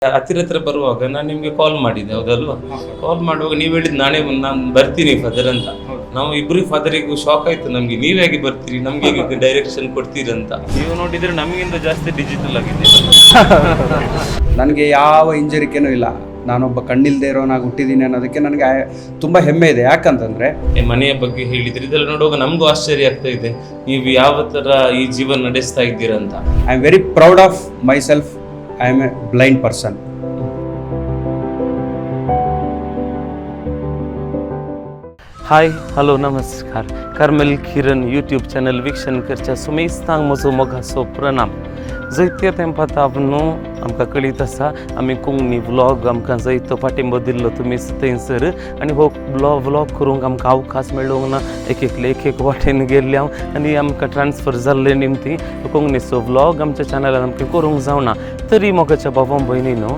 ಹತ್ತಿರ ಬರುವಾಗ ನಾನು ನಿಮಗೆ ಕಾಲ್ ಮಾಡಿದ್ದೆ, ಹೌದಲ್ವಾ? ಕಾಲ್ ಮಾಡುವಾಗ ನೀವು ಹೇಳಿದ್ ನಾನು ಬರ್ತೀನಿ ಫಾದರ್ ಅಂತ. ನಾವು ಇಬ್ರು ಫಾದರಿಗೂ ಶಾಕ್ ಆಯ್ತು, ನಮ್ಗೆ ನೀವ್ ಹೇಗೆ ಬರ್ತೀರಿ, ನಮ್ಗೆ ಹೇಗೆ ಡೈರೆಕ್ಷನ್ ಕೊಡ್ತೀರಿ ಅಂತ. ನೀವು ನೋಡಿದ್ರೆ ನಮಗಿಂತ ಜಾಸ್ತಿ ಡಿಜಿಟಲ್ ಆಗಿದೆ. ನನಗೆ ಯಾವ ಹಿಂಜರಿಕೆನೂ ಇಲ್ಲ. ನಾನೊಬ್ಬ ಕಣ್ಣಿಲ್ದೇ ಇರೋನಾಗಿ ಹುಟ್ಟಿದ್ದೀನಿ ಅನ್ನೋದಕ್ಕೆ ನನಗೆ ತುಂಬ ಹೆಮ್ಮೆ ಇದೆ. ಯಾಕಂತಂದರೆ ಮನೆಯ ಬಗ್ಗೆ ಹೇಳಿದ್ರಿ, ಇದೆಲ್ಲ ನೋಡುವಾಗ ನಮಗೂ ಆಶ್ಚರ್ಯ ಆಗ್ತಾ ಇದೆ, ನೀವು ಯಾವ ಥರ ಈ ಜೀವನ ನಡೆಸ್ತಾ ಇದ್ದೀರಂತ. I am very proud of my self. I am a blind person. Hi, hello, नमस्कार. कार्मेल किरण यूट्यूब चॅनल वीक्षण करच्या सुमेस्तांग म्हजो मोगाचो प्रणाम. जायत्या तेंपात न्हू आमकां कळीत आसा आमी कोंकणी व्लॉग आमकां जायतो पाठिंबो दिल्लो तुमी थंयसर, आनी हो व्लॉग करूंक आमकां अवकाश मेळूंक ना. एक वाटेन गेल्ले हांव आनी आमकां ट्रान्सफर जाल्ले निमती कोंकणीचो व्लॉग आमच्या चॅनलान आमकां करूंक जावना. तरी मोगाच्या भावा भयणीनो,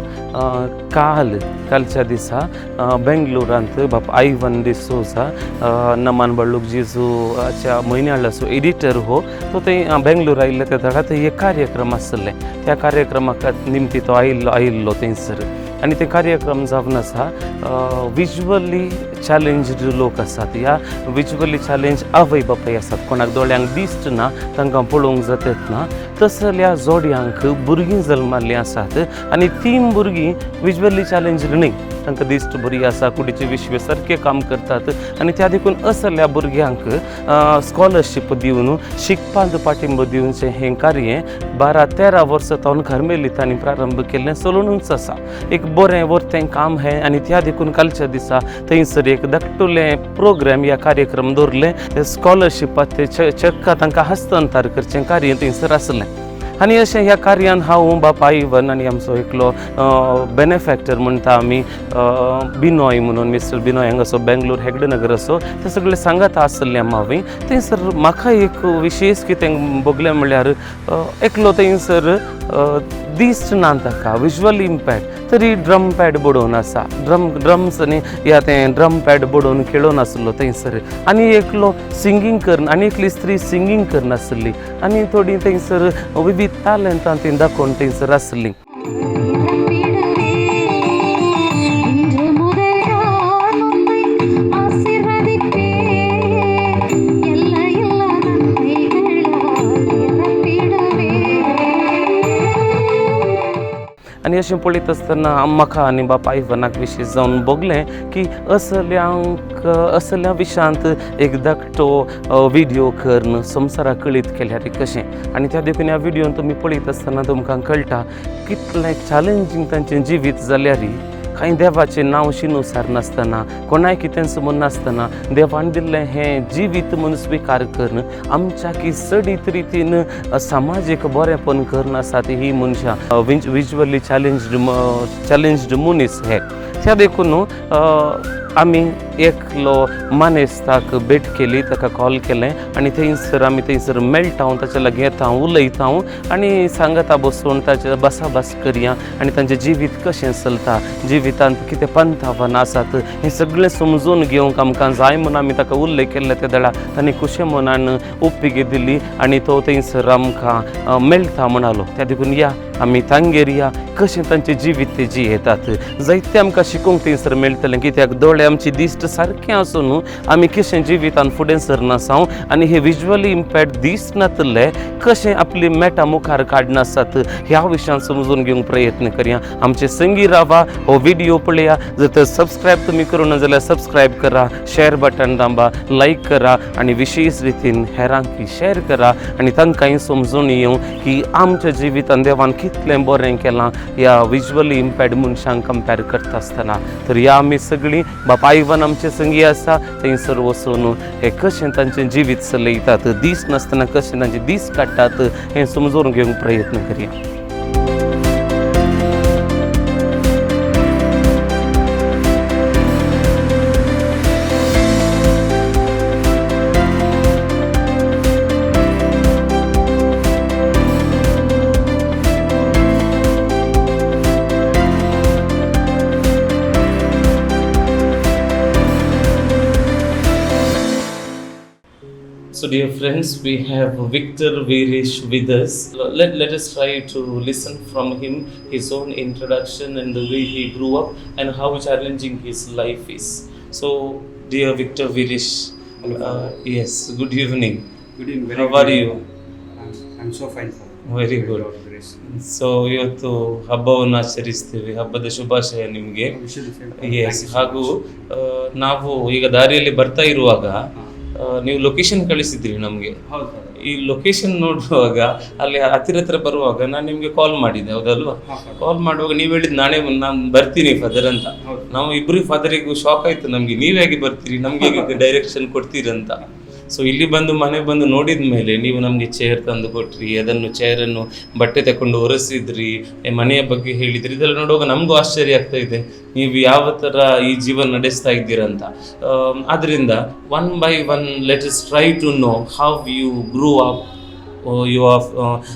कालच्या दिसा बेंगलोरांत बाप आयवन डिसोजा नमान बळूक जिजूच्या म्हयन्याळाचो एडिटर हो, तो थंय बेंगलोर आयिल्ले त्या धाडा थंय एक कार्यक्रम आसले. त्या कार्यक्रमाक निमती तो आयिल्लो थंयसर, आनी ते कार्यक्रम जावन आसा विज्युअली चॅलेंज्ड लोक आसात, या विज्युअली चॅलेंज आवय बापाय आसात, कोणाक दोळ्यांक दिसना तांकां पळोवंक जातात ना, तसल्या जोड्यांक भुरगीं जल्माल्लीं आसात, आनी 3 भुरगीं विज्युअली चॅलेंज्ड न्ही, तांकां दिश्ट बरी आसा, कुडीचे विश्वे सारके काम करतात, आनी त्या देखून असल्या भुरग्यांक स्कॉलरशीप दिवन शिकपाक पाठिंबो दिवचें हें कार्य 12-13 वर्सां जावन कार्मेलीत तांणी प्रारंभ केल्लें चलूनच आसा. एक बरें वर्तें काम हें, आनी त्या देखून कालच्या दिसा थंयसर एक धाकटुलें प्रोग्राम या कार्यक्रम दवरले. स्कॉलरशिपाचे चेक तांकां हस्तांतर करचें कार्य थंयसर आसलें. आनी अशें ह्या कार्यान हांव बाप आयवन आनी आमचो एकलो बेनिफॅक्टर म्हणटा आमी बिनॉय म्हणून, मिस्टर बिनॉय हांगासो बेंगलोर हेगडेनगर असो, ते सगळे सांगात आसले हांवें. थंयसर म्हाका एक विशेश कितें भोगलें म्हणल्यार एकलो थंयसर दिश्ट ना ताका, विज्युअली इम्पॅक्ट, तरी ड्रम पॅड बडोवन आसा, ड्रम्स आनी ह्या तें ड्रम पॅड बडोवन खेळोन आसलो थंयसर. आनी एकलो सिंगींग करना, आनी एकली स्त्री सिंगींग करनासली, आनी थोडी थंयसर विविध टॅलंटां ती दाखोवन थंयसर आसली. आनी अशें पळयत आसतना म्हाका आनी बाप आयवनाक विशेश जावन भोगलें की असल्या विशयांत एक धाकटो व्हिडिओ करून संवसाराक कळीत केल्यार कशें. आनी त्या देखून ह्या व्हिडिओन तुमी पळयत आसतना तुमकां कळटा कितलें चॅलेंजींग तांचें जिवीत जाल्यार कांय देवाचें नांव शिनुसार नासतना, कोणाय कितें समज नासतना देवान दिल्लें हें जिवीत म्हूण स्विकार करून आमच्या की सडीत रितीन सामाजीक बरेंपण करून आसात ही मनशां, विज्युअली चॅलेंज्ड मनीस हे. त्या देखून आमी एकलो मानेस्ताक भेट केली, ताका कॉल केलें, आनी थंयसर मेळटा, ताचे लागीं येता, उलयता आनी सांगता बसून ताचे बसाबस करया, आनी तांचें जिवीत कशें चलता, जिवितांत कितें पंथावन आसात हें सगळें समजून घेवंक आमकां जाय म्हणून आमी ताका उल्लेख केल्ले. त्या वेळार ताणें खुशे मनान ओप्पिगे दिली, आनी तो थंयसर आमकां मेळटा म्हणालो. त्या देखून या आमी तांगेर या, कशें तांचें जिवीत ते जियेतात. जायतें आमकां शिकूंक थंयसर मेळटलें, कित्याक दोळे आमची दिश्ट सारकें आसून आमी कशें जिवितान फुडें सरनासांव, आनी हे विज्युअली इम्पॅक्ट दिसनातले कशें आपली मेटा मुखार काडनासात ह्या विशयान समजून घेवंक प्रयत्न करया. आमचे संगी रावा, हो व्हिडिओ पळया. जर तर सबस्क्रायब तुमी करूना जाल्यार सबस्क्रायब करा, शेअर बटन दाबा, लायक करा, आनी विशेश रितीन हेरांकी शेअर करा, आनी तांकांय समजून येवं की आमच्या जिवितान देवान कितलें बरें केलां ह्या विज्युअली इम्पॅक्ट मनशांक कंपेर करता आसतना. तर ह्या आमी सगळीं बाप आयवन आमचे संगी आसा, थंयसर वचून हे कशें तांचें जिवीत चलयतात, दीस नासतना कशें तांचे दीस काडटात हें समजून घेवंक प्रयत्न करया. So, dear friends, we have Victor Veerish with us. Let us try to listen from him, his own introduction and the way he grew up and how challenging his life is. So, dear Victor Veerish, yes, good evening. Good evening. How are you? I'm so fine. Very good. So ಇವತ್ತು ಹಬ್ಬವನ್ನು ಆಚರಿಸ್ತೀವಿ, ಹಬ್ಬದ ಶುಭಾಶಯ ನಿಮಗೆ. S, ಹಾಗೂ ನಾವು ಈಗ ದಾರಿಯಲ್ಲಿ ಬರ್ತಾ ಇರುವಾಗ ನೀವು ಲೊಕೇಶನ್ ಕಳಿಸಿದ್ರಿ ನಮಗೆ. ಈ ಲೊಕೇಶನ್ ನೋಡುವಾಗ ಅಲ್ಲಿ ಹತ್ತಿರ ಬರುವಾಗ ನಾನು ನಿಮಗೆ ಕಾಲ್ ಮಾಡಿದ್ದೆ, ಹೌದಲ್ವಾ? ಕಾಲ್ ಮಾಡುವಾಗ ನೀವು ಹೇಳಿದ್ದು ನಾನು ಬರ್ತೀನಿ ಫಾದರ್ ಅಂತ. ನಾವು ಇಬ್ಬರು ಫಾದರಿಗೂ ಶಾಕ್ ಆಯ್ತು ನಮಗೆ, ನೀವ್ ಹೇಗೆ ಬರ್ತೀರಿ, ನಮ್ಗೆ ಹೇಗೆ ಡೈರೆಕ್ಷನ್ ಕೊಡ್ತೀರಂತ. ಸೊ ಇಲ್ಲಿ ಮನೆ ಬಂದು ನೋಡಿದ ಮೇಲೆ ನೀವು ನಮಗೆ ಚೇರ್ ತಂದು ಕೊಟ್ರಿ, ಅದನ್ನು ಚೇರನ್ನು ಬಟ್ಟೆ ತಗೊಂಡು ಒರೆಸಿದ್ರಿ, ಮನೆಯ ಬಗ್ಗೆ ಹೇಳಿದ್ರಿ. ಇದೆಲ್ಲ ನೋಡುವಾಗ ನಮಗೂ ಆಶ್ಚರ್ಯ ಆಗ್ತಾ ಇದೆ, ನೀವು ಯಾವ ಥರ ಈ ಜೀವನ ನಡೆಸ್ತಾ ಇದ್ದೀರಂತ. ಆದ್ದರಿಂದ one by one let us try to know how you grew up, you are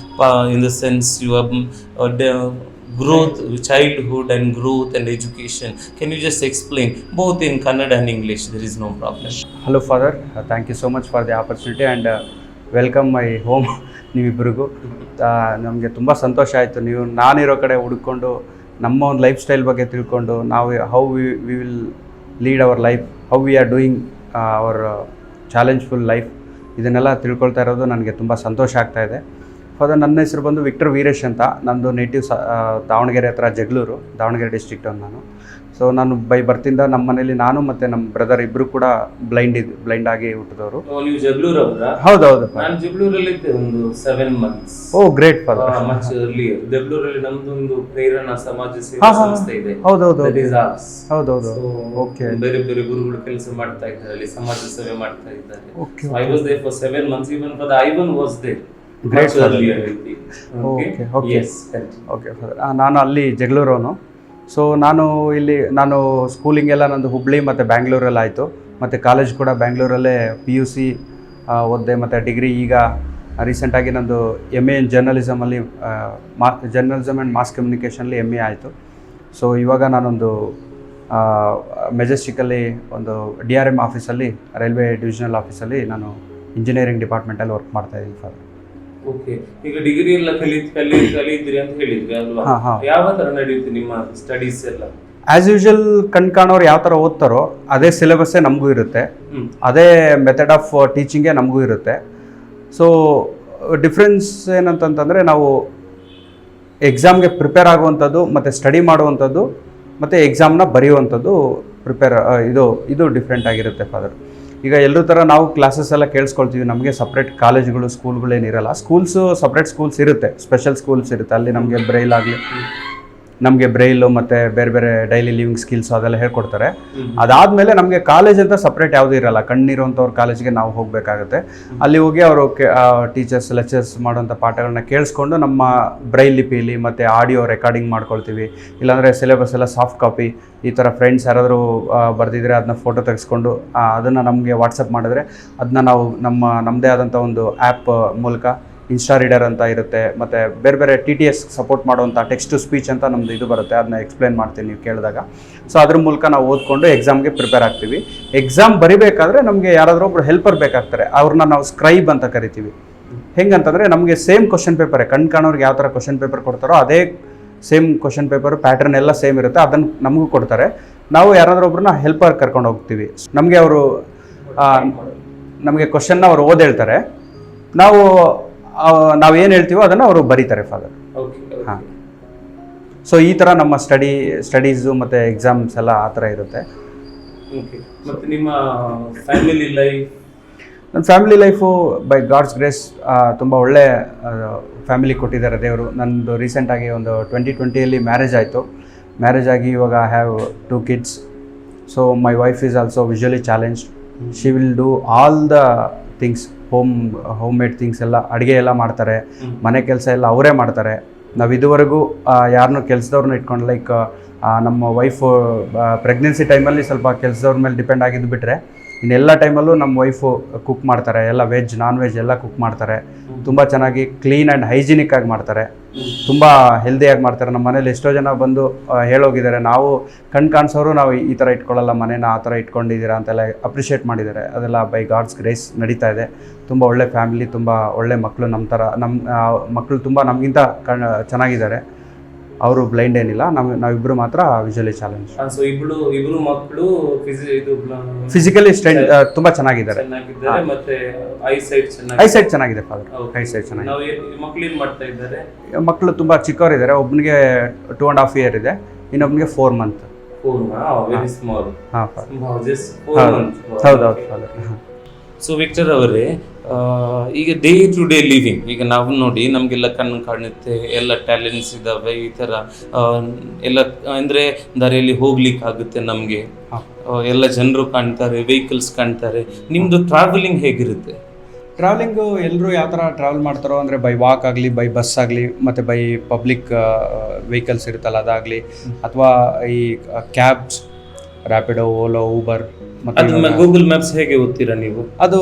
in the sense you have growth, childhood and growth and education. Can you just explain both in Kannada and English? There is no problem. Hello Father, thank you so much for the opportunity and welcome my home. ನೀವಿಬ್ಬರಿಗೂ ನಮಗೆ ತುಂಬ ಸಂತೋಷ ಆಯಿತು. ನೀವು ನಾನಿರೋ ಕಡೆ ಹುಡ್ಕೊಂಡು ನಮ್ಮ ಒಂದು life style ಬಗ್ಗೆ ತಿಳ್ಕೊಂಡು ನಾವು how we will lead our life, how we are doing our challengeful life, ಇದನ್ನೆಲ್ಲ ತಿಳ್ಕೊಳ್ತಾ ಇರೋದು ನನಗೆ ತುಂಬ ಸಂತೋಷ ಆಗ್ತಾ ಇದೆ. ಫಾದರ್, ನನ್ನ ಹೆಸರು ಬಂದು ವಿಕ್ಟರ್ ವೀರೇಶ್ ಅಂತ. ನಂದು ನೇಟಿವ್ ದಾವಣಗೆರೆ ಹತ್ರ ಜಗಳೂರು, ದಾವಣಗೆರೆ ಡಿಸ್ಟ್ರಿಕ್ಟ್ ನಾನು. ಸೊ ನಾನು ಬೈ ಬರ್ತಿಂದ ನಮ್ಮ ಮನೇಲಿ ನಾನು ಮತ್ತು ನಮ್ಮ ಬ್ರದರ್ ಇಬ್ಬರು ಕೂಡ ಬ್ಲೈಂಡ್ ಆಗಿ ಹುಟ್ಟಿದವರು. ನೀವು ಜಗಳೂರವರಾ? ಹೌದೌದು, ನಾನು ಜಗಳೂರಲ್ಲಿ ಇದ್ದೆ ಒಂದು 7 months. ಓ ಗ್ರೇಟ್ ಫಾದರ್. Much earlier. ಜಗಳೂರಲ್ಲಿ ನಮ್ದೊಂದು ಪ್ರೇರಣಾ ಸಮಾಜ ಸೇವಾ ಸಂಸ್ಥೆ ಇದೆ. ಹೌದೌದು ಹೌದೌದು. ಓಕೆ. ಬೇರೆ ಬೇರೆ ಗುರುಗಳು ಕೆಲಸ ಮಾಡ್ತಾ ಇದ್ದಾರೆ, ಅಲ್ಲಿ ಸಮಾಜ ಸೇವೆ ಮಾಡ್ತಾ ಇದ್ದಾರೆ. I was there for 7 months. Even for the Ivan was there. Great father. Okay. Yes. Okay father. ನಾನು ಅಲ್ಲಿ ಜಗಳೂರವನು. ಸೊ ನಾನು ಸ್ಕೂಲಿಂಗ್ ಎಲ್ಲ ನಂದು ಹುಬ್ಳಿ ಮತ್ತು ಬ್ಯಾಂಗ್ಳೂರಲ್ಲಿ ಆಯಿತು. ಮತ್ತು ಕಾಲೇಜ್ ಕೂಡ ಬ್ಯಾಂಗ್ಳೂರಲ್ಲೇ PUC ಓದಿದೆ. ಮತ್ತು ಡಿಗ್ರಿ ಈಗ ರೀಸೆಂಟಾಗಿ ನಂದು MA ಇನ್ ಜರ್ನಲಿಸಮಲ್ಲಿ ಜರ್ನಲಿಸಮ್ ಆ್ಯಂಡ್ ಮಾಸ್ ಕಮ್ಯುನಿಕೇಷನಲ್ಲಿ MA ಆಯಿತು. ಸೊ ಇವಾಗ ನಾನೊಂದು ಮೆಜೆಸ್ಟಿಕಲ್ಲಿ ಒಂದು DRM ಆಫೀಸಲ್ಲಿ, ರೈಲ್ವೆ ಡಿವಿಷನಲ್ ಆಫೀಸಲ್ಲಿ ನಾನು ಇಂಜಿನಿಯರಿಂಗ್ ಡಿಪಾರ್ಟ್ಮೆಂಟಲ್ಲಿ ವರ್ಕ್ ಮಾಡ್ತಾಯಿದ್ದೀನಿ ಫಾದರ್. ಓಕೆ. ಈಗ ಡಿಗ್ರಿ ಎಲ್ಲ ಕಲಿಯಿದ್ರಿ ಅಂತ ಹೇಳಿದ್ರಿ ಅಲ್ವಾ? ಯಾವ ತರ ನಡೆಯುತ್ತೆ ನಿಮ್ಮ ಸ್ಟಡೀಸ್ ಎಲ್ಲ? ಆಸ್ ಯೂಶುವಲ್ ಕಾಣೋರು ಯಾವ ಥರ ಓದ್ತಾರೋ ಅದೇ ಸಿಲೆಬಸ್ಸೇ ನಮಗೂ ಇರುತ್ತೆ, ಅದೇ ಮೆಥಡ್ ಆಫ್ ಟೀಚಿಂಗೇ ನಮಗೂ ಇರುತ್ತೆ. ಸೊ ಡಿಫ್ರೆನ್ಸ್ ಏನಂತಂತಂದರೆ ನಾವು ಎಕ್ಸಾಮ್ಗೆ ಪ್ರಿಪೇರ್ ಆಗುವಂಥದ್ದು ಮತ್ತು ಸ್ಟಡಿ ಮಾಡುವಂಥದ್ದು ಮತ್ತು ಎಕ್ಸಾಮ್ನ ಬರೆಯುವಂಥದ್ದು ಇದು ಡಿಫ್ರೆಂಟ್ ಆಗಿರುತ್ತೆ ಫಾದರ್. ಈಗ ಎಲ್ಲರೂ ಥರ ನಾವು ಕ್ಲಾಸಸ್ ಎಲ್ಲ ಕೇಳಿಸ್ಕೊಳ್ತೀವಿ, ನಮಗೆ ಸಪ್ರೇಟ್ ಕಾಲೇಜ್ಗಳು ಸ್ಕೂಲ್ಗಳೇನಿರಲ್ಲ. ಸಪ್ರೇಟ್ ಸ್ಕೂಲ್ಸ್ ಇರುತ್ತೆ, ಸ್ಪೆಷಲ್ ಸ್ಕೂಲ್ಸ್ ಇರುತ್ತೆ. ಅಲ್ಲಿ ನಮಗೆ ಬ್ರೈಲು ಮತ್ತು ಬೇರೆ ಬೇರೆ ಡೈಲಿ ಲಿವಿಂಗ್ ಸ್ಕಿಲ್ಸ್ ಅದೆಲ್ಲ ಹೇಳ್ಕೊಡ್ತಾರೆ. ಅದಾದಮೇಲೆ ನಮಗೆ ಕಾಲೇಜ್ ಅಂತ ಸಪ್ರೇಟ್ ಯಾವುದೂ ಇರಲ್ಲ. ಕಣ್ಣಿರುವಂಥವ್ರ ಕಾಲೇಜ್ಗೆ ನಾವು ಹೋಗಬೇಕಾಗುತ್ತೆ. ಅಲ್ಲಿ ಹೋಗಿ ಅವರು ಟೀಚರ್ಸ್ ಲೆಕ್ಚರ್ಸ್ ಮಾಡೋಂಥ ಪಾಠಗಳನ್ನ ಕೇಳಿಸ್ಕೊಂಡು ನಮ್ಮ ಬ್ರೈಲ್ ಲಿಪಿಲಿ ಮತ್ತು ಆಡಿಯೋ ರೆಕಾರ್ಡಿಂಗ್ ಮಾಡ್ಕೊಳ್ತೀವಿ. ಇಲ್ಲಾಂದರೆ ಸಿಲೆಬಸ್ ಎಲ್ಲ ಸಾಫ್ಟ್ ಕಾಪಿ ಈ ಥರ ಫ್ರೆಂಡ್ಸ್ ಯಾರಾದರೂ ಬರೆದಿದ್ರೆ ಅದನ್ನ ಫೋಟೋ ತೆಗೆಸ್ಕೊಂಡು ಅದನ್ನು ನಮಗೆ ವಾಟ್ಸಪ್ ಮಾಡಿದ್ರೆ ಅದನ್ನ ನಾವು ನಮ್ಮದೇ ಆದಂಥ ಒಂದು ಆ್ಯಪ್ ಮೂಲಕ, ಇನ್ಸ್ಟಾ ರೀಡರ್ ಅಂತ ಇರುತ್ತೆ, ಮತ್ತು ಬೇರೆ ಬೇರೆ TTS ಸಪೋರ್ಟ್ ಮಾಡುವಂಥ ಟೆಕ್ಸ್ಟ್ ಟು ಸ್ಪೀಚ್ ಅಂತ ನಮ್ಮದು ಇದು ಬರುತ್ತೆ, ಅದನ್ನ ಎಕ್ಸ್ಪ್ಲೇನ್ ಮಾಡ್ತೀನಿ ನೀವು ಕೇಳಿದಾಗ. ಸೊ ಅದ್ರ ಮೂಲಕ ನಾವು ಓದ್ಕೊಂಡು ಎಕ್ಸಾಮ್ಗೆ ಪ್ರಿಪೇರ್ ಆಗ್ತೀವಿ. ಎಕ್ಸಾಮ್ ಬರಿಬೇಕಾದ್ರೆ ನಮಗೆ ಯಾರಾದರೂ ಒಬ್ರು ಹೆಲ್ಪರ್ ಬೇಕಾಗ್ತಾರೆ, ಅವ್ರನ್ನ ನಾವು ಸ್ಕ್ರೈಬ್ ಅಂತ ಕರಿತೀವಿ. ಹೆಂಗಂತಂದರೆ ನಮಗೆ ಸೇಮ್ ಕ್ವಶನ್ ಪೇಪರೇ, ಕಾಣೋರಿಗೆ ಯಾವ ಥರ ಕ್ವಶನ್ ಪೇಪರ್ ಕೊಡ್ತಾರೋ ಅದೇ ಸೇಮ್ ಕ್ವಶನ್ ಪೇಪರ್ ಪ್ಯಾಟರ್ನ್ ಎಲ್ಲ ಸೇಮ್ ಇರುತ್ತೆ, ಅದನ್ನು ನಮಗೂ ಕೊಡ್ತಾರೆ. ನಾವು ಯಾರಾದರೂ ಒಬ್ರನ್ನ ಹೆಲ್ಪರ್ ಕರ್ಕೊಂಡು ಹೋಗ್ತೀವಿ. ನಮಗೆ ಕ್ವಶನ್ನ ಅವ್ರು ಹೇಳ್ತಾರೆ, ನಾವೇನು ಹೇಳ್ತೀವೋ ಅದನ್ನು ಅವರು ಬರೀತಾರೆ ಫಾದರ್. ಹಾಂ. ಸೊ ಈ ಥರ ನಮ್ಮ ಸ್ಟಡೀಸು ಮತ್ತು ಎಕ್ಸಾಮ್ಸ್ ಎಲ್ಲ ಆ ಥರ ಇರುತ್ತೆ. ಮತ್ತು ನಿಮ್ಮ ಫ್ಯಾಮಿಲಿ ಲೈಫ್? ನನ್ನ family life by God's grace ತುಂಬ ಒಳ್ಳೆ ಫ್ಯಾಮಿಲಿ ಕೊಟ್ಟಿದ್ದಾರೆ ದೇವರು. ನಂದು ರೀಸೆಂಟಾಗಿ ಒಂದು 2020 ಮ್ಯಾರೇಜ್ ಆಯಿತು. ಮ್ಯಾರೇಜ್ ಆಗಿ ಇವಾಗ I have 2 kids. So my wife is also visually challenged. She will do all the things, home made things ಎಲ್ಲ, ಅಡುಗೆ ಎಲ್ಲ ಮಾಡ್ತಾರೆ, ಮನೆ ಕೆಲಸ ಎಲ್ಲ ಅವರೇ ಮಾಡ್ತಾರೆ. ನಾವು ಇದುವರೆಗೂ ಯಾರನ್ನೂ ಕೆಲಸದವ್ರನ್ನ ಇಟ್ಕೊಂಡು, ಲೈಕ್ ನಮ್ಮ ವೈಫು ಪ್ರೆಗ್ನೆನ್ಸಿ ಟೈಮಲ್ಲಿ ಸ್ವಲ್ಪ ಕೆಲಸದವ್ರ ಮೇಲೆ ಡಿಪೆಂಡ್ ಆಗಿದ್ದು ಬಿಟ್ಟರೆ ಇನ್ನೆಲ್ಲ ಟೈಮಲ್ಲೂ ನಮ್ಮ ವೈಫು ಕುಕ್ ಮಾಡ್ತಾರೆ, ಎಲ್ಲ ವೆಜ್ ನಾನ್ ವೆಜ್ ಎಲ್ಲ ಕುಕ್ ಮಾಡ್ತಾರೆ. ತುಂಬ ಚೆನ್ನಾಗಿ ಕ್ಲೀನ್ ಆ್ಯಂಡ್ ಹೈಜಿನಿಕ್ ಆಗಿ ಮಾಡ್ತಾರೆ, ತುಂಬ ಹೆಲ್ದಿಯಾಗಿ ಮಾಡ್ತಾರೆ. ನಮ್ಮ ಮನೇಲಿ ಎಷ್ಟೋ ಜನ ಬಂದು ಹೇಳೋಗಿದ್ದಾರೆ, ನಾವು ಕಣ್ ಕಾಣಿಸೋರು ನಾವು ಈ ಥರ ಇಟ್ಕೊಳ್ಳಲ್ಲ ಮನೇನ, ಆ ಥರ ಇಟ್ಕೊಂಡಿದ್ದೀರಾ ಅಂತೆಲ್ಲ ಅಪ್ರಿಷಿಯೇಟ್ ಮಾಡಿದ್ದಾರೆ. ಅದೆಲ್ಲ ಬೈ ಗಾಡ್ಸ್ ಗ್ರೇಸ್ ನಡೀತಾ ಇದೆ. ತುಂಬ ಒಳ್ಳೆ ಫ್ಯಾಮಿಲಿ, ತುಂಬ ಒಳ್ಳೆ ಮಕ್ಕಳು, ನಮ್ಮ ಮಕ್ಕಳು ತುಂಬ ನಮಗಿಂತ ಚೆನ್ನಾಗಿದ್ದಾರೆ. ಅವರು ಬ್ಲೈಂಡ್ ಏನಿಲ್ಲ, ನಾವಿಬ್ಬರು ಮಾತ್ರ ವಿಜುವಲಿ ಚಾಲೆಂಜ್. ಸೊ ಇಬ್ರು ಮಕ್ಕಳು ಫಿಸಿಕಲಿ ತುಂಬ ಚೆನ್ನಾಗಿದ್ದಾರೆ. ಮತ್ತೆ ಐಸೈಟ್ ಚೆನ್ನಾಗಿದೆ ಫಾದರ್, ಐಸೈಟ್ ಚೆನ್ನಾಗಿದೆ. ಮಕ್ಕಳು ಏನ್ ಮಾಡ್ತಾ ಇದ್ದಾರೆ? ಮಕ್ಕಳು ತುಂಬ ಚಿಕ್ಕವರಿದ್ದಾರೆ. ಒಬ್ಬನಿಗೆ 2.5 years ಇದೆ, ಇನ್ನೊಬ್ಬನಿಗೆ 4 months. Very small. ಹೌದೌದು ಫಾದರ್. ಸೊ ವಿಕ್ಟರ್ ಅವರೇ, ಈಗ ಡೇ ಟು ಡೇ ಲಿವಿಂಗ್, ಈಗ ನಾವು ನೋಡಿ ನಮಗೆಲ್ಲ ಕಣ್ಣು ಕಾಣುತ್ತೆ, ಎಲ್ಲ ಟ್ಯಾಲೆಂಟ್ಸ್ ಇದ್ದಾವೆ, ಈ ಥರ ಎಲ್ಲ ಅಂದರೆ ದಾರಿಯಲ್ಲಿ ಹೋಗ್ಲಿಕ್ಕೆ ಆಗುತ್ತೆ ನಮಗೆ, ಎಲ್ಲ ಜನರು ಕಾಣ್ತಾರೆ, ವೆಹಿಕಲ್ಸ್ ಕಾಣ್ತಾರೆ. ನಿಮ್ಮದು ಟ್ರಾವೆಲಿಂಗ್ ಹೇಗಿರುತ್ತೆ? ಟ್ರಾವೆಲಿಂಗು ಎಲ್ಲರೂ ಯಾವ ಥರ ಟ್ರಾವೆಲ್ ಮಾಡ್ತಾರೋ ಅಂದರೆ ಬೈ ವಾಕ್ ಆಗಲಿ, ಬೈ ಬಸ್ ಆಗಲಿ, ಮತ್ತು ಬೈ ಪಬ್ಲಿಕ್ ವೆಹಿಕಲ್ಸ್ ಇರುತ್ತಲ್ಲ ಅದಾಗಲಿ, ಅಥವಾ ಈ ಕ್ಯಾಬ್ಸ್, ರ್ಯಾಪಿಡೋ, ಓಲೋ, ಊಬರ್. ಮತ್ತು ಗೂಗಲ್ ಮ್ಯಾಪ್ಸ್ ಹೇಗೆ ಓದ್ತೀರಾ ನೀವು? ಅದು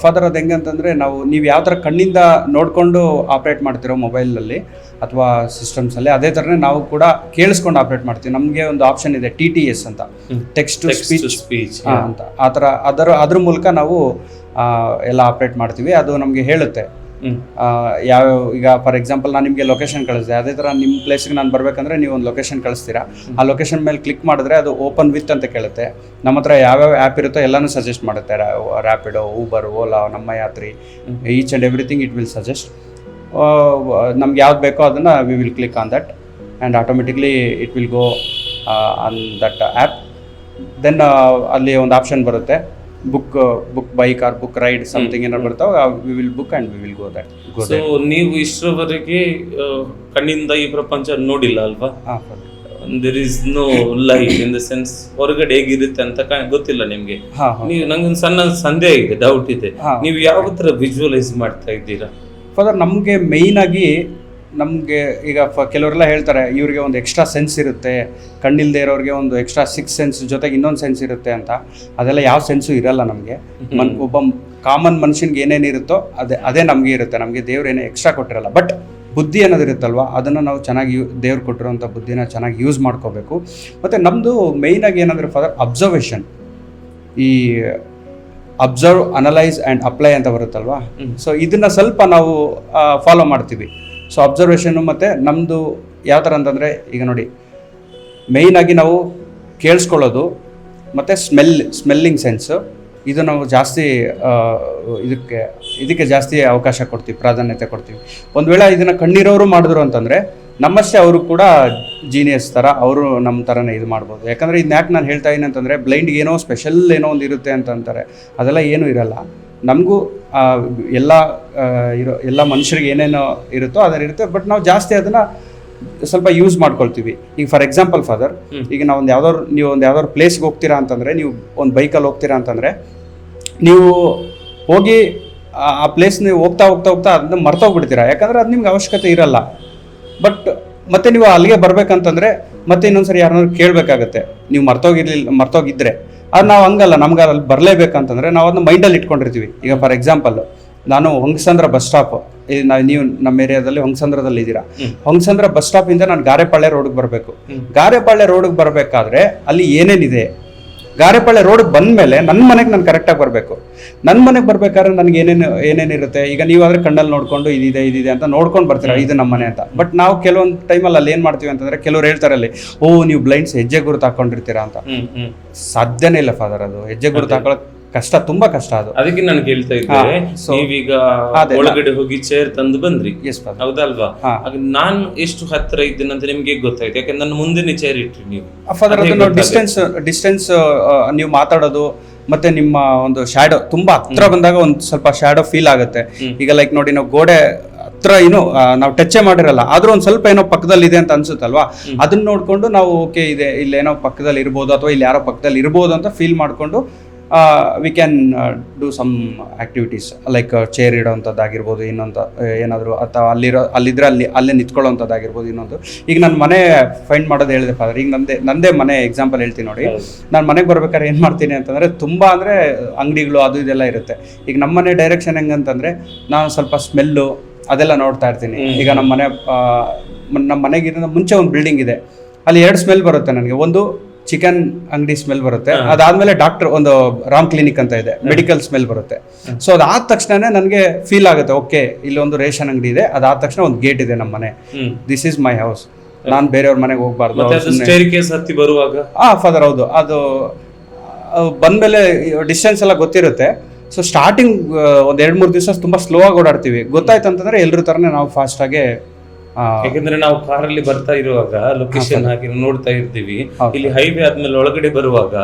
ಫಾದರ್ ಅದು ಹೆಂಗೆ ಅಂತಂದರೆ, ನೀವು ಯಾವ ಥರ ಕಣ್ಣಿಂದ ನೋಡಿಕೊಂಡು ಆಪ್ರೇಟ್ ಮಾಡ್ತಿರೋ ಮೊಬೈಲಲ್ಲಿ ಅಥವಾ ಸಿಸ್ಟಮ್ಸಲ್ಲಿ, ಅದೇ ಥರನೇ ನಾವು ಕೂಡ ಕೇಳಿಸ್ಕೊಂಡು ಆಪ್ರೇಟ್ ಮಾಡ್ತೀವಿ. ನಮಗೆ ಒಂದು ಆಪ್ಷನ್ ಇದೆ TTS ಅಂತ, ಟೆಕ್ಸ್ಟ್ ಟು ಸ್ಪೀಚ್ ಅಂತ. ಆ ಥರ ಅದ್ರ ಮೂಲಕ ನಾವು ಎಲ್ಲ ಆಪ್ರೇಟ್ ಮಾಡ್ತೀವಿ. ಅದು ನಮಗೆ ಹೇಳುತ್ತೆ ಯಾವ, ಈಗ ಫಾರ್ ಎಕ್ಸಾಂಪಲ್ ನಾನು ನಿಮಗೆ ಲೊಕೇಶನ್ ಕಳಿಸಿದೆ, ಅದೇ ಥರ ನಿಮ್ಮ ಪ್ಲೇಸ್ಗೆ ನಾನು ಬರಬೇಕಂದ್ರೆ ನೀವು ಒಂದು ಲೊಕೇಶನ್ ಕಳಿಸ್ತೀರಾ. ಆ ಲೊಕೇಶನ್ ಮೇಲೆ ಕ್ಲಿಕ್ ಮಾಡಿದ್ರೆ ಅದು ಓಪನ್ ವಿತ್ ಅಂತ ಕೇಳುತ್ತೆ. ನಮ್ಮ ಹತ್ರ ಯಾವ್ಯಾವ ಆ್ಯಪ್ ಇರುತ್ತೋ ಎಲ್ಲನೂ ಸಜೆಸ್ಟ್ ಮಾಡುತ್ತೆ. Rapido, Uber, Ola, Namma Yatri, each and everything it will suggest. ನಮ್ಗೆ ಯಾವ್ದು ಬೇಕೋ ಅದನ್ನು we will click on that and automatically it will go on that app. Then ಅಲ್ಲಿ ಒಂದು ಆಪ್ಷನ್ ಬರುತ್ತೆ, book bike or book ride something ಏನಾದ್ರು ಬರ್ತಾವೆ, we will book and we will go that. So ನೀವು ಇಷ್ಟರವರೆಗೆ ಕಣ್ಣಿಂದ ಈ ಪ್ರಪಂಚ ನೋಡಿಲ್ಲ ಅಲ್ವಾ? There is no life in the sense ಹೊರಗಡೆ ಹೇಗಿರುತ್ತೆ ಅಂತ ಗೊತ್ತಿಲ್ಲ ನಿಮ್ಗೆ. ನೀವು ನಂಗೊಂದು ಸಣ್ಣ ಸಂದೇಹ ಇದೆ, ಡೌಟ್ ಇದೆ, ನೀವು ಯಾವ ತರ ವಿಜುವಲೈಸ್ ಮಾಡ್ತಾ ಇದ್ದೀರಾ? ಫಾದರ್, ನಮಗೆ ಮೇಯ್ನ್ ಆಗಿ ನಮಗೆ ಈಗ ಕೆಲವರೆಲ್ಲ ಹೇಳ್ತಾರೆ ಇವರಿಗೆ ಒಂದು ಎಕ್ಸ್ಟ್ರಾ ಸೆನ್ಸ್ ಇರುತ್ತೆ, ಕಣ್ಣಿಲ್ದೇ ಇರೋರಿಗೆ ಒಂದು ಎಕ್ಸ್ಟ್ರಾ 6 ಸೆನ್ಸ್ ಜೊತೆಗೆ ಇನ್ನೊಂದು ಸೆನ್ಸ್ ಇರುತ್ತೆ ಅಂತ. ಅದೆಲ್ಲ ಯಾವ ಸೆನ್ಸು ಇರಲ್ಲ ನಮಗೆ. ಒಬ್ಬ ಕಾಮನ್ ಮನುಷ್ಯನ್ಗೆ ಏನೇನಿರುತ್ತೋ ಅದೇ ನಮಗೆ ಇರುತ್ತೆ. ನಮಗೆ ದೇವ್ರು ಏನೇ ಎಕ್ಸ್ಟ್ರಾ ಕೊಟ್ಟಿರಲ್ಲ. ಬಟ್ ಬುದ್ಧಿ ಅನ್ನೋದಿರುತ್ತಲ್ವ, ಅದನ್ನು ನಾವು ಚೆನ್ನಾಗಿ ದೇವ್ರು ಕೊಟ್ಟಿರೋಂಥ ಬುದ್ಧಿನ ಚೆನ್ನಾಗಿ ಯೂಸ್ ಮಾಡ್ಕೋಬೇಕು. ಮತ್ತು ನಮ್ಮದು ಮೇಯ್ನಾಗಿ ಏನಂದರೆ ಫಾದರ್, ಅಬ್ಸರ್ವೇಷನ್. ಈ ಅಬ್ಸರ್ವ್, ಅನಲೈಸ್ ಆ್ಯಂಡ್ ಅಪ್ಲೈ ಅಂತ ಬರುತ್ತಲ್ವ, ಸೊ ಇದನ್ನು ಸ್ವಲ್ಪ ನಾವು ಫಾಲೋ ಮಾಡ್ತೀವಿ. ಸೊ ಅಬ್ಸರ್ವೇಷನ್ನು ಮತ್ತು ನಮ್ಮದು ಯಾವ ಥರ ಅಂತಂದರೆ, ಈಗ ನೋಡಿ ಮೇಯ್ನಾಗಿ ನಾವು ಕೇಳಿಸ್ಕೊಳ್ಳೋದು ಮತ್ತು ಸ್ಮೆಲ್ಲಿಂಗ್ ಸೆನ್ಸು, ಇದು ನಾವು ಜಾಸ್ತಿ ಇದಕ್ಕೆ ಜಾಸ್ತಿ ಅವಕಾಶ ಕೊಡ್ತೀವಿ, ಪ್ರಾಧಾನ್ಯತೆ ಕೊಡ್ತೀವಿ. ಒಂದು ವೇಳೆ ಇದನ್ನು ಕಣ್ಣಿರೋರು ಮಾಡಿದ್ರು ಅಂತಂದರೆ ನಮ್ಮಷ್ಟೇ ಅವರು ಕೂಡ ಜೀನಿಯಸ್ ಥರ ಅವರು ನಮ್ಮ ಥರನೇ ಇದು ಮಾಡ್ಬೋದು. ಯಾಕಂದರೆ ಇದನ್ನ ಯಾಕೆ ನಾನು ಹೇಳ್ತಾ ಇದ್ದೀನಿ ಅಂತಂದರೆ, ಬ್ಲೈಂಡ್ಗೆ ಏನೋ ಸ್ಪೆಷಲ್ ಏನೋ ಒಂದು ಇರುತ್ತೆ ಅಂತಂತಾರೆ, ಅದೆಲ್ಲ ಏನೂ ಇರಲ್ಲ. ನಮಗೂ ಎಲ್ಲ ಮನುಷ್ಯರಿಗೆ ಏನೇನೋ ಇರುತ್ತೋ ಅದರಿರುತ್ತೆ. ಬಟ್ ನಾವು ಜಾಸ್ತಿ ಅದನ್ನು ಸ್ವಲ್ಪ ಯೂಸ್ ಮಾಡ್ಕೊಳ್ತೀವಿ. ಈಗ ಫಾರ್ ಎಕ್ಸಾಂಪಲ್ ಫಾದರ್, ಈಗ ನಾವು ನೀವು ಒಂದು ಯಾವ್ದಾದ್ರು ಪ್ಲೇಸ್ಗೆ ಹೋಗ್ತೀರಾ ಅಂತಂದರೆ, ನೀವು ಒಂದು ಬೈಕಲ್ಲಿ ಹೋಗ್ತೀರಾ ಅಂತಂದರೆ, ನೀವು ಹೋಗಿ ಆ ಪ್ಲೇಸ್ ನೀವು ಹೋಗ್ತಾ ಅದನ್ನ ಮರ್ತೋಗ್ಬಿಡ್ತೀರಾ. ಯಾಕಂದರೆ ಅದು ನಿಮ್ಗೆ ಅವಶ್ಯಕತೆ ಇರಲ್ಲ. ಬಟ್ ಮತ್ತೆ ನೀವು ಅಲ್ಲಿಗೆ ಬರಬೇಕಂತಂದರೆ ಮತ್ತೆ ಇನ್ನೊಂದ್ಸರಿ ಯಾರನ್ನಾದ್ರು ಕೇಳಬೇಕಾಗತ್ತೆ, ನೀವು ಮರ್ತೋಗಿದ್ರೆ. ಅದು ನಾವು ಹಂಗಲ್ಲ, ನಮ್ಗೆ ಅಲ್ಲಿ ಬರಲೇಬೇಕಂತಂದರೆ ನಾವು ಅದನ್ನ ಮೈಂಡಲ್ಲಿ ಇಟ್ಕೊಂಡಿರ್ತೀವಿ. ಈಗ ಫಾರ್ ಎಕ್ಸಾಂಪಲ್, ನಾನು ಹೊಂಗಸಂದ್ರ ಬಸ್ ಸ್ಟಾಪ್, ನೀವು ನಮ್ಮ ಏರಿಯಾದಲ್ಲಿ ಹೊಂಗಸಂದ್ರದಲ್ಲಿ ಇದ್ದೀರಾ, ಹೊಂಗಸಂದ್ರ ಬಸ್ ಸ್ಟಾಪಿಂದ ನಾನು ಗಾರೆಪಾಳ್ಯ ರೋಡ್ಗೆ ಬರಬೇಕು. ಗಾರೆಪಾಳ್ಯ ರೋಡ್ಗೆ ಬರಬೇಕಾದ್ರೆ ಅಲ್ಲಿ ಏನೇನಿದೆ, ಗಾರೆಪಾಳ್ಯ ರೋಡ್ಗೆ ಬಂದಮೇಲೆ ನನ್ನ ಮನೆಗೆ ನಾನು ಕರೆಕ್ಟಾಗಿ ಬರಬೇಕು. ನನ್ನ ಮನೆಗೆ ಬರ್ಬೇಕಾದ್ರೆ ನನಗೆ ಏನೇನಿರುತ್ತೆ, ಈಗ ನೀವಾದರೆ ಕಣ್ಣಲ್ಲಿ ನೋಡ್ಕೊಂಡು ಇದಿದೆ ಅಂತ ನೋಡ್ಕೊಂಡು ಬರ್ತೀರಾ, ಇದು ನಮ್ಮ ಮನೆ ಅಂತ. ಬಟ್ ನಾವು ಕೆಲವೊಂದು ಟೈಮಲ್ಲಿ ಅಲ್ಲಿ ಏನು ಮಾಡ್ತೀವಿ ಅಂತಂದರೆ, ಕೆಲವ್ರು ಹೇಳ್ತಾರೆ ಅಲ್ಲಿ, ನೀವು ಬ್ಲೈಂಡ್ಸ್ ಹೆಜ್ಜೆ ಗುರುತು ಹಾಕೊಂಡಿರ್ತೀರಾ ಅಂತ. ಸಾಧ್ಯನೇ ಇಲ್ಲ ಫಾದರ್, ಅದು ಹೆಜ್ಜೆ ಗುರುತು ಹಾಕೊಳ್ಳೋಕೆ ಕಷ್ಟ, ತುಂಬಾ ಕಷ್ಟ. ಅದು ಅದಕ್ಕೆ ನಾನು ಕೇಳ್ತಾ ಇದ್ದೆ, ನೀವೀಗ ಒಳಗಡೆ ಹೋಗಿ ಚೇರ್ ತಂದು ಬಂದ್ರಿ, ಹೌದಲ್ವಾ? ನಾನು ಎಷ್ಟು ಹತ್ರ ಇದ್ದೇನೆ ಅಂತ ನಿಮ್ಗೆ ಗೊತ್ತಾಯ್ತು, ಯಾಕಂದ್ರೆ ನನ್ನ ಮುಂದೆ ಚೇರ್ ಇಟ್ರಿ ನೀವು. ಫಾದರ್, ಅದನ್ನು ಡಿಸ್ಟೆನ್ಸ್ ನೀವು ಮಾತಾಡೋದು ಮತ್ತೆ ನಿಮ್ಮ ಒಂದು ಶ್ಯಾಡೋ ತುಂಬಾ ಹತ್ರ ಬಂದಾಗ ಒಂದು ಸ್ವಲ್ಪ ಶ್ಯಾಡೋ ಫೀಲ್ ಆಗುತ್ತೆ. ಈಗ ಲೈಕ್ ನೋಡಿ, ನಾವು ಗೋಡೆ ಹತ್ರ ಏನು ನಾವು ಟಚ್ ಮಾಡಿರಲ್ಲ, ಆದ್ರೂ ಒಂದು ಸ್ವಲ್ಪ ಏನೋ ಪಕ್ಕದಲ್ಲಿ ಇದೆ ಅಂತ ಅನ್ಸುತ್ತಲ್ವಾ, ಅದನ್ನ ನೋಡ್ಕೊಂಡು ನಾವು ಓಕೆ ಇದೆ, ಇಲ್ಲೇನೋ ಪಕ್ಕದಲ್ಲಿ ಇರ್ಬೋದು ಅಥವಾ ಇಲ್ಲಿ ಯಾರೋ ಪಕ್ಕದಲ್ಲಿ ಇರ್ಬೋದು ಅಂತ ಫೀಲ್ ಮಾಡ್ಕೊಂಡು we can do some activities like chair ಇಡೋವಂಥದ್ದಾಗಿರ್ಬೋದು, ಇನ್ನೊಂದು ಏನಾದರೂ, ಅಥವಾ ಅಲ್ಲಿದ್ರೆ ಅಲ್ಲೇ ನಿಂತ್ಕೊಳ್ಳೋವಂಥದ್ದಾಗಿರ್ಬೋದು. ಇನ್ನೊಂದು, ಈಗ ನಾನು ಮನೆ ಫೈಂಡ್ ಮಾಡೋದು ಹೇಳಿದೆ ಫಾದರ್. ಈಗ ನಂದೇ ಮನೆ ಎಕ್ಸಾಂಪಲ್ ಹೇಳ್ತೀನಿ ನೋಡಿ. ನಾನು ಮನೆಗೆ ಬರ್ಬೇಕಾದ್ರೆ ಏನು ಮಾಡ್ತೀನಿ ಅಂತಂದರೆ, ತುಂಬ ಅಂದರೆ ಅಂಗಡಿಗಳು ಅದು ಇದೆಲ್ಲ ಇರುತ್ತೆ. ಈಗ ನಮ್ಮ ಮನೆ ಡೈರೆಕ್ಷನ್ ಹೆಂಗಂತಂದರೆ, ನಾನು ಸ್ವಲ್ಪ ಸ್ಮೆಲ್ಲು ಅದೆಲ್ಲ ನೋಡ್ತಾ ಇರ್ತೀನಿ. ಈಗ ನಮ್ಮ ಮನೆಗಿರೋ ಮುಂಚೆ ಒಂದು ಬಿಲ್ಡಿಂಗ್ ಇದೆ, ಅಲ್ಲಿ 2 ಸ್ಮೆಲ್ ಬರುತ್ತೆ ನನಗೆ. ಒಂದು ಚಿಕನ್ ಅಂಗಡಿ ಸ್ಮೆಲ್ ಬರುತ್ತೆ, ಅದಾದ್ಮೇಲೆ ಡಾಕ್ಟರ್ ಒಂದು ರಾಮ್ ಕ್ಲಿನಿಕ್ ಅಂತ ಇದೆ, ಮೆಡಿಕಲ್ ಸ್ಮೆಲ್ ಬರುತ್ತೆ. ಸೊ ಅದಾದ ತಕ್ಷಣನೇ ನನಗೆ ಫೀಲ್ ಆಗುತ್ತೆ, ಓಕೆ ಇಲ್ಲಿ ಒಂದು ರೇಷನ್ ಅಂಗಡಿ ಇದೆ, ಅದಾದ ತಕ್ಷಣ ಒಂದು ಗೇಟ್ ಇದೆ ನಮ್ಮ ಮನೆ, ದಿಸ್ ಈಸ್ ಮೈ ಹೌಸ್, ನಾನು ಬೇರೆಯವ್ರ ಮನೆಗೆ ಹೋಗ್ಬಾರ್ದು. ಫಾದರ್ ಹೌದು, ಅದು ಬಂದ್ಮೇಲೆ ಡಿಸ್ಟೆನ್ಸ್ ಎಲ್ಲ ಗೊತ್ತಿರುತ್ತೆ. ಸೊ ಸ್ಟಾರ್ಟಿಂಗ್ ಒಂದು 2-3 ದಿವಸ ತುಂಬಾ ಸ್ಲೋ ಆಗಿ ಓಡಾಡ್ತೀವಿ. ಗೊತ್ತಾಯ್ತು ಅಂತಂದ್ರೆ ಎಲ್ಲರ ತರನೇ ನಾವು ಫಾಸ್ಟ್ ಆಗಿ, ಯಾಕಂದ್ರೆ ನಾವು ಕಾರಲ್ಲಿ ಬರ್ತಾ ಇರುವಾಗ ಲೊಕೇಶನ್ ಹಾಕಿ ನೋಡ್ತಾ ಇರ್ತೀವಿ. ಇಲ್ಲಿ ಹೈವೇ ಆದ್ಮೇಲೆ ಒಳಗಡೆ ಬರುವಾಗ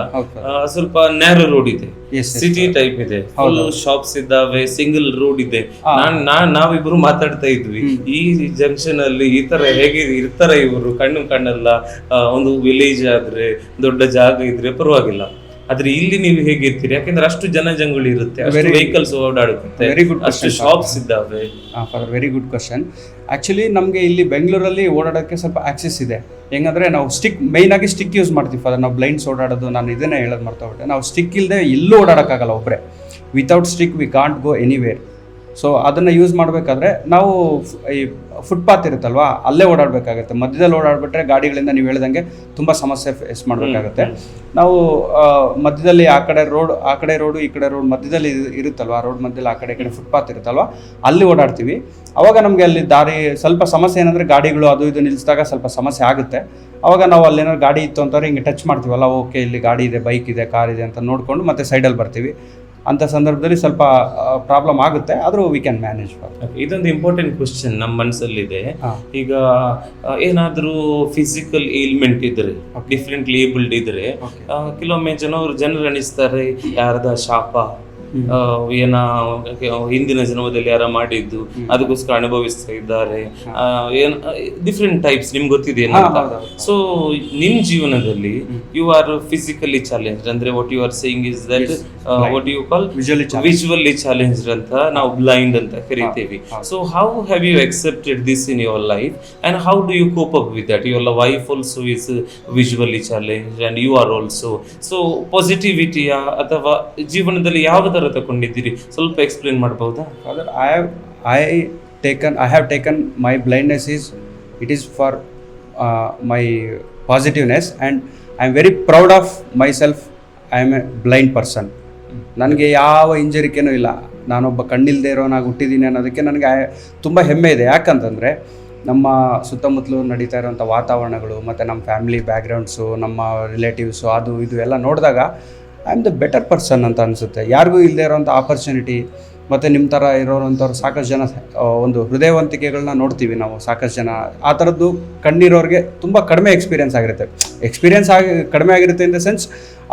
ಸ್ವಲ್ಪ ನ್ಯಾರೋ ರೋಡ್ ಇದೆ, ಸಿಟಿ ಟೈಪ್ ಇದೆ, ಫುಲ್ ಶಾಪ್ಸ್ ಇದ್ದಾವೆ, ಸಿಂಗಲ್ ರೋಡ್ ಇದೆ. ನಾವಿಬ್ರು ಮಾತಾಡ್ತಾ ಇದ್ವಿ, ಈ ಜಂಕ್ಷನ್ ಅಲ್ಲಿ ಈ ತರ ಹೇಗೆ ಇರ್ತಾರೆ ಇವರು, ಕಣ್ಣಲ್ಲ, ಒಂದು ವಿಲೇಜ್ ಆದ್ರೆ ದೊಡ್ಡ ಜಾಗ ಇದ್ರೆ ಪರವಾಗಿಲ್ಲ, ಆದ್ರೆ ಇಲ್ಲಿ ನೀವು ಹೇಗಿರ್ತೀರಿ? ಯಾಕಂದ್ರೆ ಅಷ್ಟು ಜನಜಂಗುಳಿ ಇರುತ್ತೆ, ಅಷ್ಟು ವೆಹಿಕಲ್ಸ್ ಓಡಾಡುತ್ತೆ, ಅಷ್ಟು ಶಾಪ್ಸ್ ಇದ್ದಾವೆ. Very good question. ಆಕ್ಚುಲಿ ನಮಗೆ ಇಲ್ಲಿ ಬೆಂಗಳೂರಲ್ಲಿ ಓಡಾಡೋಕ್ಕೆ ಸ್ವಲ್ಪ ಆಕ್ಸೆಸ್ ಇದೆ. ಹೆಂಗಂದ್ರೆ ನಾವು ಮೈನ್ ಆಗಿ ಸ್ಟಿಕ್ ಯೂಸ್ ಮಾಡ್ತೀವಿ ಫಾದರ್. ನಾವು ಬ್ಲೈಂಡ್ಸ್ ಓಡಾಡೋದು, ನಾನು ಇದನ್ನೇ ಹೇಳೋದು ಮರ್ತೋಗ್ಬಿಟ್ಟೆ. ನಾವು ಸ್ಟಿಕ್ ಇಲ್ಲದೆ ಎಲ್ಲೂ ಓಡಾಡೋಕ್ಕಾಗಲ್ಲ ಒಬ್ಬರೇ. Without stick we can't go anywhere. So ಅದನ್ನು ಯೂಸ್ ಮಾಡಬೇಕಾದ್ರೆ ನಾವು ಈ ಫುಟ್ಪಾತ್ ಇರುತ್ತಲ್ವಾ, ಅಲ್ಲೇ ಓಡಾಡಬೇಕಾಗುತ್ತೆ. ಮಧ್ಯದಲ್ಲಿ ಓಡಾಡ್ಬಿಟ್ರೆ ಗಾಡಿಗಳಿಂದ ನೀವು ಹೇಳ್ದಂಗೆ ತುಂಬ ಸಮಸ್ಯೆ ಫೇಸ್ ಮಾಡಬೇಕಾಗುತ್ತೆ. ನಾವು ಮಧ್ಯದಲ್ಲಿ ಆ ಕಡೆ ರೋಡು ಈ ಕಡೆ ರೋಡ್ ಮಧ್ಯದಲ್ಲಿ ಇರುತ್ತಲ್ವ, ರೋಡ್ ಮಧ್ಯದಲ್ಲಿ ಆ ಕಡೆ ಫುಟ್ಪಾತ್ ಇರುತ್ತಲ್ವ, ಅಲ್ಲಿ ಓಡಾಡ್ತೀವಿ. ಅವಾಗ ನಮಗೆ ಅಲ್ಲಿ ದಾರಿ ಸ್ವಲ್ಪ ಸಮಸ್ಯೆ ಏನಂದರೆ, ಗಾಡಿಗಳು ಅದು ಇದು ನಿಲ್ಲಿಸಿದಾಗ ಸ್ವಲ್ಪ ಸಮಸ್ಯೆ ಆಗುತ್ತೆ. ಅವಾಗ ನಾವು ಅಲ್ಲೇನಾದ್ರು ಗಾಡಿ ಇತ್ತು ಅಂತಂದ್ರೆ ಹಿಂಗೆ ಟಚ್ ಮಾಡ್ತೀವಲ್ಲ, ಓಕೆ ಇಲ್ಲಿ ಗಾಡಿ ಇದೆ, ಬೈಕ್ ಇದೆ, ಕಾರ್ ಇದೆ ಅಂತ ನೋಡಿಕೊಂಡು ಮತ್ತೆ ಸೈಡಲ್ಲಿ ಬರ್ತೀವಿ. ಅಂಥ ಸಂದರ್ಭದಲ್ಲಿ ಸ್ವಲ್ಪ ಪ್ರಾಬ್ಲಮ್ ಆಗುತ್ತೆ, ಆದರೂ ವಿ ಕ್ಯಾನ್ ಮ್ಯಾನೇಜ್. ಇದೊಂದು ಇಂಪಾರ್ಟೆಂಟ್ ಕ್ವಶನ್ ನಮ್ಮ ಮನಸ್ಸಲ್ಲಿದೆ. ಈಗ ಏನಾದರೂ ಫಿಸಿಕಲ್ ಏಲ್ಮೆಂಟ್ ಇದ್ರೆ, ಡಿಫ್ರೆಂಟ್ಲಿ ಏಬಲ್ಡ್ ಇದ್ರೆ, ಕೆಲವೊಮ್ಮೆ ಜನರು ಅನಿಸ್ತಾರೆ ಯಾರದ ಶಾಪ, ಏನ ಹಿಂದಿನ ಜನ್ಮದಲ್ಲಿ ಯಾರ ಮಾಡಿದ್ದು ಅದಕ್ಕೋಸ್ಕರ ಅನುಭವಿಸ್ತಾ ಇದ್ದಾರೆ, ಡಿಫ್ರೆಂಟ್ ಟೈಪ್ಸ್ ನಿಮ್ಗೆ ಗೊತ್ತಿದೆ. ಸೊ ನಿಮ್ ಜೀವನದಲ್ಲಿ ಯು ಆರ್ ಫಿಸಿಕಲಿ ಚಾಲೆಂಜ್ಡ್, ಅಂದ್ರೆ what you are saying is that what you call visually challenged ಅಂತ ನಾವು ಬ್ಲೈಂಡ್ ಅಂತ ಕರಿತೀವಿ. So how have you accepted this in your life and how do you cope up with that? Your wife also is visually challenged and you are also. So ಪಾಸಿಟಿವಿಟಿಯ ಅಥವಾ ಜೀವನದಲ್ಲಿ ಯಾವ ತರ ತಗೊಂಡಿದ್ದೀರಿ, ಸ್ವಲ್ಪ ಎಕ್ಸ್ಪ್ಲೇನ್ ಮಾಡಬಹುದಾ? I have taken my blindness it is for my positiveness, and I am very proud of myself. I am a blind person. ನನಗೆ ಯಾವ ಹಿಂಜರಿಕೆನೂ ಇಲ್ಲ, ನಾನೊಬ್ಬ ಕಣ್ಣಿಲ್ಲದೆ ಇರೋನಾಗಿ ಹುಟ್ಟಿದ್ದೀನಿ ಅನ್ನೋದಕ್ಕೆ ನನಗೆ ತುಂಬ ಹೆಮ್ಮೆ ಇದೆ. ಯಾಕಂತಂದರೆ ನಮ್ಮ ಸುತ್ತಮುತ್ತಲು ನಡೀತಾ ಇರೋಂಥ ವಾತಾವರಣಗಳು ಮತ್ತು ನಮ್ಮ ಫ್ಯಾಮಿಲಿ ಬ್ಯಾಕ್ಗ್ರೌಂಡ್ಸು, ನಮ್ಮ ರಿಲೇಟಿವ್ಸು, ಅದು ಇದು ಎಲ್ಲ ನೋಡಿದಾಗ I am the better person ಅಂತ ಅನಿಸುತ್ತೆ. ಯಾರಿಗೂ ಇಲ್ಲದೆ ಇರೋವಂಥ ಆಪರ್ಚುನಿಟಿ ಮತ್ತು ನಿಮ್ಮ ಥರ ಇರೋವಂಥವ್ರು ಸಾಕಷ್ಟು ಜನ ಒಂದು ಹೃದಯವಂತಿಕೆಗಳನ್ನ ನೋಡ್ತೀವಿ ನಾವು. ಸಾಕಷ್ಟು ಜನ ಆ ಥರದ್ದು ಕಣ್ಣಿರೋರಿಗೆ ತುಂಬ ಕಡಿಮೆ ಎಕ್ಸ್ಪೀರಿಯೆನ್ಸ್ ಆಗಿರುತ್ತೆ. ಕಡಿಮೆ ಆಗಿರುತ್ತೆ ಇನ್ ದ ಸೆನ್ಸ್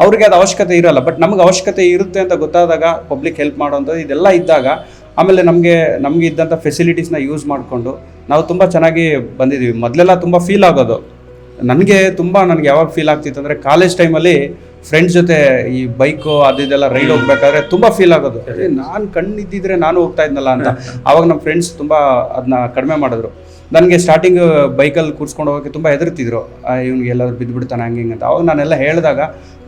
ಅವ್ರಿಗೆ ಅದು ಅವಶ್ಯಕತೆ ಇರೋಲ್ಲ, ಬಟ್ ನಮ್ಗೆ ಅವಶ್ಯಕತೆ ಇರುತ್ತೆ ಅಂತ ಗೊತ್ತಾದಾಗ ಪಬ್ಲಿಕ್ ಹೆಲ್ಪ್ ಮಾಡೋವಂಥದ್ದು ಇದೆಲ್ಲ ಇದ್ದಾಗ, ಆಮೇಲೆ ನಮಗೆ ಇದ್ದಂಥ ಫೆಸಿಲಿಟೀಸ್ನ ಯೂಸ್ ಮಾಡಿಕೊಂಡು ನಾವು ತುಂಬ ಚೆನ್ನಾಗಿ ಬಂದಿದ್ದೀವಿ. ಮೊದಲೆಲ್ಲ ತುಂಬ ಫೀಲ್ ಆಗೋದು ನನಗೆ ಯಾವಾಗ ಫೀಲ್ ಆಗ್ತಿತ್ತು ಅಂದರೆ, ಕಾಲೇಜ್ ಟೈಮಲ್ಲಿ ಫ್ರೆಂಡ್ಸ್ ಜೊತೆ ಈ ಬೈಕು ಅದೆಲ್ಲ ರೈಡ್ ಹೋಗ್ಬೇಕಾದ್ರೆ ತುಂಬ ಫೀಲ್ ಆಗೋದು, ನಾನು ಕಣ್ಣಿದ್ದಿದ್ರೆ ನಾನು ಹೋಗ್ತಾ ಇದ್ನಲ್ಲ ಅಂತ. ಆವಾಗ ನಮ್ಮ ಫ್ರೆಂಡ್ಸ್ ತುಂಬ ಅದನ್ನ ಕಡಿಮೆ ಮಾಡಿದ್ರು. ನನಗೆ ಸ್ಟಾರ್ಟಿಂಗ್ ಬೈಕಲ್ಲಿ ಕೂರ್ಸ್ಕೊಂಡು ಹೋಗೋಕ್ಕೆ ತುಂಬ ಹೆದರ್ತಿದ್ರು, ಇವ್ನಿಗೆ ಎಲ್ಲಾದ್ರೂ ಬಿದ್ದುಬಿಡ್ತಾನೆ ಹಂಗೆ ಹಿಂಗೆ ಅಂತ. ಅವಾಗ ನಾನೆಲ್ಲ ಹೇಳಿದಾಗ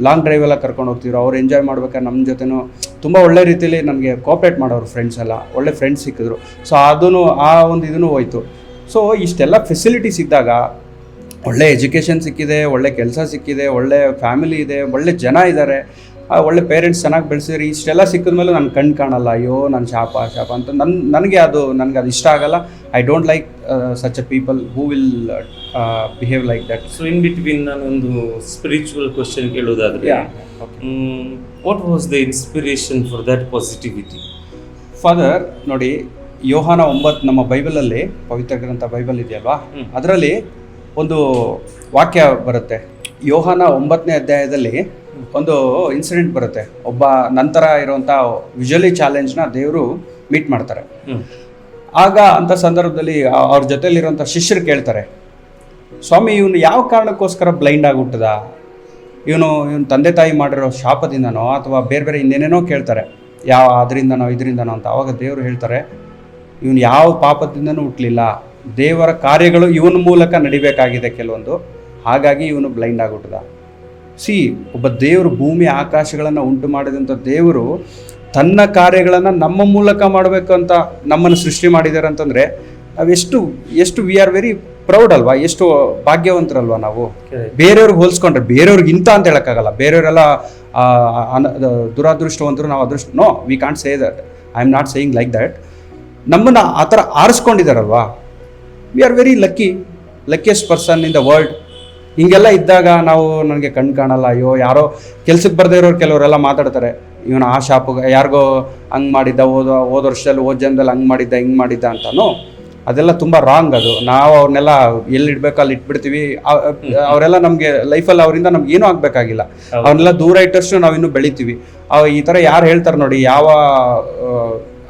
ಲಾಂಗ್ ಡ್ರೈವ್ ಎಲ್ಲ ಕರ್ಕೊಂಡು ಹೋಗ್ತಿದ್ರು. ಅವ್ರು ಎಂಜಾಯ್ ಮಾಡ್ಬೇಕಾದ್ರೆ ನಮ್ಮ ಜೊತೆನೂ ತುಂಬ ಒಳ್ಳೆ ರೀತಿಯಲ್ಲಿ ನನಗೆ ಕೋಆಪ್ರೇಟ್ ಮಾಡೋರು ಫ್ರೆಂಡ್ಸ್ ಎಲ್ಲ, ಒಳ್ಳೆ ಫ್ರೆಂಡ್ಸ್ ಸಿಕ್ಕಿದ್ರು. ಸೊ ಅದೂ ಆ ಒಂದು ಇದೂ ಹೋಯ್ತು. ಸೊ ಇಷ್ಟೆಲ್ಲ ಫೆಸಿಲಿಟೀಸ್ ಇದ್ದಾಗ, ಒಳ್ಳೆ ಎಜುಕೇಷನ್ ಸಿಕ್ಕಿದೆ, ಒಳ್ಳೆ ಕೆಲಸ ಸಿಕ್ಕಿದೆ, ಒಳ್ಳೆ ಫ್ಯಾಮಿಲಿ ಇದೆ, ಒಳ್ಳೆ ಜನ ಇದ್ದಾರೆ, ಒಳ್ಳೆ ಪೇರೆಂಟ್ಸ್ ಚೆನ್ನಾಗಿ ಬೆಳೆಸಿದ್ರೆ, ಇಷ್ಟೆಲ್ಲ ಸಿಕ್ಕಿದ ಮೇಲೆ ನನ್ನ ಕಣ್ಣು ಕಾಣಲ್ಲ, ಅಯ್ಯೋ ನನ್ನ ಶಾಪ ಅಂತ ನನಗೆ ಅದು ಇಷ್ಟ ಆಗಲ್ಲ. I don't like such a people who will behave like that. So in between ನಾನೊಂದು ಸ್ಪಿರಿಚುವಲ್ ಕ್ವಶನ್ ಕೇಳೋದಾದ್ರೆ, what was the inspiration for that positivity? Father ನೋಡಿ, ಯೋಹಾನ 9 ನಮ್ಮ ಬೈಬಲಲ್ಲಿ, ಪವಿತ್ರ ಗ್ರಂಥ ಬೈಬಲ್ ಇದೆಯಲ್ವಾ, ಅದರಲ್ಲಿ ಒಂದು ವಾಕ್ಯ ಬರುತ್ತೆ. ಯೋಹಾನ 9ನೇ ಅಧ್ಯಾಯದಲ್ಲಿ ಒಂದು ಇನ್ಸಿಡೆಂಟ್ ಬರುತ್ತೆ. ಒಬ್ಬ ನಂತರ ಇರುವಂಥ ವಿಜುವಲಿ ಚಾಲೆಂಜ್ನ ದೇವರು ಮೀಟ್ ಮಾಡ್ತಾರೆ. ಆಗ ಅಂಥ ಸಂದರ್ಭದಲ್ಲಿ ಅವ್ರ ಜೊತೆಲಿರುವಂಥ ಶಿಷ್ಯರು ಕೇಳ್ತಾರೆ, ಸ್ವಾಮಿ ಇವನು ಯಾವ ಕಾರಣಕ್ಕೋಸ್ಕರ ಬ್ಲೈಂಡ್ ಆಗಿಬಿಟ್ಟದ, ಇವನು ತಂದೆ ತಾಯಿ ಮಾಡಿರೋ ಶಾಪದಿಂದನೋ ಅಥವಾ ಬೇರೆ ಬೇರೆ ಇನ್ನೇನೇನೋ ಕೇಳ್ತಾರೆ, ಅದರಿಂದನೋ ಇದರಿಂದನೋ ಅಂತ. ಆವಾಗ ದೇವರು ಹೇಳ್ತಾರೆ, ಇವನು ಯಾವ ಪಾಪದಿಂದನೂ ಹುಟ್ಟಲಿಲ್ಲ, ದೇವರ ಕಾರ್ಯಗಳು ಇವನ ಮೂಲಕ ನಡಿಬೇಕಾಗಿದೆ ಕೆಲವೊಂದು, ಹಾಗಾಗಿ ಇವನು ಬ್ಲೈಂಡ್ ಆಗಿಬಿಟ್ಟದ. ಒಬ್ಬ ದೇವರು ಭೂಮಿ ಆಕಾಶಗಳನ್ನು ಉಂಟು ಮಾಡಿದಂಥ ದೇವರು ತನ್ನ ಕಾರ್ಯಗಳನ್ನು ನಮ್ಮ ಮೂಲಕ ಮಾಡಬೇಕು ಅಂತ ನಮ್ಮನ್ನು ಸೃಷ್ಟಿ ಮಾಡಿದ್ದಾರೆ ಅಂತಂದರೆ ಎಷ್ಟು ವಿ ಆರ್ ವೆರಿ ಪ್ರೌಡ್ ಅಲ್ವಾ, ಎಷ್ಟು ಭಾಗ್ಯವಂತರಲ್ವಾ ನಾವು. ಬೇರೆಯವ್ರಿಗೆ ಹೋಲಿಸ್ಕೊಂಡ್ರೆ, ಬೇರೆಯವ್ರಿಗೆ ಇಂಥ ಅಂತ ಹೇಳೋಕ್ಕಾಗಲ್ಲ, ಬೇರೆಯವರೆಲ್ಲ ದುರಾದೃಷ್ಟವಂತರು, ನಾವು no, we can't say that, I am not saying like that. ನಮ್ಮನ್ನು ಆ ಥರ ಆರಿಸ್ಕೊಂಡಿದ್ದಾರಲ್ವಾ, we are very luckiest person in the world. ಹಿಂಗೆಲ್ಲ ಇದ್ದಾಗ ನಾವು ನನಗೆ ಕಣ್ಣು ಕಾಣಲ್ಲ, ಅಯ್ಯೋ ಯಾರೋ ಕೆಲ್ಸಕ್ಕೆ ಬರದೇ ಇರೋರು ಕೆಲವರೆಲ್ಲ ಮಾತಾಡ್ತಾರೆ, ಇವನು ಆ ಶಾಪಿಗೆ ಯಾರಿಗೋ ಹಂಗೆ ಮಾಡಿದ್ದ, ಹೋದ ವರ್ಷದಲ್ಲಿ ಜನ್ಮದಲ್ಲಿ ಹಂಗೆ ಮಾಡಿದ್ದ ಹಿಂಗೆ ಮಾಡಿದ್ದ ಅಂತನೋ, ಅದೆಲ್ಲ ತುಂಬ ರಾಂಗ್. ಅದು ನಾವು ಅವ್ರನ್ನೆಲ್ಲ ಎಲ್ಲಿ ಇಡಬೇಕು ಅಲ್ಲಿ ಇಟ್ಬಿಡ್ತೀವಿ. ಅವರೆಲ್ಲ ನಮಗೆ ಲೈಫಲ್ಲಿ ಅವರಿಂದ ನಮ್ಗೆ ಏನೂ ಆಗಬೇಕಾಗಿಲ್ಲ, ಅವನ್ನೆಲ್ಲ ದೂರ ಇಟ್ಟಷ್ಟು ನಾವು ಇನ್ನೂ ಬೆಳಿತೀವಿ. ಈ ಥರ ಯಾರು ಹೇಳ್ತಾರೆ ನೋಡಿ,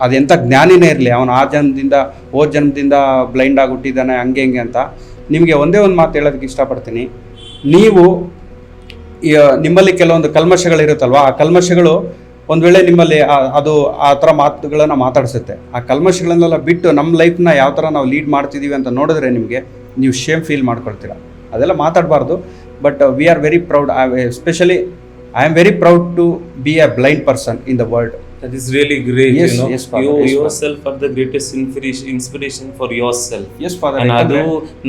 ಅದೆಂಥ ಜ್ಞಾನಿನೇ ಇರಲಿ, ಅವನು ಜನ್ಮದಿಂದ ಬ್ಲೈಂಡ್ ಆಗಿಬಿಟ್ಟಿದ್ದಾನೆ ಹಂಗೆ ಹಿಂಗೆ ಅಂತ. ನಿಮಗೆ ಒಂದೇ ಒಂದು ಮಾತು ಹೇಳೋದಕ್ಕೆ ಇಷ್ಟಪಡ್ತೀನಿ. ನೀವು ನಿಮ್ಮಲ್ಲಿ ಕೆಲವೊಂದು ಕಲ್ಮಶಗಳಿರುತ್ತಲ್ವ, ಆ ಕಲ್ಮಶಗಳು ಒಂದು ವೇಳೆ ನಿಮ್ಮಲ್ಲಿ ಅದು ಆ ಥರ ಮಾತುಗಳನ್ನು ಮಾತಾಡಿಸುತ್ತೆ. ಆ ಕಲ್ಮಶಗಳನ್ನೆಲ್ಲ ಬಿಟ್ಟು ನಮ್ಮ ಲೈಫ್ನ ಯಾವ ಥರ ನಾವು ಲೀಡ್ ಮಾಡ್ತಿದ್ದೀವಿ ಅಂತ ನೋಡಿದ್ರೆ ನೀವು ಶೇಮ್ ಫೀಲ್ ಮಾಡ್ಕೊಳ್ತೀರ. ಅದೆಲ್ಲ ಮಾತಾಡಬಾರ್ದು. But we are very proud, especially I am very proud to be a blind person in the world. That is really great. Yes, you know, yes, Father, you yes, yourself are the greatest inspiration for yourself. Yes, Father. And ಅದು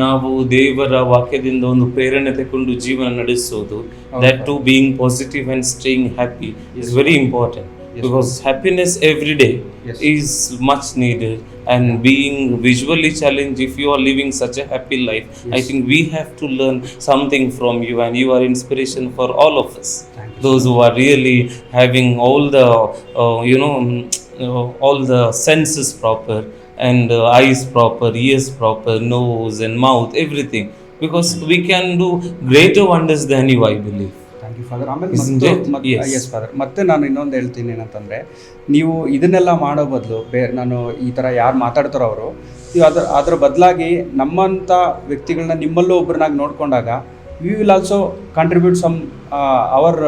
ನಾವು ದೇವರ ವಾಕ್ಯದಿಂದ ಒಂದು ಪ್ರೇರಣೆ ತಗೊಂಡು ಜೀವನ ನಡೆಸೋದು, that too being positive and staying happy is very important. Because happiness every day is much needed, and being visually challenged, if you are living such a happy life, I think we have to learn something from you, and you are inspiration for all of us. Those who are really having all the all the senses proper, and eyes proper, ears proper, nose and mouth, everything, because we can do greater wonders than you, I believe. Father. ಆಮೇಲೆ S father, ಮತ್ತೆ ನಾನು ಇನ್ನೊಂದು ಹೇಳ್ತೀನಿ ಏನಂತಂದರೆ, ನೀವು ಇದನ್ನೆಲ್ಲ ಮಾಡೋ ಬದಲು ನಾನು ಈ ಥರ ಯಾರು ಮಾತಾಡ್ತಾರೋ ಅವರು, ನೀವು ಅದರ ಬದಲಾಗಿ ನಮ್ಮಂಥ ವ್ಯಕ್ತಿಗಳನ್ನ ನಿಮ್ಮಲ್ಲೂ ಒಬ್ಬರನ್ನಾಗಿ ನೋಡಿಕೊಂಡಾಗ we will also contribute some our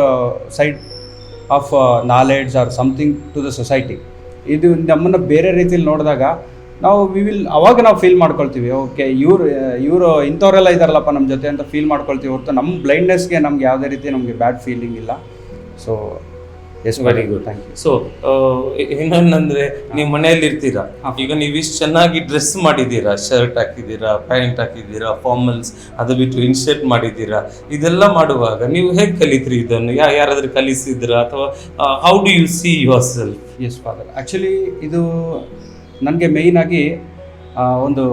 side of knowledge or something to the society. ಇದು ನಮ್ಮನ್ನು ಬೇರೆ ರೀತಿಯಲ್ಲಿ ನೋಡಿದಾಗ ಅವಾಗ ನಾವು ಫೀಲ್ ಮಾಡ್ಕೊಳ್ತೀವಿ, ಓಕೆ ಇವರು ಇಂಥವರೆಲ್ಲ ಇದ್ದಾರಲ್ಲಪ್ಪ ನಮ್ಮ ಜೊತೆ ಅಂತ ಫೀಲ್ ಮಾಡ್ಕೊಳ್ತೀವಿ ಹೊರತು ನಮ್ಮ ಬ್ಲೈಂಡ್ನೆಸ್ಗೆ ನಮ್ಗೆ ಯಾವುದೇ ರೀತಿ ನಮಗೆ ಬ್ಯಾಡ್ ಫೀಲಿಂಗ್ ಇಲ್ಲ. So yes, very good, thank you. So ಇನ್ನೊಂದಂದ್ರೆ, ನೀವು ಮನೆಯಲ್ಲಿ ಇರ್ತೀರಾ, ಈಗ ನೀವು ಇಷ್ಟು ಚೆನ್ನಾಗಿ ಡ್ರೆಸ್ ಮಾಡಿದ್ದೀರಾ, ಶರ್ಟ್ ಹಾಕಿದ್ದೀರಾ, ಪ್ಯಾಂಟ್ ಹಾಕಿದ್ದೀರಾ, ಫಾರ್ಮಲ್ಸ್, ಅದು ಬಿಟ್ಟು ಇನ್ಶರ್ಟ್ ಮಾಡಿದ್ದೀರಾ, ಇದೆಲ್ಲ ಮಾಡುವಾಗ ನೀವು ಹೇಗೆ ಕಲಿತ್ರಿ ಇದನ್ನು? ಯಾರಾದ್ರೂ ಕಲಿಸಿದ್ರಾ, ಅಥವಾ how do you see yourself? Yes father, actually ಇದು ನನಗೆ ಮೇಯ್ನಾಗಿ ಒಂದು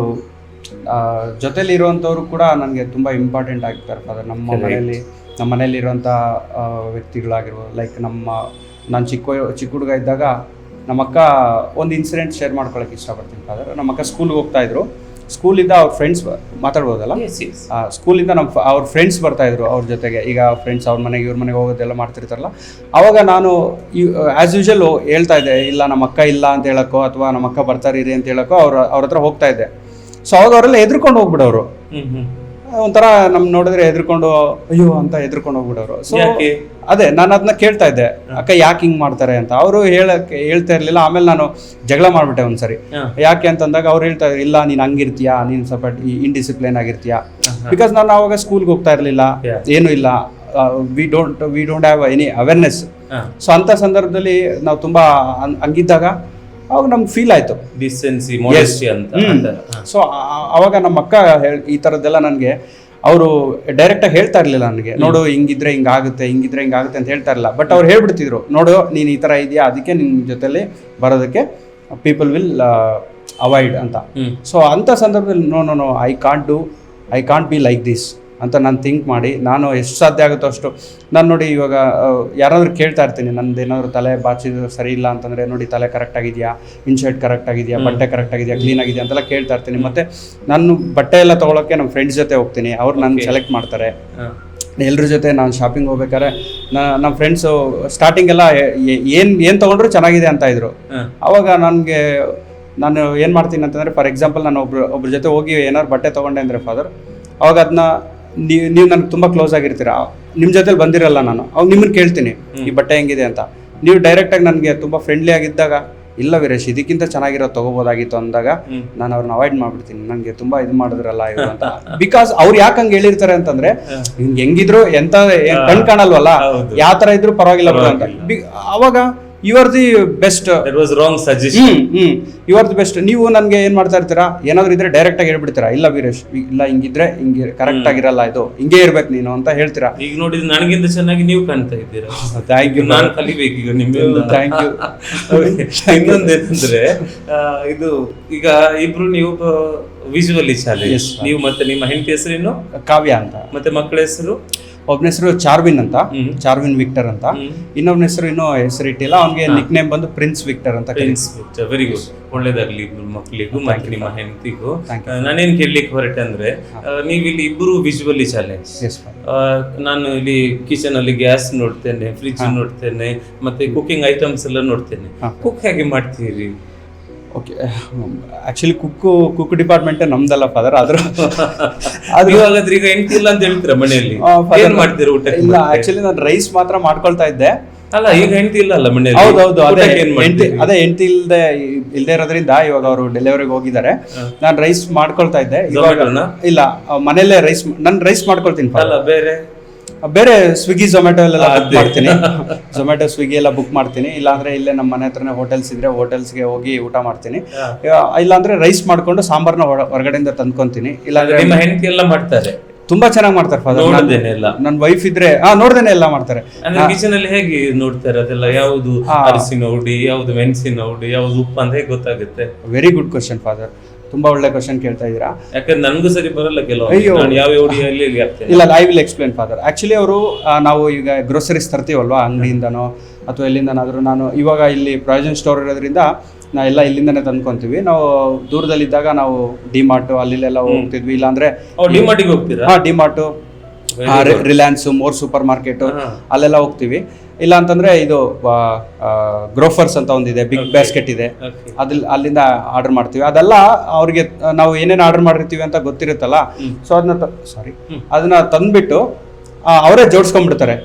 ಜೊತೆಲಿರುವಂಥವ್ರು ಕೂಡ ನನಗೆ ತುಂಬ ಇಂಪಾರ್ಟೆಂಟ್ ಆಗಿರ್ತಾರೆ ಫಾದರ್. ನಮ್ಮ ಮನೆಯಲ್ಲಿರುವಂಥ ವ್ಯಕ್ತಿಗಳಾಗಿರ್ಬೋದು, ಲೈಕ್ ನಾನು ಚಿಕ್ಕ ಹುಡುಗ ಇದ್ದಾಗ ನಮ್ಮಕ್ಕ ಒಂದು ಇನ್ಸಿಡೆಂಟ್ ಶೇರ್ ಮಾಡ್ಕೊಳ್ಳೋಕೆ ಇಷ್ಟಪಡ್ತೀನಿ ಫಾದರ್. ನಮ್ಮಕ್ಕ ಸ್ಕೂಲ್ಗೆ ಹೋಗ್ತಾಯಿದ್ರು, ಸ್ಕೂಲಿಂದ ಅವ್ರ ಫ್ರೆಂಡ್ಸ್ ಮಾತಾಡ್ಬೋದಲ್ಲ, ಸ್ಕೂಲಿಂದ ಅವ್ರ ಫ್ರೆಂಡ್ಸ್ ಬರ್ತಾಯಿದ್ರು ಅವ್ರ ಜೊತೆಗೆ. ಈಗ ಫ್ರೆಂಡ್ಸ್ ಅವ್ರ ಮನೆಗೆ ಇವ್ರ ಮನೆಗೆ ಹೋಗೋದೆಲ್ಲ ಮಾಡ್ತಿರ್ತಾರಲ್ಲ, ಆವಾಗ ನಾನು ಆ್ಯಸ್ ಯೂಶುವಲ್ ಹೇಳ್ತಾ ಇದ್ದೆ, ಇಲ್ಲ ನಮ್ಮ ಅಕ್ಕ ಇಲ್ಲ ಅಂತ ಹೇಳೋಕ್ಕೋ ಅಥವಾ ನಮ್ಮ ಅಕ್ಕ ಬರ್ತಾರಿರಿ ಅಂತ ಹೇಳೋಕ್ಕೋ ಅವ್ರ ಹತ್ರ ಹೋಗ್ತಾ ಇದ್ದೆ. ಸೊ ಅವಾಗ ಅವರೆಲ್ಲ ಎದ್ರುಕೊಂಡು ಹೋಗ್ಬಿಡೋರು, ಒಂಥರ ನಮ್ ನೋಡಿದ್ರೆ ಹೆದರ್ಕೊಂಡು ಅಯ್ಯೋ ಅಂತ ಹೆದರ್ಕೊಂಡು ಹೋಗ್ಬಿಡೋರು. ಸೊ ಅದೇ ನಾನು ಅದನ್ನ ಕೇಳ್ತಾ ಇದ್ದೆ, ಅಕ್ಕ ಯಾಕೆ ಹಿಂಗ್ ಮಾಡ್ತಾರೆ ಅಂತ. ಅವರು ಹೇಳ್ತಾ ಇರ್ಲಿಲ್ಲ. ಆಮೇಲೆ ನಾನು ಜಗಳ ಮಾಡ್ಬಿಟ್ಟೆ ಒಂದ್ಸರಿ. ಯಾಕೆ ಅಂತಂದಾಗ ಅವ್ರು ಹೇಳ್ತಾ ಇದ್ರು, ಇಲ್ಲ ನೀನ್ ಹಂಗಿರ್ತೀಯಾ, ನೀನ್ ಸ್ವಲ್ಪ ಇನ್ಡಿಸಿಪ್ಲೈನ್ ಆಗಿರ್ತೀಯಾ. ಬಿಕಾಸ್ ನಾನು ಅವಾಗ ಸ್ಕೂಲ್ಗೆ ಹೋಗ್ತಾ ಇರ್ಲಿಲ್ಲ, ಏನು ಇಲ್ಲ, we don't have any awareness. So ಅಂತ ಸಂದರ್ಭದಲ್ಲಿ ನಾವು ತುಂಬಾ ಹಂಗಿದ್ದಾಗ ಅವಾಗ ನಮ್ಗೆ ಫೀಲ್ ಆಯ್ತು ಡಿಸೆನ್ಸಿ, ಮೊಡೆಸ್ಟಿ ಅಂತ. ಸೊ ಅವಾಗ ನಮ್ಮ ಅಕ್ಕ ಈ ಥರದ್ದೆಲ್ಲ ನನಗೆ ಅವರು ಡೈರೆಕ್ಟಾಗಿ ಹೇಳ್ತಾ ಇರಲಿಲ್ಲ ನನಗೆ, ನೋಡು ಹಿಂಗಿದ್ರೆ ಹಿಂಗಾಗುತ್ತೆ ಅಂತ ಹೇಳ್ತಾ ಇರಲಿಲ್ಲ. ಬಟ್ ಅವ್ರು ಹೇಳ್ಬಿಡ್ತಿದ್ರು, ನೋಡು ನೀನು ಈ ಥರ ಇದೆಯಾ, ಅದಕ್ಕೆ ನಿನ್ನ ಜೊತೆಲಿ ಬರೋದಕ್ಕೆ ಪೀಪಲ್ ವಿಲ್ ಅವಾಯ್ಡ್ ಅಂತ. ಸೊ ಅಂಥ ಸಂದರ್ಭದಲ್ಲಿ no I can't be like this ಅಂತ ನಾನು ಥಿಂಕ್ ಮಾಡಿ, ನಾನು ಎಷ್ಟು ಸಾಧ್ಯ ಆಗುತ್ತೋ ಅಷ್ಟು ನಾನು ನೋಡಿ, ಇವಾಗ ಯಾರಾದರೂ ಕೇಳ್ತಾ ಇರ್ತೀನಿ, ನಂದು ಏನಾದರೂ ತಲೆ ಬಾಚಿದ್ರು ಸರಿ ಇಲ್ಲ ಅಂತಂದರೆ, ನೋಡಿ ತಲೆ ಕರೆಕ್ಟಾಗಿದೆಯಾ, ಇನ್ಶರ್ಟ್ ಕರೆಕ್ಟಾಗಿದೆಯಾ, ಬಟ್ಟೆ ಕರೆಕ್ಟಾಗಿದೆಯಾ, ಕ್ಲೀನಾಗಿದೆಯಾ ಅಂತೆಲ್ಲ ಕೇಳ್ತಾ ಇರ್ತೀನಿ. ಮತ್ತು ನಾನು ಬಟ್ಟೆ ಎಲ್ಲ ತೊಗೊಳಕ್ಕೆ ನಮ್ಮ ಫ್ರೆಂಡ್ಸ್ ಜೊತೆ ಹೋಗ್ತೀನಿ, ಅವ್ರು ನನ್ನ ಸೆಲೆಕ್ಟ್ ಮಾಡ್ತಾರೆ. ಎಲ್ಲರ ಜೊತೆ ನಾನು ಶಾಪಿಂಗ್ ಹೋಗ್ಬೇಕಾದ್ರೆ ನಮ್ಮ ಫ್ರೆಂಡ್ಸು ಸ್ಟಾರ್ಟಿಂಗೆಲ್ಲ ಏನು ತೊಗೊಂಡ್ರು ಚೆನ್ನಾಗಿದೆ ಅಂತ ಇದ್ರು. ಅವಾಗ ನಾನು ಏನು ಮಾಡ್ತೀನಿ ಅಂತಂದರೆ, ಫಾರ್ ಎಕ್ಸಾಂಪಲ್ ನಾನು ಒಬ್ರ ಜೊತೆ ಹೋಗಿ ಏನಾದ್ರು ಬಟ್ಟೆ ತೊಗೊಂಡೆ ಅಂದರೆ ಫಾದರ್, ಅವಾಗ ಅದನ್ನ ನೀವು ನನಗೆ ತುಂಬ ಕ್ಲೋಸ್ ಆಗಿರ್ತೀರ, ನಿಮ್ಮ ಜೊತೆಲಿ ಬಂದಿರಲ್ಲ ನಾನು, ಅವಾಗ ನಿಮ್ಮನ್ನ ಕೇಳ್ತೀನಿ ಈ ಬಟ್ಟೆ ಹೆಂಗಿದೆ ಅಂತ. ನೀವು ಡೈರೆಕ್ಟಾಗಿ ನನಗೆ ತುಂಬ ಫ್ರೆಂಡ್ಲಿ ಆಗಿದ್ದಾಗ ಇಲ್ಲ ವೀರೇಶ್ ಇದಕ್ಕಿಂತ ಚೆನ್ನಾಗಿರೋದು ತಗೋಬೋದಾಗಿತ್ತು ಅಂದಾಗ ನಾನು ಅವ್ರನ್ನ ಅವಾಯ್ಡ್ ಮಾಡ್ಬಿಡ್ತೀನಿ. ನನಗೆ ತುಂಬಾ ಇದು ಮಾಡಿದ್ರಲ್ಲ ಇವರು ಅಂತ. ಬಿಕಾಸ್ ಅವ್ರು ಯಾಕೆ ಹಂಗೆ ಹೇಳಿರ್ತಾರೆ ಅಂತಂದ್ರೆ ಹೆಂಗಿದ್ರು ಎಂತ ಕಣ್ ಕಾಣಲ್ವಲ್ಲ, ಯಾವ ತರ ಇದ್ರು ಪರವಾಗಿಲ್ಲ ಬಿಡು ಅಂತ. ಅವಾಗ you are the best, you are the best. ನೀವು ನನ್ಗೆ ಏನ್ ಮಾಡ್ತಾ ಇರ್ತೀರಾ, ಏನಾದ್ರು ಇದ್ರೆ ಡೈರೆಕ್ಟ್ ಆಗಿ ಹೇಳ್ಬಿಡ್ತೀರಾ, ಇಲ್ಲ ವೀರೇಶ್ ಇಲ್ಲ ಹಿಂಗಿದ್ರೆ ಹಿಂಗೆ ಕರೆಕ್ಟ್ ಆಗಿರಲ್ಲ, ಇದು ಹಿಂಗೆ ಇರ್ಬೇಕು ನೀನು ಅಂತ ಹೇಳ್ತೀರಾ. ಈಗ ನೋಡಿದ್ರೆ ನನಗಿಂತ ಚೆನ್ನಾಗಿ ನೀವು ಕಾಣ್ತಾ ಇದ್ದೀರಾ. ಥ್ಯಾಂಕ್ ಯು, ನಾನು ಕಲಿಬೇಕು ಈಗ ನಿಮ್ಮಿಂದ. Thank you. ಇನ್ನೊಂದೇನಂದ್ರೆ ಇದು ಈಗ ಇಬ್ರು ನೀವು ವಿಜುವಲಿ ಚಾಲೆಂಜ್, ನೀವು ಮತ್ತೆ ನಿಮ್ಮ ಹೆಂಡತಿ ಹೆಸರೇನು? ಕಾವ್ಯ ಅಂತ. ಮತ್ತೆ ಮಕ್ಕಳ ಹೆಸರು? ಒಬ್ಬನ ಹೆಸರು ಚಾರ್ವಿನ್ ಅಂತ, ಚಾರ್ವಿನ್ ವಿಕ್ಟರ್ ಅಂತ. ಇನ್ನೊಬ್ಬನ ಹೆಸರು ಇನ್ನೂ ಹೆಸರು ಇಟ್ಟಿಲ್ಲ, ಅವ್ನಿಗೆ ನಿಕ್ ನೇಮ್ ಬಂದು ಪ್ರಿನ್ಸ್ ವಿಕ್ಟರ್ ಅಂತ. Prince Victor, very good. ಒಳ್ಳೇದಾಗ್ಲಿ ಇಬ್ರು ಮಕ್ಕಳಿಗೂ ಮತ್ತೆ ನಿಮ್ಮ ಹೆಂಡತಿಗೂ. ನಾನೇನ್ ಕೇಳಲಿಕ್ಕೆ ಹೊರಟೆ ಅಂದ್ರೆ, ನೀವು ಇಲ್ಲಿ ಇಬ್ರು ವಿಜುವಲಿ ಚಾಲೆಂಜ್. ನಾನು ಇಲ್ಲಿ ಕಿಚನ್ ಅಲ್ಲಿ ಗ್ಯಾಸ್ ನೋಡ್ತೇನೆ, ಫ್ರಿಜ್ ನೋಡ್ತೇನೆ, ಮತ್ತೆ ಕುಕಿಂಗ್ ಐಟಮ್ಸ್ ಎಲ್ಲ ನೋಡ್ತೇನೆ. ಕುಕ್ ಹೇಗೆ ಮಾಡ್ತೀರಿ? ಓಕೆ, ಆಕ್ಚುಲಿ ಕುಕ್ ಡಿಪಾರ್ಟ್ಮೆಂಟ್ ನಮ್ದಲ್ಲ ಫಾದರ್. ಆದ್ರೂ ಇವಾಗಾದ್ರೆ ಈಗ ಹೆಂಡತಿ ಇಲ್ಲ ಅಂತ ಹೇಳ್ತೀರಾ ಮನೆಯಲ್ಲಿ, ಏನ್ ಮಾಡ್ತೀರಾ ಊಟ? ಇಲ್ಲ, ಆಕ್ಚುಲಿ ನಾನು ರೈಸ್ ಮಾತ್ರ ಮಾಡ್ಕೊಳ್ತಾ ಇದ್ದೆ. ಅಲ್ಲ, ಈಗ ಹೆಂಡತಿ ಇಲ್ಲ ಅಲ್ಲ ಮನೆಯಲ್ಲಿ? ಹೌದೌದು, ಅದೇ ಹೆಂಡತಿ ಇಲ್ದೇ ಇರೋದ್ರಿಂದ ಇವಾಗ ಅವರು ಡೆಲಿವರಿಗೆ ಹೋಗಿದ್ದಾರೆ. ನಾನು ರೈಸ್ ಮಾಡ್ಕೊಳ್ತಾ ಇದ್ದೆ. ಇಲ್ಲ, ಮನೇಲೆ ನಾನು ರೈಸ್ ಮಾಡ್ಕೊಳ್ತೀನಿ. ಅಲ್ಲ, ಬೇರೆ ಸ್ವಿಗ್ಗಿ ಝೊಮ್ಯಾಟೊ ಎಲ್ಲ ಬುಕ್ ಮಾಡ್ತೀನಿ. ಝೊಮ್ಯಾಟೊ ಸ್ವಿಗ್ಗಿ ಎಲ್ಲ ಬುಕ್ ಮಾಡ್ತೀನಿ. ಇಲ್ಲಾಂದ್ರೆ ಇಲ್ಲೇ ನಮ್ಮ ಮನೆ ಹತ್ರನೇ ಹೋಟೆಲ್ಸ್ ಇದ್ರೆ ಹೋಟೆಲ್ಸ್ಗೆ ಹೋಗಿ ಊಟ ಮಾಡ್ತೀನಿ. ಇಲ್ಲಾಂದ್ರೆ ರೈಸ್ ಮಾಡ್ಕೊಂಡು ಸಾಂಬಾರ್ನ ಹೊರಗಡೆಯಿಂದ ತಂದ್ಕೊಂತೀನಿ. ಇಲ್ಲಾಂದ್ರೆ ನಿಮ್ಮ ಹೆಂಡತಿ ಎಲ್ಲ ಮಾಡ್ತಾರೆ, ತುಂಬಾ ಚೆನ್ನಾಗಿ ಮಾಡ್ತಾರೆ ಫಾದರ್. ನನ್ನ ವೈಫ್ ಇದ್ರೆ ನೋಡ್ದೇನೆ ಎಲ್ಲ ಮಾಡ್ತಾರೆ. ಕಿಚನ್ ಅಲ್ಲಿ ಹೇಗೆ ನೋಡ್ತಾರೆ ಅದೆಲ್ಲ? ಯಾವುದು ಅರಿಶಿನ ಹುಡಿ, ಯಾವುದು ಮೆಣಸಿನ ಹುಡಿ, ಯಾವುದು ಉಪ್ಪು ಅಂತ ಹೇಗೆ ಗೊತ್ತಾಗುತ್ತೆ? ವೆರಿ ಗುಡ್ ಕ್ವಶನ್ ಫಾದರ್, ತುಂಬಾ ಒಳ್ಳೆ ಕ್ವಶನ್ ಕೇಳ್ತಾ ಇದ್ದೀರಾ. ಯಾಕಂದ್ರೆ ನನಗೂ ಸರಿ ಬರಲ್ಲ ಕೆಲವು. ಇಲ್ಲ, I will explain father. Actually ಅವರು ನಾವು ಈಗ ಗ್ರೋಸರೀಸ್ ತರ್ತೀವಲ್ವಾ ಅಂಗಡಿಯಿಂದನೋ ಅಥವಾ ಎಲ್ಲಿಂದನಾದ್ರೂ, ನಾನು ಇವಾಗ ಇಲ್ಲಿ ಪ್ರಾವಿಷನ್ ಸ್ಟೋರ್ ಇರೋದ್ರಿಂದ ನಾ ಎಲ್ಲ ಇಲ್ಲಿಂದನೇ ತಂದ್ಕೊಂತೀವಿ. ನಾವು ದೂರದಲ್ಲಿದ್ದಾಗ ನಾವು ಡಿಮಾರ್ಟ್ ಅಲ್ಲೆಲ್ಲ ಹೋಗ್ತಿದ್ವಿ. ಇಲ್ಲಾಂದ್ರೆ ಡಿಮಾರ್ಟಿಗೆ ಹೋಗ್ತೀರಾ? DMart, Reliance, more super market ಅಲ್ಲೆಲ್ಲ ಹೋಗ್ತೀವಿ. ಇಲ್ಲ ಅಂತಂದ್ರೆ ಇದು ಗ್ರೋಫರ್ಸ್ ಅಂತ ಒಂದಿದೆ, ಬಿಗ್ ಬ್ಯಾಸ್ಕೆಟ್ ಇದೆ, ಅಲ್ಲಿಂದ ಆರ್ಡರ್ ಮಾಡ್ತೀವಿ. ಅದೆಲ್ಲ ಅವ್ರಿಗೆ ನಾವು ಏನೇನು ಆರ್ಡರ್ ಮಾಡಿರ್ತೀವಿ ಅಂತ ಗೊತ್ತಿರುತ್ತಲ್ಲ, ಸೊ ಅದನ್ನ ತಂದ್ಬಿಟ್ಟು ಅವರೇ ಜೋಡಿಸ್ಕೊಂಡ್ಬಿಡ್ತಾರೆ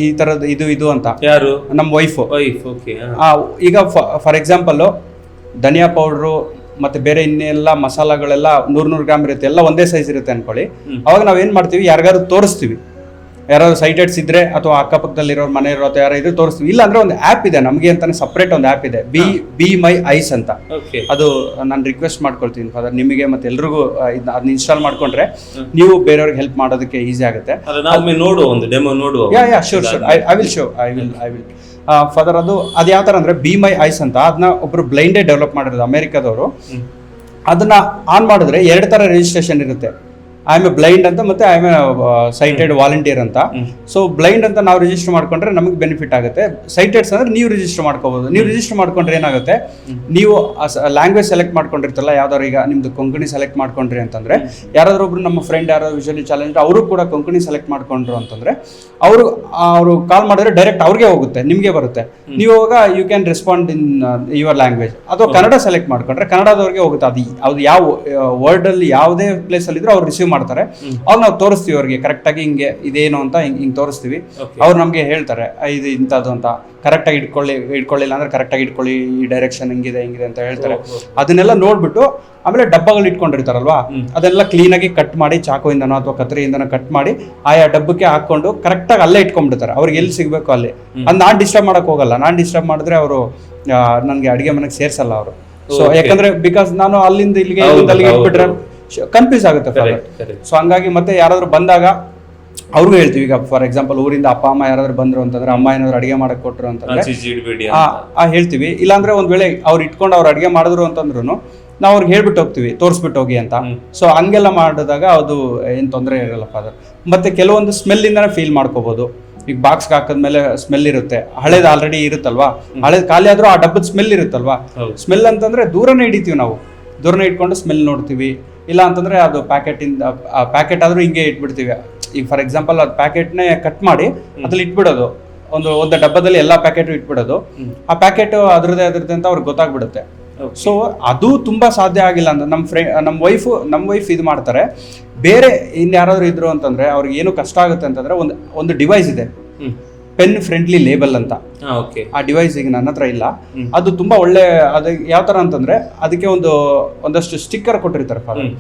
ಈ ತರದ್ ಇದು ಅಂತ. ಯಾರು? ನಮ್ಮ ವೈಫ್. ಓಕೆ. ಈಗ ಫಾರ್ ಎಕ್ಸಾಂಪಲ್ ಧನಿಯಾ ಪೌಡ್ರು ಮತ್ತೆ ಬೇರೆ ಇನ್ನೆಲ್ಲ ಮಸಾಲಾಗಳೆಲ್ಲ 100 ಗ್ರಾಮ್ ಇರುತ್ತೆ, ಎಲ್ಲ ಒಂದೇ ಸೈಜ್ ಇರುತ್ತೆ ಅನ್ಕೊಳ್ಳಿ. ಅವಾಗ ನಾವೇನ್ ಮಾಡ್ತೀವಿ, ಯಾರಿಗಾದ್ರು ತೋರಿಸ್ತೀವಿ, ಯಾರಾದ್ರು ಸೈಟೆಡ್ಸ್ ಇದ್ರೆ ಅಥವಾ ಅಕ್ಕಪಕ್ಕದಲ್ಲಿರೋರು ಮನೆ ಇರೋ ಅಥವಾ ಯಾರು ಇದ್ರೆ ತೋರಿಸ್ತೀವಿ. ಇಲ್ಲ ಅಂದ್ರೆ ಒಂದು ಆ್ಯಪ್ ಇದೆ ನಮಗೆ ಅಂತಾನೆ, ಸಪ್ರೇಟ್ ಒಂದು ಆ್ಯಪ್ ಇದೆ, ಬಿ ಮೈ ಐಸ್ ಅಂತ. ಅದು ನಾನು ರಿಕ್ವೆಸ್ಟ್ ಮಾಡ್ಕೊಳ್ತೀನಿ ಫಾದರ್, ನಿಮಗೆ ಮತ್ತೆ ಎಲ್ರಿಗೂ ಅದನ್ನ ಇನ್ಸ್ಟಾಲ್ ಮಾಡ್ಕೊಂಡ್ರೆ ನೀವು ಬೇರೆಯವ್ರಿಗೆ ಹೆಲ್ಪ್ ಮಾಡೋದಕ್ಕೆ ಈಸಿ ಆಗುತ್ತೆ. ನೋಡುವ ಒಂದು ಡೆಮೋ ನೋಡುವ. Sure I will father. ಅದು ಯಾವ ತರ ಅಂದ್ರೆ ಬಿ ಮೈ ಐಸ್ ಅಂತ, ಅದನ್ನ ಒಬ್ರು ಬ್ಲೈಂಡೇ ಡೆವಲಪ್ ಮಾಡಿರೋದು ಅಮೆರಿಕದವರು. ಅದನ್ನ ಆನ್ ಮಾಡಿದ್ರೆ 2 ತರ ರಿಜಿಸ್ಟ್ರೇಷನ್ ಇರುತ್ತೆ. ಐ ಆಮ್ ಎ ಬ್ಲೈಂಡ್ ಅಂತ, ಮತ್ತೆ I am A sighted volunteer ಅಂತ. ಸೊ ಬ್ಲೈಂಡ್ ಅಂತ ನಾವು ರಿಜಿಸ್ಟರ್ ಮಾಡ್ಕೊಂಡ್ರೆ ನಮಗೆ ಬೆನಿಫಿಟ್ ಆಗುತ್ತೆ. ಸೈಟೆಡ್ಸ್ ಅಂದ್ರೆ ನೀವು ರಿಜಿಸ್ಟರ್ ಮಾಡ್ಕೋಬಹುದು. ನೀವು ರಿಜಿಸ್ಟರ್ ಮಾಡ್ಕೊಂಡ್ರೆ ಏನಾಗುತ್ತೆ, ನೀವು ಲ್ಯಾಂಗ್ವೇಜ್ ಸೆಲೆಕ್ಟ್ ಮಾಡ್ಕೊಂಡಿರ್ತಲ್ಲ, ಯಾವ್ದಾದ್ರು ಈಗ ನಿಮ್ದು ಕೊಂಕಣಿ ಸೆಲೆಕ್ಟ್ ಮಾಡ್ಕೊಂಡ್ರಿ ಅಂತಂದ್ರೆ, ಯಾರಾದ್ರೂ ಒಬ್ರು ನಮ್ಮ ಫ್ರೆಂಡ್ ಯಾರಾದ್ರು ವಿಜುವಲಿ ಚಾಲೆಂಜ್ ಅವರು ಕೂಡ ಕೊಂಕಣಿ ಸೆಲೆಕ್ಟ್ ಮಾಡ್ಕೊಂಡ್ರು ಅಂತಂದ್ರೆ, ಅವರು ಕಾಲ್ ಮಾಡಿದ್ರೆ ಡೈರೆಕ್ಟ್ ಅವ್ರಿಗೆ ಹೋಗುತ್ತೆ, ನಿಮ್ಗೆ ಬರುತ್ತೆ. ನೀವು ಅವಾಗ you can respond in your language. ಅಥವಾ ಕನ್ನಡ ಸೆಲೆಕ್ಟ್ ಮಾಡ್ಕೊಂಡ್ರೆ ಕನ್ನಡದವ್ರಿಗೆ ಹೋಗುತ್ತೆ. ಅದು ಯಾವ ವರ್ಡ್ ಅಲ್ಲಿ ಯಾವುದೇ ಪ್ಲೇಸ್ ಅಲ್ಲಿ ಇದ್ರು ಅವ್ರು ರಿಸೀವ್ ಮಾಡ್ತಾರೆ. ಅವ್ರು ನಾವು ತೋರಿಸ್ತೀವಿ ಅವ್ರಿಗೆ ಕರೆಕ್ಟ್ ಆಗಿ, ಹಿಂಗೆ ಇದೇನು ಅಂತ ಹಿಂಗೆ ತೋರಿಸ್ತೀವಿ. ಅವ್ರು ನಮ್ಗೆ ಹೇಳ್ತಾರೆ ಇದು ಇಂಥದ್ದು ಅಂತ. ಕರೆಕ್ಟ್ ಆಗಿ ಇಟ್ಕೊಳ್ಳಿಲ್ಲ ಅಂದ್ರೆ ಕರೆಕ್ಟ್ ಆಗಿ ಇಟ್ಕೊಳ್ಳಿ, ಈ ಡೈರೆಕ್ಷನ್ ಹಿಂಗಿದೆ ಅಂತ ಹೇಳ್ತಾರೆ. ಅದನ್ನೆಲ್ಲ ನೋಡ್ಬಿಟ್ಟು ಆಮೇಲೆ ಡಬ್ಬಗಳು ಇಟ್ಕೊಂಡಿರ್ತಾರಲ್ವಾ, ಅದೆಲ್ಲ ಕ್ಲೀನ್ ಆಗಿ ಕಟ್ ಮಾಡಿ ಚಾಕುಯಿಂದನೋ ಅಥವಾ ಕತ್ತರಿಯಿಂದನೋ ಕಟ್ ಮಾಡಿ ಆಯಾ ಡಬ್ಬಕ್ಕೆ ಹಾಕೊಂಡು ಕರೆಕ್ಟ್ ಆಗಿ ಅಲ್ಲೇ ಇಟ್ಕೊಂಡ್ಬಿಡ್ತಾರೆ. ಅವ್ರಿಗೆ ಎಲ್ಲಿ ಸಿಗ್ಬೇಕು ಅಲ್ಲಿ. ಅದು ನಾನ್ ಡಿಸ್ಟರ್ಬ್ ಮಾಡಕ್ ಹೋಗಲ್ಲ. ನಾನ್ ಡಿಸ್ಟರ್ಬ್ ಮಾಡಿದ್ರೆ ಅವರು ನನ್ಗೆ ಅಡಿಗೆ ಮನೆಗೆ ಸೇರ್ಸಲ್ಲ ಅವರು. ಸೊ ಯಾಕಂದ್ರೆ ಬಿಕಾಸ್ ನಾನು ಅಲ್ಲಿಂದ ಇಲ್ಲಿಗೆ ಇಟ್ಬಿಟ್ರೆ ಕನ್ಫ್ಯೂಸ್ ಆಗುತ್ತೆ ಫಾದರ್. ಸೊ ಹಂಗಾಗಿ ಮತ್ತೆ ಯಾರಾದ್ರೂ ಬಂದಾಗ ಅವ್ರಿಗೂ ಹೇಳ್ತೀವಿ. ಈಗ ಫಾರ್ ಎಕ್ಸಾಂಪಲ್ ಊರಿಂದ ಅಪ್ಪ ಅಮ್ಮ ಯಾರಾದ್ರೂ ಬಂದ್ರು ಅಂತಂದ್ರೆ, ಅಮ್ಮ ಏನಾದ್ರು ಅಡಿಗೆ ಮಾಡಕ್ ಕೊಟ್ರು ಅಂತಂದ್ರೆ ಹೇಳ್ತೀವಿ. ಇಲ್ಲಾಂದ್ರೆ ಒಂದ್ ವೇಳೆ ಅವ್ರು ಇಟ್ಕೊಂಡು ಅವ್ರು ಅಡಿಗೆ ಮಾಡಿದ್ರು ಅಂತಂದ್ರು ನಾವು ಅವ್ರಿಗೆ ಹೇಳ್ಬಿಟ್ಟು ಹೋಗ್ತೀವಿ, ತೋರಿಸ್ಬಿಟ್ಟು ಹೋಗಿ ಅಂತ. ಸೊ ಹಂಗೆಲ್ಲ ಮಾಡಿದಾಗ ಅದು ಏನ್ ತೊಂದರೆ ಇರಲ್ಲ ಫಾದರ್. ಮತ್ತೆ ಕೆಲವೊಂದು ಸ್ಮೆಲ್ ಇಂದಾನೆ ಫೀಲ್ ಮಾಡ್ಕೋಬಹುದು. ಈಗ ಬಾಕ್ಸ್ಗೆ ಹಾಕಿದ್ಮೇಲೆ ಸ್ಮೆಲ್ ಇರುತ್ತೆ, ಹಳೇದು ಆಲ್ರೆಡಿ ಇರುತ್ತಲ್ವಾ, ಹಳೇದು ಖಾಲಿ ಆದ್ರೂ ಆ ಡಬ್ಬದ ಸ್ಮೆಲ್ ಇರುತ್ತಲ್ವಾ. ಸ್ಮೆಲ್ ಅಂತಂದ್ರೆ ದೂರನೇ ಹಿಡಿತೀವಿ ನಾವು, ದೂರನೇ ಇಟ್ಕೊಂಡು ಸ್ಮೆಲ್ ನೋಡ್ತೀವಿ. ಇಲ್ಲ ಅಂತಂದ್ರೆ ಅದು ಪ್ಯಾಕೆಟ್ ಆದ್ರೂ ಹಿಂಗೆ ಇಟ್ಬಿಡ್ತೀವಿ. ಈಗ ಫಾರ್ ಎಕ್ಸಾಂಪಲ್ ಅದು ಪ್ಯಾಕೆಟ್ನೇ ಕಟ್ ಮಾಡಿ ಅದ್ರಲ್ಲಿ ಇಟ್ಬಿಡೋದು, ಒಂದು ಡಬ್ಬದಲ್ಲಿ ಎಲ್ಲಾ ಪ್ಯಾಕೆಟ್ ಇಟ್ಬಿಡೋದು. ಆ ಪ್ಯಾಕೆಟ್ ಅದ್ರದ್ದೇ ಅಂತ ಅವ್ರಿಗೆ ಗೊತ್ತಾಗ್ಬಿಡುತ್ತೆ. ಸೊ ಅದು ತುಂಬ ಸಾಧ್ಯ ಆಗಿಲ್ಲ ಅಂದ್ರೆ ನಮ್ಮ ವೈಫ್ ಇದು ಮಾಡ್ತಾರೆ. ಬೇರೆ ಇನ್ಯಾರಾದ್ರೂ ಇದ್ರು ಅಂತಂದ್ರೆ ಅವ್ರಿಗೆ ಏನು ಕಷ್ಟ ಆಗುತ್ತೆ ಅಂತಂದ್ರೆ ಒಂದು ಡಿವೈಸ್ ಇದೆ, ಪೆನ್ ಫ್ರೆಂಡ್ಲಿ ಲೇಬಲ್ ಅಂತ. ಆ ಡಿವೈಸ್ ಈಗ ನನ್ನ ಹತ್ರ ಇಲ್ಲ. ಅದು ತುಂಬಾ ಒಳ್ಳೆ, ಅದು ಯಾವ ತರ ಅಂತಂದ್ರೆ ಅದಕ್ಕೆ ಒಂದಷ್ಟು ಸ್ಟಿಕ್ಕರ್ ಕೊಟ್ಟಿರ್ತಾರೆ ಫಾದರ್.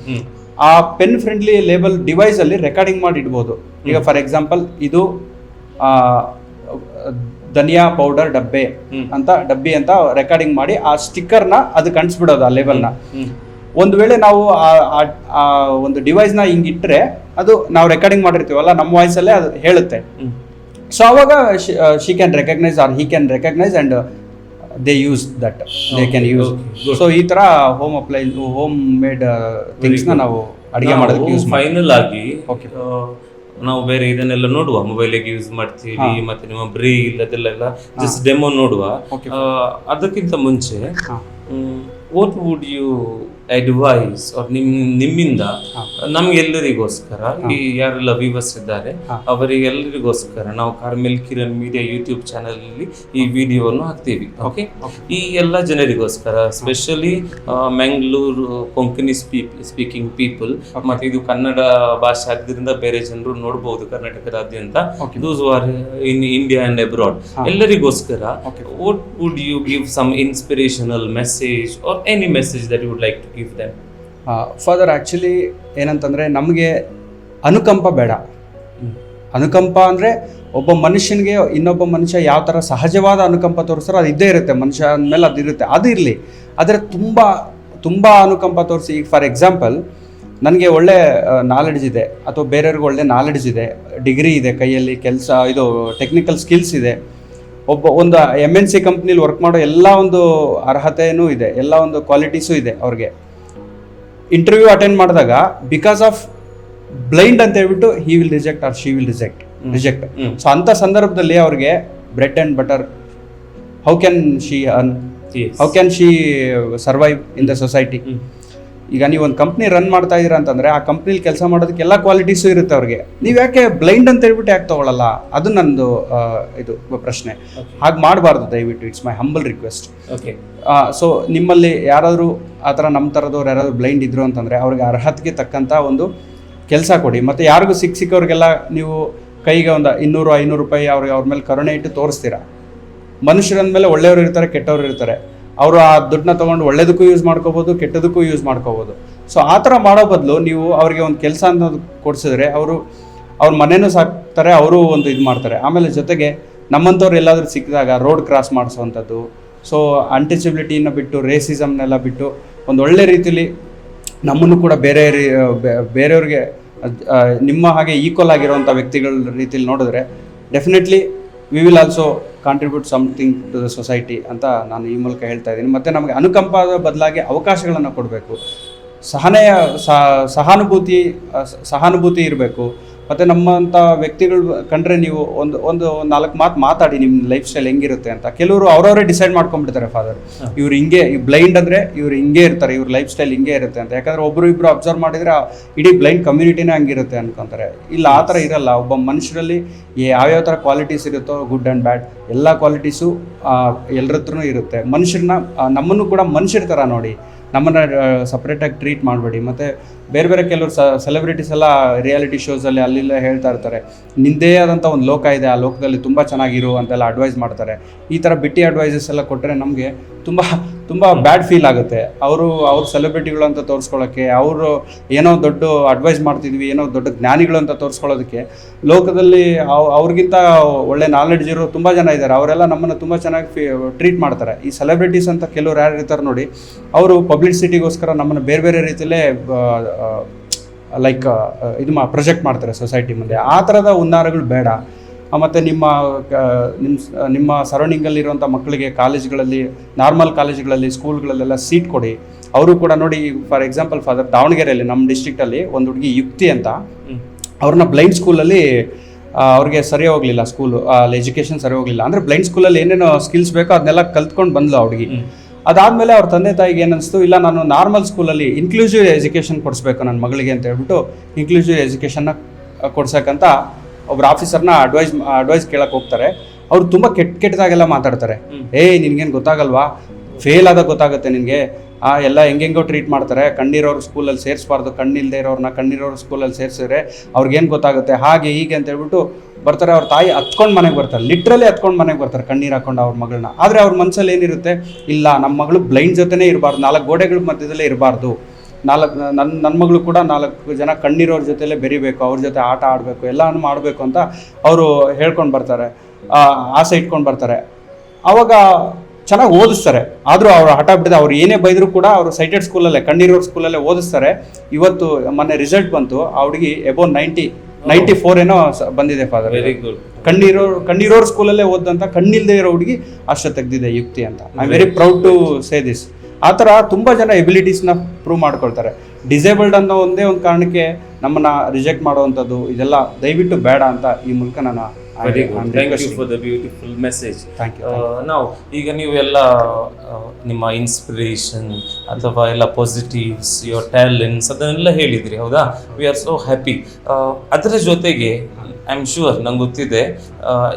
ಆ ಪೆನ್ ಫ್ರೆಂಡ್ಲಿ ಲೇಬಲ್ ಡಿವೈಸ್ ಅಲ್ಲಿ ರೆಕಾರ್ಡಿಂಗ್ ಮಾಡಿ ಇಡ್ಬೋದು. ಈಗ ಫಾರ್ ಎಕ್ಸಾಂಪಲ್ ಇದು ಧನಿಯಾ ಪೌಡರ್ ಡಬ್ಬಿ ಅಂತ ರೆಕಾರ್ಡಿಂಗ್ ಮಾಡಿ ಆ ಸ್ಟಿಕ್ಕರ್ನ ಅದಕ್ಕೆ ಅಂಟಿಸ್ಬಿಡೋದು, ಆ ಲೇಬಲ್ನ. ಒಂದು ವೇಳೆ ನಾವು ಆ ಒಂದು ಡಿವೈಸ್ನ ಹಿಂಗಿಟ್ರೆ ಅದು ನಾವು ರೆಕಾರ್ಡಿಂಗ್ ಮಾಡಿರ್ತೀವಲ್ಲ, ನಮ್ಮ ವಾಯ್ಸಲ್ಲೇ ಅದು ಹೇಳುತ್ತೆ. ಸೊ ಅವಾಗ she can recognise or he can recognise and they use that, they can use. So ಈ ತರ ಹೋಮ್ ಮೇಡ್ ಥಿಂಗ್ಸ್ನ ನಾವು ಅಡಿಗೆ ಮಾಡೋದಕ್ಕೆ ಯೂಸ್. ಫೈನಲ್ ಆಗಿ ನಾವು ಬೇರೆ ಇದನ್ನೆಲ್ಲ ನೋಡುವ, ಮೊಬೈಲಿಗೆ ಯೂಸ್ ಮಾಡ್ತೀವಿ, ಮತ್ತೆ ನಿಮ್ಮ ಬ್ರೀ ಇಲ್ಲದೆಲ್ಲ ಜಸ್ಟ್ ಡೆಮೋ ನೋಡುವ. ಅದಕ್ಕಿಂತ ಮುಂಚೆ ವಾಟ್ ವುಡ್ ಯು ಅಡ್ವೈಸ್ ನಿಮ್ಮಿಂದ ನಮ್ಗೆಲ್ಲರಿಗೋಸ್ಕರ, ಈ ಯಾರೆಲ್ಲ ವ್ಯೂವರ್ಸ್ ಇದ್ದಾರೆ ಅವರಿಗೆಲ್ಲರಿಗೋಸ್ಕರ, ನಾವು Carmel Kiran media YouTube channel ಅಲ್ಲಿ ಈ ವಿಡಿಯೋವನ್ನು ಹಾಕ್ತೀವಿ. ಓಕೆ, ಈ ಎಲ್ಲ ಜನರಿಗೋಸ್ಕರ, specially Mangalore Konkani speaking people, ಮತ್ತೆ ಇದು ಕನ್ನಡ ಭಾಷೆ ಆದ್ದರಿಂದ ಬೇರೆ ಜನರು ನೋಡಬಹುದು ಕರ್ನಾಟಕದಾದ್ಯಂತ, those are in India and abroad, ಎಲ್ಲರಿಗೋಸ್ಕರ what would you give some inspirational message or any message that you would like to give them? Father, actually ಏನಂತಂದರೆ ನಮಗೆ ಅನುಕಂಪ ಬೇಡ. ಅನುಕಂಪ ಅಂದರೆ ಒಬ್ಬ ಮನುಷ್ಯನಿಗೆ ಇನ್ನೊಬ್ಬ ಮನುಷ್ಯ ಯಾವ ಥರ ಸಹಜವಾದ ಅನುಕಂಪ ತೋರಿಸ್ತಾರೋ ಅದು ಇದ್ದೇ ಇರುತ್ತೆ, ಮನುಷ್ಯ ಅಂದಮೇಲೆ ಅದು ಇರುತ್ತೆ, ಅದು ಇರಲಿ. ಆದರೆ ತುಂಬ ಅನುಕಂಪ ತೋರಿಸಿ, ಈಗ ಫಾರ್ ಎಕ್ಸಾಂಪಲ್ ನನಗೆ ಒಳ್ಳೆ ನಾಲೆಡ್ಜ್ ಇದೆ ಅಥವಾ ಬೇರೆಯವ್ರಿಗೆ ಒಳ್ಳೆ ನಾಲೆಡ್ಜ್ ಇದೆ, ಡಿಗ್ರಿ ಇದೆ ಕೈಯಲ್ಲಿ, ಕೆಲಸ ಇದು ಟೆಕ್ನಿಕಲ್ ಸ್ಕಿಲ್ಸ್ ಇದೆ, ಒಂದು MNC ಕಂಪ್ನಿಲಿ ವರ್ಕ್ ಮಾಡೋ ಎಲ್ಲ ಒಂದು ಅರ್ಹತೆಯೂ ಇದೆ, ಎಲ್ಲ ಒಂದು ಕ್ವಾಲಿಟೀಸು ಇದೆ ಅವ್ರಿಗೆ. ಇಂಟರ್ವ್ಯೂ ಅಟೆಂಡ್ ಮಾಡಿದಾಗ ಬಿಕಾಸ್ ಆಫ್ ಬ್ಲೈಂಡ್ ಅಂತ ಹೇಳ್ಬಿಟ್ಟು he will reject or she will reject. So ಅಂಥ ಸಂದರ್ಭದಲ್ಲಿ ಅವ್ರಿಗೆ bread and butter, how can she earn, how can she survive in the society. ಈಗ ನೀವು ಒಂದು ಕಂಪ್ನಿ ರನ್ ಮಾಡ್ತಾ ಇದ್ದೀರಾ ಅಂತಂದರೆ ಆ ಕಂಪ್ನಿಲಿ ಕೆಲಸ ಮಾಡೋದಕ್ಕೆ ಎಲ್ಲ ಕ್ವಾಲಿಟೀಸು ಇರುತ್ತೆ ಅವ್ರಿಗೆ. ನೀವು ಯಾಕೆ ಬ್ಲೈಂಡ್ ಅಂತ ಹೇಳ್ಬಿಟ್ಟು ಯಾಕೆ ತೊಗೊಳ್ಳಲ್ಲ? ಅದು ನನ್ನದು ಇದು ಪ್ರಶ್ನೆ. ಹಾಗೆ ಮಾಡಬಾರ್ದು ದಯವಿಟ್ಟು. It's my humble request. Okay, so ನಿಮ್ಮಲ್ಲಿ ಯಾರಾದರೂ ಆ ಥರ ನಮ್ಮ ಥರದವ್ರು ಯಾರಾದರೂ ಬ್ಲೈಂಡ್ ಇದ್ರು ಅಂತಂದರೆ ಅವ್ರಿಗೆ ಅರ್ಹತೆಗೆ ತಕ್ಕಂಥ ಒಂದು ಕೆಲಸ ಕೊಡಿ. ಮತ್ತು ಯಾರಿಗೂ ಸಿಕ್ಕವ್ರಿಗೆಲ್ಲ ನೀವು ಕೈಗೆ ಒಂದು 200-500 ರೂಪಾಯಿ ಅವ್ರ ಮೇಲೆ ಕರುಣೆ ಇಟ್ಟು ತೋರಿಸ್ತೀರಾ. ಮನುಷ್ಯರಂದ ಮೇಲೆ ಒಳ್ಳೆಯವರು ಇರ್ತಾರೆ, ಕೆಟ್ಟವರು ಇರ್ತಾರೆ. ಅವರು ಆ ದುಡ್ಡನ್ನ ತೊಗೊಂಡು ಒಳ್ಳೇದಕ್ಕೂ ಯೂಸ್ ಮಾಡ್ಕೋಬೋದು, ಕೆಟ್ಟದಕ್ಕೂ ಯೂಸ್ ಮಾಡ್ಕೋಬೋದು. ಸೊ ಆ ಥರ ಮಾಡೋ ಬದಲು ನೀವು ಅವರಿಗೆ ಒಂದು ಕೆಲಸ ಅನ್ನೋದು ಕೊಡಿಸಿದ್ರೆ ಅವ್ರ ಮನೇನೂ ಸಾಕ್ತಾರೆ, ಅವರು ಒಂದು ಇದು ಮಾಡ್ತಾರೆ. ಆಮೇಲೆ ಜೊತೆಗೆ ನಮ್ಮಂಥವ್ರು ಎಲ್ಲಾದರೂ ಸಿಕ್ಕಿದಾಗ ರೋಡ್ ಕ್ರಾಸ್ ಮಾಡಿಸೋವಂಥದ್ದು, ಸೊ ಅನ್ಟಚಬಿಲಿಟಿನ ಬಿಟ್ಟು, ರೇಸಿಸಮ್ನೆಲ್ಲ ಬಿಟ್ಟು ಒಂದು ಒಳ್ಳೆ ರೀತಿಲಿ ನಮ್ಮನ್ನು ಕೂಡ ಬೇರೆಯವ್ರಿಗೆ ನಿಮ್ಮ ಹಾಗೆ ಈಕ್ವಲ್ ಆಗಿರುವಂಥ ವ್ಯಕ್ತಿಗಳ ರೀತಿಲಿ ನೋಡಿದ್ರೆ definitely we will also contribute something to the society ಅಂತ ನಾನು ಈ ಮೂಲಕ ಹೇಳ್ತಾ ಇದ್ದೀನಿ. ಮತ್ತು ನಮಗೆ ಅನುಕಂಪದ ಬದಲಾಗಿ ಅವಕಾಶಗಳನ್ನು ಕೊಡಬೇಕು, ಸಹಾನುಭೂತಿ ಇರಬೇಕು. ಮತ್ತು ನಮ್ಮಂಥ ವ್ಯಕ್ತಿಗಳು ಕಂಡ್ರೆ ನೀವು ಒಂದು 4 ಮಾತು ಮಾತಾಡಿ ನಿಮ್ಮ ಲೈಫ್ ಸ್ಟೈಲ್ ಹೆಂಗಿರುತ್ತೆ ಅಂತ. ಕೆಲವರು ಅವರವರೇ ಡಿಸೈಡ್ ಮಾಡ್ಕೊಂಡ್ಬಿಡ್ತಾರೆ ಫಾದರ್, ಇವ್ರು ಹಿಂಗೆ ಬ್ಲೈಂಡ್ ಅಂದರೆ ಇವ್ರು ಹಿಂಗೆ ಇರ್ತಾರೆ, ಇವ್ರ ಲೈಫ್ ಸ್ಟೈಲ್ ಹಿಂಗೆ ಇರುತ್ತೆ ಅಂತ. ಯಾಕಂದರೆ ಒಬ್ಬರು ಅಬ್ಸರ್ವ್ ಮಾಡಿದರೆ ಇಡೀ ಬ್ಲೈಂಡ್ ಕಮ್ಯುನಿಟಿನೇ ಹಂಗಿರುತ್ತೆ ಅನ್ಕೊತಾರೆ. ಇಲ್ಲ, ಆ ಥರ ಇರಲ್ಲ. ಒಬ್ಬ ಮನುಷ್ಯರಲ್ಲಿ ಯಾವ್ಯಾವ ಥರ ಕ್ವಾಲಿಟೀಸ್ ಇರುತ್ತೋ, ಗುಡ್ ಆ್ಯಂಡ್ ಬ್ಯಾಡ್ ಎಲ್ಲ ಕ್ವಾಲಿಟೀಸು ಎಲ್ಲರ ಹತ್ರನೂ ಇರುತ್ತೆ. ನಮ್ಮನ್ನು ಕೂಡ ಮನುಷ್ಯರ ಥರ ನೋಡಿ, ನಮ್ಮನ್ನು ಸಪ್ರೇಟಾಗಿ ಟ್ರೀಟ್ ಮಾಡಬೇಡಿ. ಮತ್ತು ಬೇರೆ ಕೆಲವರು ಸೆಲೆಬ್ರಿಟೀಸ್ ಎಲ್ಲ ರಿಯಾಲಿಟಿ ಶೋಸಲ್ಲಿ ಅಲ್ಲಿಲ್ಲ ಹೇಳ್ತಾ ಇರ್ತಾರೆ, ನಿಂದೇ ಆದಂಥ ಒಂದು ಲೋಕ ಇದೆ, ಆ ಲೋಕದಲ್ಲಿ ತುಂಬ ಚೆನ್ನಾಗಿರು ಅಂತೆಲ್ಲ ಅಡ್ವೈಸ್ ಮಾಡ್ತಾರೆ. ಈ ಥರ ಬಿಟ್ಟಿ ಅಡ್ವೈಸಸ್ ಎಲ್ಲ ಕೊಟ್ಟರೆ ನಮಗೆ ತುಂಬ ಬ್ಯಾಡ್ ಫೀಲ್ ಆಗುತ್ತೆ. ಅವ್ರು ಸೆಲೆಬ್ರಿಟಿಗಳು ಅಂತ ತೋರಿಸ್ಕೊಳ್ಳೋಕ್ಕೆ, ಅವರು ಏನೋ ದೊಡ್ಡ ಅಡ್ವೈಸ್ ಮಾಡ್ತಿದ್ವಿ, ಏನೋ ದೊಡ್ಡ ಜ್ಞಾನಿಗಳು ಅಂತ ತೋರಿಸ್ಕೊಳ್ಳೋದಕ್ಕೆ ಲೋಕದಲ್ಲಿ ಅವ್ರಿಗಿಂತ ಒಳ್ಳೆ ನಾಲೆಡ್ಜ್ ಇರೋ ತುಂಬ ಜನ ಇದ್ದಾರೆ. ಅವರೆಲ್ಲ ನಮ್ಮನ್ನು ತುಂಬ ಚೆನ್ನಾಗಿ ಟ್ರೀಟ್ ಮಾಡ್ತಾರೆ. ಈ ಸೆಲೆಬ್ರಿಟೀಸ್ ಅಂತ ಕೆಲವ್ರು ಯಾರು ಇರ್ತಾರೆ ನೋಡಿ, ಅವರು ಪಬ್ಲಿಸಿಟಿಗೋಸ್ಕರ ನಮ್ಮನ್ನು ಬೇರೆ ರೀತಿಯಲ್ಲೇ ಪ್ರೊಜೆಕ್ಟ್ ಮಾಡ್ತಾರೆ ಸೊಸೈಟಿ ಮುಂದೆ. ಆ ಥರದ ಹುನ್ನಾರಗಳು ಬೇಡ. ಮತ್ತು ನಿಮ್ಮ ಸರೌಂಡಿಂಗಲ್ಲಿರುವಂಥ ಮಕ್ಕಳಿಗೆ ಕಾಲೇಜ್ಗಳಲ್ಲಿ, ನಾರ್ಮಲ್ ಕಾಲೇಜ್ಗಳಲ್ಲಿ, ಸ್ಕೂಲ್ಗಳಲ್ಲೆಲ್ಲ ಸೀಟ್ ಕೊಡಿ. ಅವರು ಕೂಡ ನೋಡಿ, ಫಾರ್ ಎಕ್ಸಾಂಪಲ್ ಫಾದರ್, ದಾವಣಗೆರೆಯಲ್ಲಿ ನಮ್ಮ ಡಿಸ್ಟ್ರಿಕ್ಟಲ್ಲಿ ಒಂದು ಹುಡುಗಿ ಯುಕ್ತಿ ಅಂತ, ಅವ್ರನ್ನ ಬ್ಲೈಂಡ್ ಸ್ಕೂಲಲ್ಲಿ ಅವ್ರಿಗೆ ಸರಿ ಹೋಗಲಿಲ್ಲ, ಅಲ್ಲಿ ಎಜುಕೇಷನ್ ಸರಿ ಹೋಗಲಿಲ್ಲ. ಅಂದರೆ ಬ್ಲೈಂಡ್ ಸ್ಕೂಲಲ್ಲಿ ಏನೇನೋ ಸ್ಕಿಲ್ಸ್ ಬೇಕೋ ಅದನ್ನೆಲ್ಲ ಕಲ್ತ್ಕೊಂಡು ಬಂದ್ಲು ಆ ಹುಡುಗಿ. ಅದಾದಮೇಲೆ ಅವ್ರ ತಂದೆ ತಾಯಿಗೆ ಏನನ್ನಿಸ್ತು, ಇಲ್ಲ ನಾನು ನಾರ್ಮಲ್ ಸ್ಕೂಲಲ್ಲಿ ಇನ್ಕ್ಲೂಸಿವ್ ಎಜುಕೇಷನ್ ಕೊಡಿಸ್ಬೇಕು ನನ್ನ ಮಗಳಿಗೆ ಅಂತ ಹೇಳ್ಬಿಟ್ಟು ಇನ್ಕ್ಲೂಸಿವ್ ಎಜುಕೇಷನ್ನ ಕೊಡ್ಸೋಕ್ಕಂತ ಒಬ್ರು ಆಫೀಸರ್ನ ಅಡ್ವೈಸ್ ಕೇಳಕ್ಕೆ ಹೋಗ್ತಾರೆ. ಅವ್ರು ತುಂಬ ಕೆಟ್ಟದಾಗೆಲ್ಲ ಮಾತಾಡ್ತಾರೆ. ನಿನ್ಗೇನು ಗೊತ್ತಾಗಲ್ವಾ, ಫೇಲ್ ಆದಾಗ ಗೊತ್ತಾಗುತ್ತೆ ನಿನಗೆ ಎಲ್ಲ ಹೆಂಗೆಂಗೋ ಟ್ರೀಟ್ ಮಾಡ್ತಾರೆ. ಕಣ್ಣಿರೋರು ಸ್ಕೂಲಲ್ಲಿ ಸೇರಿಸಬಾರ್ದು, ಕಣ್ಣಿಲ್ಲದೆ ಇರೋರನ್ನ ಕಣ್ಣಿರೋರು ಸ್ಕೂಲಲ್ಲಿ ಸೇರಿಸಿದ್ರೆ ಅವ್ರಿಗೇನು ಗೊತ್ತಾಗುತ್ತೆ, ಹಾಗೆ ಹೀಗೆ ಅಂತ ಹೇಳ್ಬಿಟ್ಟು ಬರ್ತಾರೆ. ಅವ್ರ ತಾಯಿ ಹತ್ಕೊಂಡು ಮನೆಗೆ ಬರ್ತಾರೆ, ಲಿಟ್ರಲಿ ಹತ್ಕೊಂಡು ಮನೆಗೆ ಬರ್ತಾರೆ ಕಣ್ಣೀರು ಹಾಕೊಂಡು ಅವ್ರ ಮಗಳನ್ನ. ಆದರೆ ಅವ್ರ ಮನಸ್ಸಲ್ಲಿ ಏನಿರುತ್ತೆ, ಇಲ್ಲ ನಮ್ಮ ಮಗಳು ಬ್ಲೈಂಡ್ ಜೊತೆನೇ ಇರಬಾರ್ದು, 4 ಗೋಡೆಗಳ ಮಧ್ಯದಲ್ಲೇ ಇರಬಾರ್ದು, ನನ್ನ ಮಗಳು ಕೂಡ 4 ಜನ ಕಣ್ಣಿರೋರ ಜೊತೆಲೇ ಬೆರಿಬೇಕು, ಅವ್ರ ಜೊತೆ ಆಟ ಆಡಬೇಕು, ಎಲ್ಲನೂ ಮಾಡಬೇಕು ಅಂತ ಅವರು ಹೇಳ್ಕೊಂಡು ಬರ್ತಾರೆ, ಆಸೆ ಇಟ್ಕೊಂಡು ಬರ್ತಾರೆ. ಆವಾಗ ಚೆನ್ನಾಗಿ ಓದಿಸ್ತಾರೆ. ಆದರೂ ಅವ್ರು ಹಠ ಬಿಡದೆ ಅವ್ರು ಏನೇ ಬೈದರೂ ಕೂಡ ಅವರು ಸೈಟೆಡ್ ಸ್ಕೂಲಲ್ಲೇ, ಕಣ್ಣಿರೋರ್ ಸ್ಕೂಲಲ್ಲೇ ಓದಿಸ್ತಾರೆ. ಇವತ್ತು ಮೊನ್ನೆ ರಿಸಲ್ಟ್ ಬಂತು, ಆ ಹುಡುಗಿ ಎಬೋವ್ 94 ಏನೋ ಬಂದಿದೆ ಫಾದರ್. Very good. ಕಣ್ಣಿರೋರ್ ಸ್ಕೂಲಲ್ಲೇ ಓದಂತ, ಕಣ್ಣಿಲ್ದೇ ಇರೋ ಹುಡುಗಿ ಅಷ್ಟು ತೆಗ್ದಿದೆ ಯುಕ್ತಿ ಅಂತ. I am very proud to say this. ಆ ಥರ ತುಂಬ ಜನ ಎಬಿಲಿಟೀಸ್ನ ಪ್ರೂವ್ ಮಾಡ್ಕೊಳ್ತಾರೆ. ಡಿಸೇಬಲ್ಡ್ ಅನ್ನೋ ಒಂದೇ ಒಂದು ಕಾರಣಕ್ಕೆ ನಮ್ಮನ್ನು ರಿಜೆಕ್ಟ್ ಮಾಡುವಂಥದ್ದು ಇದೆಲ್ಲ ದಯವಿಟ್ಟು ಬೇಡ ಅಂತ ಈ ಮೂಲಕ ನಾನು very good. Thank you for the beautiful message. Thank you. ನಾವು ಈಗ ನೀವೆಲ್ಲ ನಿಮ್ಮ ಇನ್ಸ್ಪಿರೇಷನ್ ಅಥವಾ ಎಲ್ಲ ಪಾಸಿಟಿವ್ಸ್, ಯುವರ್ ಟ್ಯಾಲೆಂಟ್ಸ್ ಅದನ್ನೆಲ್ಲ ಹೇಳಿದ್ರಿ, ಹೌದಾ? We are so happy. ಅದರ ಜೊತೆಗೆ ಐ ಆಮ್ ಶ್ಯೂರ್, ನಂಗೆ ಗೊತ್ತಿದೆ,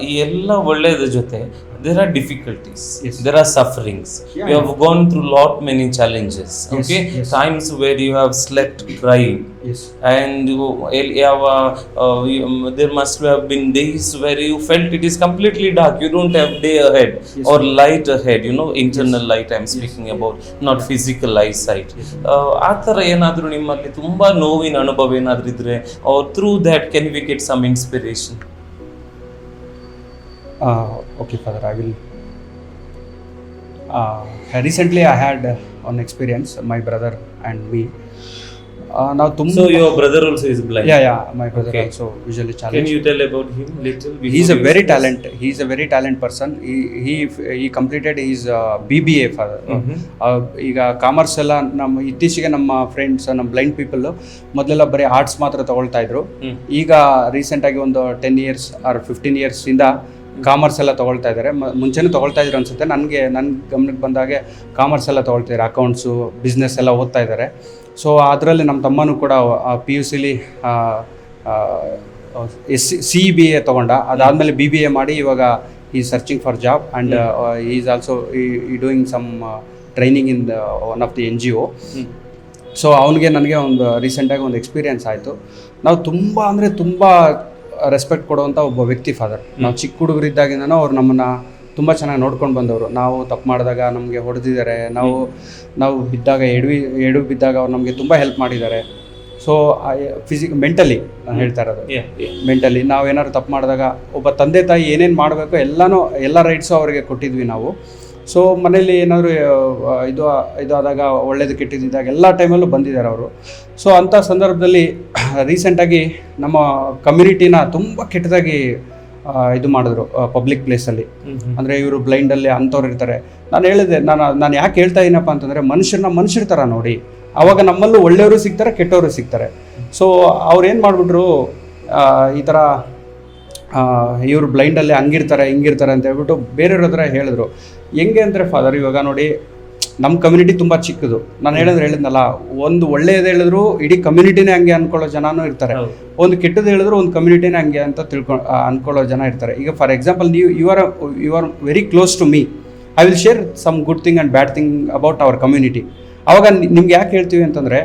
ಈ ಎಲ್ಲ ಒಳ್ಳೆಯದ್ರ ಜೊತೆ there are difficulties, yes. There are sufferings, yeah, you have gone through many challenges, yes, okay, yes. Times where you have slept crying, yes. And there must have been days where you felt it is completely dark, you don't have day ahead, yes, or light ahead, you know, internal, yes, light I am speaking, yes, about, not, yes, physical eyesight, yes. ಆ ಥರ ಏನಾದರೂ ನಿಮ್ಮಲ್ಲಿ ತುಂಬ ನೋವಿನ ಅನುಭವ ಏನಾದರೂ ಇದ್ರೆ, or through that can we get some inspiration? Okay, Father, I will. Recently, I had one experience, my brother and me. Now, so your brother also is blind? Yeah, my brother, okay, also visually challenged. Can you tell about him little? He's a very talented. He's a very talented person. He completed his BBA, Father. ಈಗ commerce ಎಲ್ಲ ಇತ್ತೀಚೆಗೆ ನಮ್ಮ friends, ನಮ್ಮ blind people ಮೊದಲೆಲ್ಲ ಬರೀ arts ಮಾತ್ರ ತಗೊಳ್ತಾ ಇದ್ರು. ಈಗ ರೀಸೆಂಟಾಗಿ ಒಂದು 10 years or 15 years ಇಂದ ಕಾಮರ್ಸ್ ಎಲ್ಲ ತೊಗೊಳ್ತಾ ಇದ್ದಾರೆ. ಮುಂಚೆನೂ ತೊಗೊಳ್ತಾ ಇದ್ರು ಅನಿಸುತ್ತೆ. ನನ್ನ ಗಮನಕ್ಕೆ ಬಂದಾಗೆ ಕಾಮರ್ಸ್ ಎಲ್ಲ ತೊಗೊಳ್ತಿದ್ದಾರೆ, ಅಕೌಂಟ್ಸು, ಬಿಸ್ನೆಸ್ ಎಲ್ಲ ಓದ್ತಾ ಇದ್ದಾರೆ. ಸೊ ಅದರಲ್ಲಿ ನಮ್ಮ ತಮ್ಮನೂ ಕೂಡ PUCಲಿ CBA ತೊಗೊಂಡ. ಅದಾದಮೇಲೆ BBA ಮಾಡಿ ಇವಾಗ is searching for job and is also ಈ doing some training in one of the NGO. So ಅವನಿಗೆ ನನಗೆ ಒಂದು ರೀಸೆಂಟಾಗಿ ಒಂದು ಎಕ್ಸ್ಪೀರಿಯೆನ್ಸ್ ಆಯಿತು. ನಾವು ತುಂಬ ಅಂದರೆ ತುಂಬ ರೆಸ್ಪೆಕ್ಟ್ ಕೊಡುವಂಥ ಒಬ್ಬ ವ್ಯಕ್ತಿ ಫಾದರ್. ನಾವು ಚಿಕ್ಕ ಹುಡುಗರಿದ್ದಾಗಿಂದನೂ ಅವ್ರು ನಮ್ಮನ್ನು ತುಂಬ ಚೆನ್ನಾಗಿ ನೋಡ್ಕೊಂಡು ಬಂದವರು. ನಾವು ತಪ್ಪು ಮಾಡಿದಾಗ ನಮಗೆ ಹೊಡೆದಿದ್ದಾರೆ, ನಾವು ಬಿದ್ದಾಗ ಎಡು ಬಿದ್ದಾಗ ಅವ್ರು ನಮಗೆ ತುಂಬ ಹೆಲ್ಪ್ ಮಾಡಿದ್ದಾರೆ. ಸೊ ಮೆಂಟಲಿ ನಾನು ಹೇಳ್ತಾ ಇರೋದು, ಮೆಂಟಲಿ ನಾವೇನಾದ್ರು ತಪ್ಪು ಮಾಡಿದಾಗ ಒಬ್ಬ ತಂದೆ ತಾಯಿ ಏನೇನು ಮಾಡಬೇಕು ಎಲ್ಲ ರೈಟ್ಸು ಅವರಿಗೆ ಕೊಟ್ಟಿದ್ವಿ ನಾವು. ಸೊ ಮನೇಲಿ ಏನಾದರೂ ಇದು ಆದಾಗ ಒಳ್ಳೇದು ಕೆಟ್ಟಿದ್ದಾಗ ಎಲ್ಲ ಟೈಮಲ್ಲೂ ಬಂದಿದ್ದಾರೆ ಅವರು. ಸೊ ಅಂಥ ಸಂದರ್ಭದಲ್ಲಿ ರೀಸೆಂಟಾಗಿ ನಮ್ಮ ಕಮ್ಯುನಿಟಿನ ತುಂಬ ಕೆಟ್ಟದಾಗಿ ಇದು ಮಾಡಿದ್ರು ಪಬ್ಲಿಕ್ ಪ್ಲೇಸಲ್ಲಿ. ಅಂದರೆ ಇವರು ಬ್ಲೈಂಡಲ್ಲಿ ಅಂಥವ್ರು ಇರ್ತಾರೆ. ನಾನು ಹೇಳಿದೆ, ನಾನು ಯಾಕೆ ಹೇಳ್ತಾ ಇದ್ದೀನಪ್ಪ ಅಂತಂದರೆ, ಮನುಷ್ಯರ ಥರ ನೋಡಿ, ಆವಾಗ ನಮ್ಮಲ್ಲೂ ಒಳ್ಳೆಯವರು ಸಿಗ್ತಾರೆ, ಕೆಟ್ಟವರು ಸಿಗ್ತಾರೆ. ಸೊ ಅವ್ರೇನು ಮಾಡಿಬಿಟ್ರು, ಈ ಥರ ಇವರು ಬ್ಲೈಂಡಲ್ಲಿ ಹಂಗಿರ್ತಾರೆ ಹಿಂಗಿರ್ತಾರೆ ಅಂತ ಹೇಳ್ಬಿಟ್ಟು ಬೇರೆಯವ್ರ ಹತ್ರ ಹೇಳಿದ್ರು. ಹೆಂಗೆ ಅಂದರೆ ಫಾದರ್, ಇವಾಗ ನೋಡಿ ನಮ್ಮ ಕಮ್ಯುನಿಟಿ ತುಂಬ ಚಿಕ್ಕದು. ನಾನು ಹೇಳಿದ್ನಲ್ಲ, ಒಂದು ಒಳ್ಳೆಯದು ಹೇಳಿದ್ರು ಇಡೀ ಕಮ್ಯುನಿಟಿನೇ ಹಂಗೆ ಅಂದ್ಕೊಳ್ಳೋ ಜನನೂ ಇರ್ತಾರೆ, ಒಂದು ಕೆಟ್ಟದ್ದು ಹೇಳಿದ್ರು ಒಂದು ಕಮ್ಯುನಿಟಿನೇ ಹಂಗೆ ಅಂತ ಅಂದ್ಕೊಳ್ಳೋ ಜನ ಇರ್ತಾರೆ. ಈಗ for example, you are very close to me, I will share some good thing and bad thing about our community. ಆವಾಗ ನಿಮ್ಗೆ ಯಾಕೆ ಹೇಳ್ತೀವಿ ಅಂತಂದರೆ,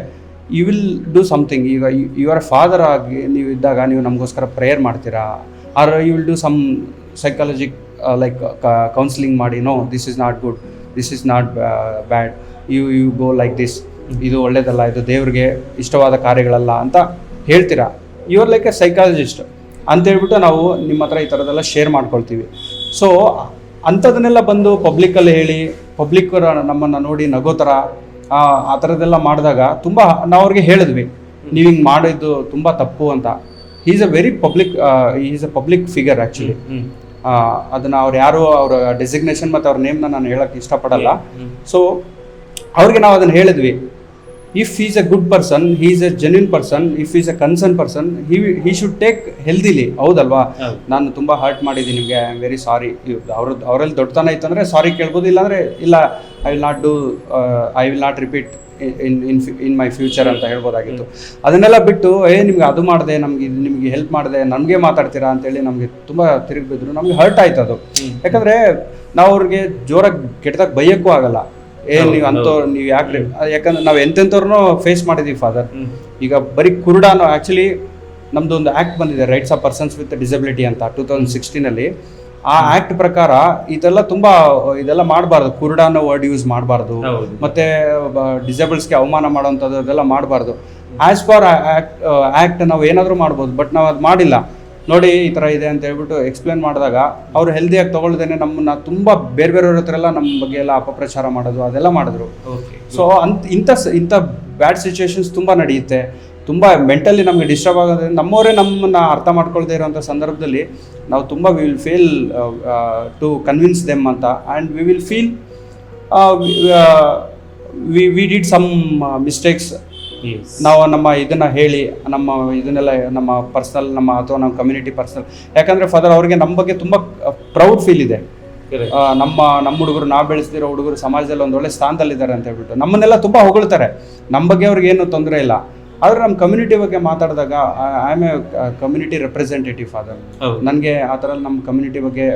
ಯು ವಿಲ್ ಡೂ ಸಮಥಿಂಗ್. ಈಗ ಯು ಆರ್ ಫಾದರ್ ಆಗಿ ನೀವು ಇದ್ದಾಗ ನೀವು ನಮಗೋಸ್ಕರ ಪ್ರೇಯರ್ ಮಾಡ್ತೀರಾ, or you will do some psychologic like counselling ಮಾಡಿ, no this is not good, this is not bad, you go like this, ಇದು ಒಳ್ಳೇದಲ್ಲ, ಇದು ದೇವ್ರಿಗೆ ಇಷ್ಟವಾದ ಕಾರ್ಯಗಳಲ್ಲ ಅಂತ ಹೇಳ್ತೀರಾ. You are like a psychologist ಅಂತೇಳ್ಬಿಟ್ಟು ನಾವು ನಿಮ್ಮ ಹತ್ರ ಈ ಥರದ್ದೆಲ್ಲ ಶೇರ್ ಮಾಡ್ಕೊಳ್ತೀವಿ. ಸೊ ಅಂಥದನ್ನೆಲ್ಲ ಬಂದು ಪಬ್ಲಿಕ್ಕಲ್ಲಿ ಹೇಳಿ, ಪಬ್ಲಿಕ್ ನಮ್ಮನ್ನು ನೋಡಿ ನಗೋ ಥರ ಆ ಥರದ್ದೆಲ್ಲ ಮಾಡಿದಾಗ ತುಂಬ ನಾವು ಅವ್ರಿಗೆ ಹೇಳಿದ್ವಿ, ನೀವು ಹಿಂಗೆ ಮಾಡಿದ್ದು ತುಂಬ ತಪ್ಪು ಅಂತ. Is a very public figure actually. ಅದನ್ನು ಅವ್ರು ಯಾರು ಅವರ ಡೆಸಿಗ್ನೇಷನ್ ಮತ್ತು ಅವ್ರ ನೇಮ್ನ ನಾನು ಹೇಳೋಕ್ಕೆ ಇಷ್ಟಪಡಲ್ಲ. ಸೊ ಅವ್ರಿಗೆ ನಾವು ಅದನ್ನು ಹೇಳಿದ್ವಿ, if is a good person, he is a genuine person, if is a concern person, he should take healthily. ಹೌದಲ್ವಾ? ನಾನು ತುಂಬ ಹರ್ಟ್ ಮಾಡಿದ್ದೀನಿ ನಿಮಗೆ, ಐ ಆಮ್ ವೆರಿ ಸಾರಿ. ಅವರಲ್ಲಿ ದೊಡ್ಡತನ ಇತ್ತಂದರೆ ಸಾರಿ ಕೇಳ್ಬೋದು, ಇಲ್ಲಾಂದರೆ ಇಲ್ಲ, I will not repeat in my future ಅಂತ ಹೇಳ್ಬೋದಾಗಿತ್ತು. ಅದನ್ನೆಲ್ಲ ಬಿಟ್ಟು ನಿಮ್ಗೆ ಅದು ಮಾಡಿದೆ, ನಿಮಗೆ ಹೆಲ್ಪ್ ಮಾಡಿದೆ, ನಮಗೆ ಮಾತಾಡ್ತೀರಾ ಅಂತೇಳಿ ನಮಗೆ ತುಂಬ ತಿರುಗಿ ಬಿದ್ರು. ನಮಗೆ ಹರ್ಟ್ ಆಯ್ತು ಅದು. ಯಾಕಂದರೆ ನಾವು ಅವ್ರಿಗೆ ಜೋರಾಗಿ ಕೆಟ್ಟದಾಗ ಬೈಯೋಕ್ಕೂ ಆಗಲ್ಲ. ನೀವು ಅಂಥವ್ರು ನೀವು ಯಾಕೆ, ಯಾಕಂದ್ರೆ ನಾವು ಎಂತೆಂಥವ್ರನ್ನೂ ಫೇಸ್ ಮಾಡಿದ್ದೀವಿ ಫಾದರ್. ಈಗ ಬರೀ ಕುರುಡಾನು ಆ್ಯಕ್ಚುಲಿ ನಮ್ಮದು ಒಂದು ಆ್ಯಕ್ಟ್ ಬಂದಿದೆ, rights of persons with disability ಅಂತ 2016 ಆ ಆ್ಯಕ್ಟ್ ಪ್ರಕಾರ ಇದೆಲ್ಲ ಮಾಡಬಾರ್ದು, ಕುರುಡ ಅನ್ನೋ ವರ್ಡ್ ಯೂಸ್ ಮಾಡಬಾರ್ದು, ಮತ್ತೆ ಡಿಸೇಬಲ್ಸ್ಗೆ ಅವಮಾನ ಮಾಡೋವಂಥದ್ದು ಅದೆಲ್ಲ ಮಾಡಬಾರ್ದು. ಆ್ಯಸ್ ಪರ್ ಆ್ಯಕ್ಟ್ ನಾವು ಏನಾದರೂ ಮಾಡ್ಬೋದು, ಬಟ್ ನಾವು ಅದು ಮಾಡಿಲ್ಲ. ನೋಡಿ ಈ ಥರ ಇದೆ ಅಂತ ಹೇಳ್ಬಿಟ್ಟು ಎಕ್ಸ್ಪ್ಲೇನ್ ಮಾಡಿದಾಗ ಅವರು ಹೆಲ್ದಿಯಾಗಿ ತೊಗೊಳ್ದೇನೆ ನಮ್ಮನ್ನ ತುಂಬ ಬೇರೆ ಬೇರೆಯವ್ರ ಹತ್ರ ಎಲ್ಲ ನಮ್ಮ ಬಗ್ಗೆ ಎಲ್ಲ ಅಪಪ್ರಚಾರ ಮಾಡೋದು ಅದೆಲ್ಲ ಮಾಡಿದ್ರು. ಸೊ ಇಂಥ ಬ್ಯಾಡ್ ಸಿಚುವೇಶನ್ಸ್ ತುಂಬ ನಡೆಯುತ್ತೆ. ತುಂಬ ಮೆಂಟಲಿ ನಮಗೆ ಡಿಸ್ಟರ್ಬ್ ಆಗೋದ್ರಿಂದ ನಮ್ಮವರೇ ನಮ್ಮನ್ನು ಅರ್ಥ ಮಾಡ್ಕೊಳ್ದೇ ಇರೋಂಥ ಸಂದರ್ಭದಲ್ಲಿ ನಾವು ತುಂಬ we will fail to convince them ಅಂತ, and we will feel we did some mistakes. ನಾವು ನಮ್ಮ ಇದನ್ನು ಹೇಳಿ ಇದನ್ನೆಲ್ಲ ನಮ್ಮ ಪರ್ಸ್ನಲ್ ಅಥವಾ ನಮ್ಮ ಕಮ್ಯುನಿಟಿ ಪರ್ಸ್ನಲ್, ಯಾಕಂದರೆ ಫಾದರ್ ಅವ್ರಿಗೆ ನಮ್ಮ ಬಗ್ಗೆ ತುಂಬ ಪ್ರೌಡ್ ಫೀಲ್ ಇದೆ. ನಮ್ಮ ಹುಡುಗರು, ನಾವು ಬೆಳೆಸ್ತಿರೋ ಹುಡುಗರು ಸಮಾಜದಲ್ಲಿ ಒಂದು ಒಳ್ಳೆ ಸ್ಥಾನದಲ್ಲಿದ್ದಾರೆ ಅಂತ ಹೇಳ್ಬಿಟ್ಟು ನಮ್ಮನ್ನೆಲ್ಲ ತುಂಬ ಹೊಗಳ್ತಾರೆ. ನಮ್ಮ ಬಗ್ಗೆ ಅವ್ರಿಗೆ ಏನು ತೊಂದರೆ ಇಲ್ಲ. ಆದರೆ ನಮ್ಮ ಕಮ್ಯುನಿಟಿ ಬಗ್ಗೆ ಮಾತಾಡಿದಾಗ I am A community representative father. ನನಗೆ ಆ ಥರ ನಮ್ಮ ಕಮ್ಯುನಿಟಿ ಬಗ್ಗೆ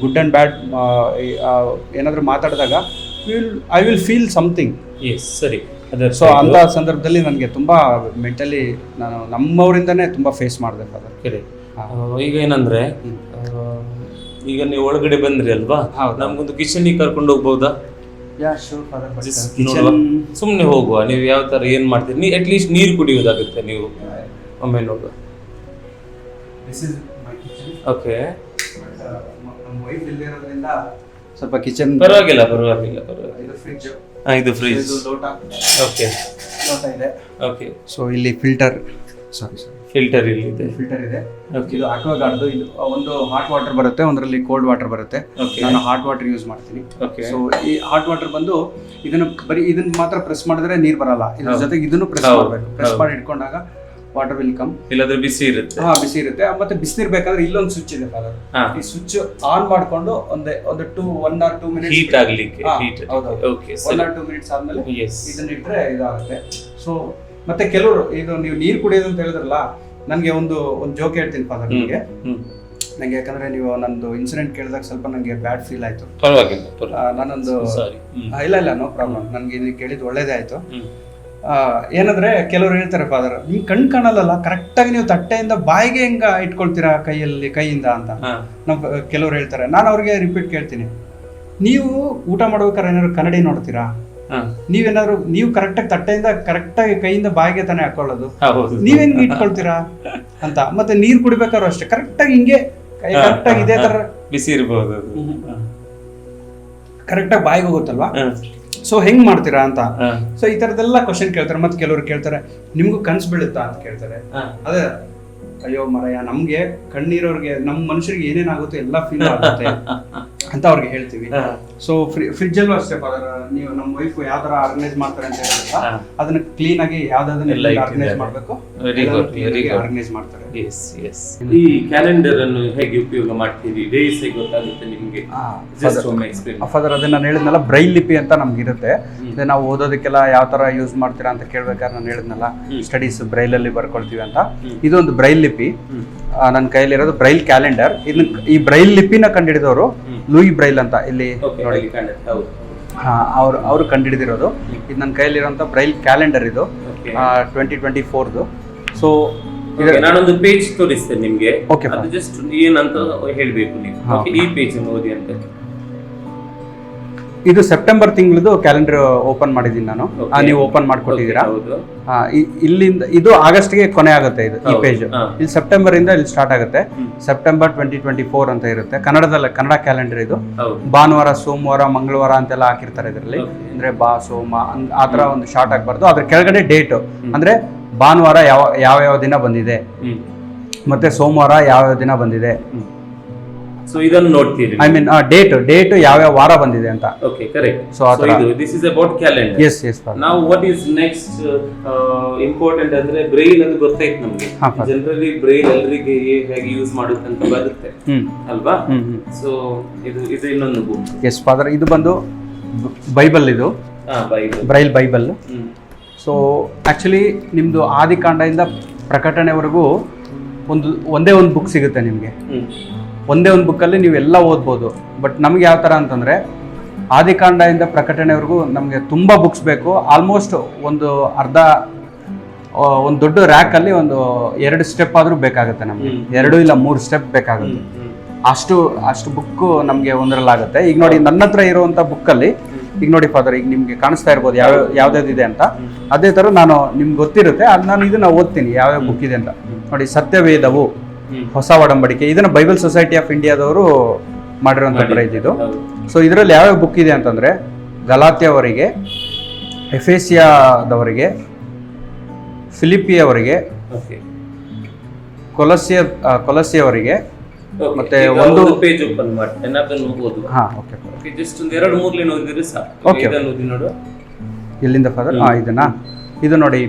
ಗುಡ್ ಆ್ಯಂಡ್ ಬ್ಯಾಡ್ ಏನಾದರೂ ಮಾತಾಡಿದಾಗ ಐ ವಿಲ್ ಫೀಲ್ ಸಮಥಿಂಗ್. ಸರಿ. ಸೊ ಅಂಥ ಸಂದರ್ಭದಲ್ಲಿ ನನಗೆ ತುಂಬ ಮೆಂಟಲಿ ನಾನು ನಮ್ಮವರಿಂದನೇ ತುಂಬ ಫೇಸ್ ಮಾಡಿದೆ ಫಾದರ್. ಈಗ ಏನಂದ್ರೆ ಈಗ ನೀವು ಒಳಗಡೆ ಬಂದ್ರಿ ಅಲ್ವಾ, ನಮ್ಗೊಂದು ಕಿಚನ್ಗೆ ಕರ್ಕೊಂಡು ಹೋಗ್ಬೋದಾ? ಸುಮ್ಮನೆ ಹೋಗುವ. ನೀವು ಯಾವ ತರ ಏನ್ ಮಾಡ್ತೀರಿ, ಅಟ್ಲೀಸ್ಟ್ ನೀರು ಕುಡಿಯೋದಾಗುತ್ತೆ ನೀವು ಒಮ್ಮೆ ನೋಡುವ. ಓಕೆ, ಸ್ವಲ್ಪ ಕಿಚನ್ ಪರವಾಗಿಲ್ಲ. ಇದು ಫ್ರಿಜ್. ಓಕೆ ಇದೆ. ಓಕೆ, ಸೊ ಇಲ್ಲಿ ಫಿಲ್ಟರ್ ಇದೆ. ಇದು ಅಕ್ವಾಗಾರ್ಡ್. ಇದು ಒಂದು ಹಾಟ್ ವಾಟರ್ ಬರುತ್ತೆ, ಒಂದರಲ್ಲಿ ಕೋಲ್ಡ್ ವಾಟರ್ ಬರುತ್ತೆ. ನಾನು ಹಾಟ್ ವಾಟರ್ ಯೂಸ್ ಮಾಡ್ತೀನಿ. ಸೊ ಈ ಹಾಟ್ ವಾಟರ್ ಬಂದು ಇದನ್ನ ಮಾತ್ರ ಪ್ರೆಸ್ ಮಾಡಿದ್ರೆ ನೀರು ಬರಲ್ಲ, ಇದ್ರ ಜೊತೆಗೆ ಇದನ್ನು ಪ್ರೆಸ್ ಮಾಡಬೇಕು. ಪ್ರೆಸ್ ಮಾಡಿ ಇಟ್ಕೊಂಡಾಗ ವಾಟರ್ ವಿಲ್ ಕಮ್. ಇಲ್ಲದ್ರೆ ಬಿಸಿ ಇರುತ್ತೆ. ಬಿಸಿ ಇರುತ್ತೆ. ಮತ್ತೆ ಬಿಸಿನೀರು ಬೇಕಾದ್ರೆ ಇಲ್ಲೊಂದು ಸ್ವಿಚ್ ಇದೆ ಫಾದರ್. ಈ ಸ್ವಿಚ್ ಆನ್ ಮಾಡ್ಕೊಂಡು ಒಂದು 1 or 2 ಮಿನಿಟ್ಸ್ ಹೀಟ್ ಆಗ್ಲಿಕ್ಕೆ. 1 or 2 ಮಿನಿಟ್ಸ್ ಆದ್ಮೇಲೆ ಇದನ್ನ ಇಟ್ರೆ ಇದಾಗುತ್ತೆ. ಸೊ ಮತ್ತೆ ಕೆಲವರು ಇದು ನೀವು ನೀರು ಕುಡಿಯೋದು ಅಂತ ಹೇಳಿದ್ರಲ್ಲ, ನನಗೆ ಒಂದು ಜೋಕ್ ಹೇಳ್ತೀನಿ ಫಾದರ್ ನಿಮಗೆ. ನನಗೆ ಯಾಕಂದ್ರೆ ನೀವು ನಂದು ಇನ್ಸಿಡೆಂಟ್ ಕೇಳಿದಾಗ ಸ್ವಲ್ಪ ನನಗೆ ಬ್ಯಾಡ್ ಫೀಲ್ ಆಯ್ತು. ನಾನೊಂದು ಇಲ್ಲ ನೋ ಪ್ರಾಬ್ಲಮ್, ನನಗೆ ಇದು ಕೇಳಿದ್ದು ಒಳ್ಳೇದೇ ಆಯ್ತು. ಏನಂದ್ರೆ ಕೆಲವರು ಹೇಳ್ತಾರೆ ಫಾದರ್, ನಿಮ್ ಕಣ್ ಕಾಣಲ್ಲ, ಕರೆಕ್ಟಾಗಿ ನೀವು ತಟ್ಟೆಯಿಂದ ಬಾಯಿಗೆ ಹೆಂಗ ಇಟ್ಕೊಳ್ತೀರಾ ಕೈಯಿಂದ ಅಂತ ಕೆಲವ್ರು ಹೇಳ್ತಾರೆ. ನಾನು ಅವ್ರಿಗೆ ರಿಪೀಟ್ ಕೇಳ್ತೀನಿ, ನೀವು ಊಟ ಮಾಡ್ಬೇಕಾದ್ರೆ ಏನಾದ್ರು ಕನ್ನಡಿ ನೋಡ್ತೀರಾ? ನೀವು ಕರೆಕ್ಟಾಗಿ ತಟ್ಟೆಯಿಂದ ಕರೆಕ್ಟಾಗಿ ಕೈಯಿಂದ ಬಾಯಿಗೆ ತಾನೇ ಹಾಕೊಳ್ಳೋದು, ನೀವ್ ಹೆಂಗ್ ಇಟ್ಕೊಳ್ತೀರಾ ಅಂತ. ಮತ್ತೆ ನೀರ್ ಕುಡಿಬೇಕಾದ್ರು ಅಷ್ಟೇ ಕರೆಕ್ಟಾಗಿ ಹಿಂಗೆ ಕರೆಕ್ಟಾಗಿ ಇದೇ ತರ ಬಿಸಿ ಇರಬಹುದು, ಕರೆಕ್ಟಾಗಿ ಬಾಯಿಗೆ ಹೋಗುತ್ತಲ್ವಾ. ಸೊ ಹೆಂಗ್ ಮಾಡ್ತೀರಾ ಅಂತ. ಸೊ ಈ ತರದೆಲ್ಲ ಕ್ವಶನ್ ಕೇಳ್ತಾರೆ. ಮತ್ತೆ ಕೆಲವರು ಕೇಳ್ತಾರೆ, ನಿಮ್ಗೂ ಕನ್ಸು ಬೀಳುತ್ತಾ ಅಂತ ಕೇಳ್ತಾರೆ. ಅದೇ ಅಯ್ಯೋ ಮರಯ್ಯ, ನಮ್ಗೆ ಕಣ್ಣೀರೋರ್ಗೆ ನಮ್ಮ ಮನುಷ್ಯರಿಗೆ ಏನೇನಾಗುತ್ತೋ ಎಲ್ಲ ಫೀಲ್ ಆಗುತ್ತೆ ಅಂತ ಅವ್ರಿಗೆ ಹೇಳ್ತೀವಿ. ಸೊ ಫ್ರಿಜ್ ಅಲ್ಲೂ ಅಷ್ಟೇ ಫಾದರ್, ನೀವು ನಮ್ಮ ವೈಫ್ ಯಾವ ತರ ಆರ್ಗನೈಸ್ ಮಾಡ್ತಾರೆ ಅಂತ ಹೇಳಿದ್ರೆ ಅದನ್ನ ಕ್ಲೀನ್ ಆಗಿ ಯಾವ್ದಾದನ್ನ ಆರ್ಗನೈಸ್ ಮಾಡ್ಬೇಕು ಆರ್ಗನೈಸ್ ಮಾಡ್ತಾರೆ. ಈ ಕ್ಯಾಲೆಂಡರ್ ಅನ್ನು ಹೇಗೆ ಉಪಯೋಗ ಮಾಡ್ತೀರಿ? ಡೇಸ್ ಹೇಗೆ ಗೊತ್ತಾಗುತ್ತೆ ನಿಮ್ಗೆ? ಫಾದರ್ ಅದೇ ನಾನು ಹೇಳಿದ್ನಲ್ಲ, ಬ್ರೈಲ್ ಲಿಪಿ ಅಂತ ನಮ್ಗೆ ಇರುತ್ತೆ. ಅದೇ ನಾವು ಓದೋದಕ್ಕೆಲ್ಲ ಯಾವ ತರ ಯೂಸ್ ಮಾಡ್ತೀರಾ ಅಂತ ಕೇಳ್ಬೇಕಾದ್ರೆ ನಾನು ಹೇಳಿದ್ನಲ್ಲ, ಸ್ಟಡೀಸ್ ಬ್ರೈಲ್ ಅಲ್ಲಿ ಬರ್ಕೊಳ್ತೀವಿ ಅಂತ. ಇದೊಂದು ಬ್ರೈಲ್ ಲಿಪಿ ನನ್ನ ಕೈಯಲ್ಲಿರೋದು ಬ್ರೈಲ್ ಕ್ಯಾಲೆಂಡರ್. ಈ ಬ್ರೈಲ್ ಲಿಪಿನ ಕಂಡುಹಿಡಿದವರು ಲೂಯಿ ಬ್ರೈಲ್ ಅಂತ ಇಲ್ಲಿ ನೋಡಿ, ಅವರು ಕಂಡುಹಿಡಿದಿರೋದು. ಇದು ನನ್ನ ಕೈಯಲ್ಲಿರುವಂತ ಬ್ರೈಲ್ ಕ್ಯಾಲೆಂಡರ್. ಇದು 2024. ಸೊ ನಾನೊಂದು ಪೇಜ್ ತೋರಿಸ್ತೇನೆ ನಿಮ್ಗೆ, ಅದು ಜಸ್ಟ್ ಏನಂತ ಹೇಳ್ಬೇಕು ನೀವು. ಈ ಪೇಜ್ ಓದಿ ಅಂತ. ಇದು ಸೆಪ್ಟೆಂಬರ್ ತಿಂಗಳದು ಕ್ಯಾಲೆಂಡರ್ ಓಪನ್ ಮಾಡಿದೀನಿ ನಾನು. ನೀವು ಓಪನ್ ಮಾಡ್ಕೊಟ್ಟಿದ್ದೀರಾ. ಇಲ್ಲಿಂದ ಇದು ಆಗಸ್ಟ್ಗೆ ಕೊನೆ ಆಗುತ್ತೆ. ಇದು ಈ ಪೇಜ್ ಇಲ್ಲಿ ಸೆಪ್ಟೆಂಬರ್ ಇಂದ ಇಲ್ಲಿ ಸ್ಟಾರ್ಟ್ ಆಗುತ್ತೆ. ಸೆಪ್ಟೆಂಬರ್ 2024 ಅಂತ ಇರುತ್ತೆ. ಕನ್ನಡ ಕ್ಯಾಲೆಂಡರ್ ಇದು. ಭಾನುವಾರ, ಸೋಮವಾರ, ಮಂಗಳವಾರ ಅಂತೆಲ್ಲ ಹಾಕಿರ್ತಾರೆ ಇದರಲ್ಲಿ. ಅಂದ್ರೆ ಸೋಮ ಆ ತರ ಒಂದು ಶಾರ್ಟ್ ಆಗಬಾರ್ದು. ಅದ್ರ ಕೆಳಗಡೆ ಡೇಟ್, ಅಂದ್ರೆ ಭಾನುವಾರ ಯಾವ ದಿನ ಬಂದಿದೆ, ಮತ್ತೆ ಸೋಮವಾರ ಯಾವ ದಿನ ಬಂದಿದೆ. ಸೊ ಇದನ್ನು ನೋಡ್ತೀರಿ, ಐ ಮೀನ್ ಡೇಟ್ ಯಾವ ವಾರ ಬಂದಿದೆ ಅಂತ. Okay, correct. So this is about calendar. yes ನಾವು ವಾಟ್ ಇಸ್ ನೆಕ್ಸ್ಟ್ ಇಂಪಾರ್ಟೆಂಟ್ ಅಂದ್ರೆ ಬ್ರೈಲ್ ಅದು ಗೊತ್ತಾಯ್ತು ನಮಗೆ. ಜನರಲಿ ಬ್ರೈಲ್ ಎಲ್ಲರಿಗೆ ಹೇಗೆ ಯೂಸ್ ಮಾಡುತ್ತೆ ಅಂತ ಬರುತ್ತೆ ಅಲ್ವಾ. ಸೊ ಇದು ಇನ್ನೊಂದು ಬುಕ್. ಎಸ್ ಫಾದರ್, ಇದು ಬಂದು ಬೈಬಲ್. ಇದು ಬ್ರೈಲ್ ಬೈಬಲ್. ಸೊ ಆಕ್ಚುಲಿ ನಿಮ್ದು ಆದಿಕಾಂಡದಿಂದ ಪ್ರಕಟಣೆವರೆಗೂ ಒಂದೇ ಒಂದು ಬುಕ್ ಸಿಗುತ್ತೆ ನಿಮಗೆ. ಒಂದೇ ಒಂದು ಬುಕ್ಕಲ್ಲಿ ನೀವೆಲ್ಲ ಓದ್ಬೋದು. ಬಟ್ ನಮ್ಗೆ ಯಾವ ಥರ ಅಂತಂದರೆ ಆದಿಕಾಂಡದಿಂದ ಪ್ರಕಟಣೆವರೆಗೂ ನಮಗೆ ತುಂಬ ಬುಕ್ಸ್ ಬೇಕು. ಆಲ್ಮೋಸ್ಟ್ ಒಂದು ಒಂದು ದೊಡ್ಡ ರ್ಯಾಕಲ್ಲಿ ಒಂದು 2 ಸ್ಟೆಪ್ ಆದರೂ ಬೇಕಾಗುತ್ತೆ ನಮಗೆ, 2 ಇಲ್ಲ 3 ಸ್ಟೆಪ್ ಬೇಕಾಗುತ್ತೆ. ಅಷ್ಟು ಬುಕ್ಕು ನಮಗೆ ಒಂದರಲ್ಲಾಗುತ್ತೆ. ಈಗ ನೋಡಿ ನನ್ನ ಹತ್ರ ಇರುವಂಥ ಬುಕ್ಕಲ್ಲಿ ಈಗ ನೋಡಿ ಫಾದರ್, ಈಗ ನಿಮಗೆ ಕಾಣಿಸ್ತಾ ಇರ್ಬೋದು ಯಾವ್ದಾವ್ದಿದೆ ಅಂತ. ಅದೇ ಥರ ನಾನು ನಿಮ್ಗೆ ಗೊತ್ತಿರುತ್ತೆ, ಅದು ನಾನು ಇದನ್ನ ಓದ್ತೀನಿ ಯಾವ್ಯಾವ ಬುಕ್ ಇದೆ ಅಂತ. ನೋಡಿ, ಸತ್ಯವೇದವು, ಹೊಸ ಒಡಂಬಡಿಕೆ, ಇದನ್ನ ಬೈಬಲ್ ಸೊಸೈಟಿ ಆಫ್ ಇಂಡಿಯಾದವರು ಮಾಡಿರುವಂಥ ಪ್ರೈಸ್ ಇದು. ಸೊ ಇದರಲ್ಲಿ ಯಾವ್ಯಾವ ಬುಕ್ ಇದೆ ಅಂತಂದರೆ, ಗಲಾತ್ಯವರಿಗೆ, ಎಫೇಸಿಯಾದವರಿಗೆ, ಫಿಲಿಪಿಯವರಿಗೆ, ಕೊಲಸಿಯವರಿಗೆ, ಮತ್ತೆ ಒಂದು ಪೇಜ್ ಓಪನ್ ಮಾಡ್ತೇನೆ, ಅದನ್ನು ಓದು. ಹಾ, ಓಕೆ ಓಕೆ, ಜಸ್ಟ್ ಒಂದು 2-3 ಲೈನ್ ಓದಿದ್ರೆ ಸಾಕು. ಓಕೆ, ಇದನ್ನು ಓದಿ ನೋಡು. ಎಲ್ಲಿಂದ ಫಾದರ್? ಇದನ್ನ ಇದು ನೋಡಿ.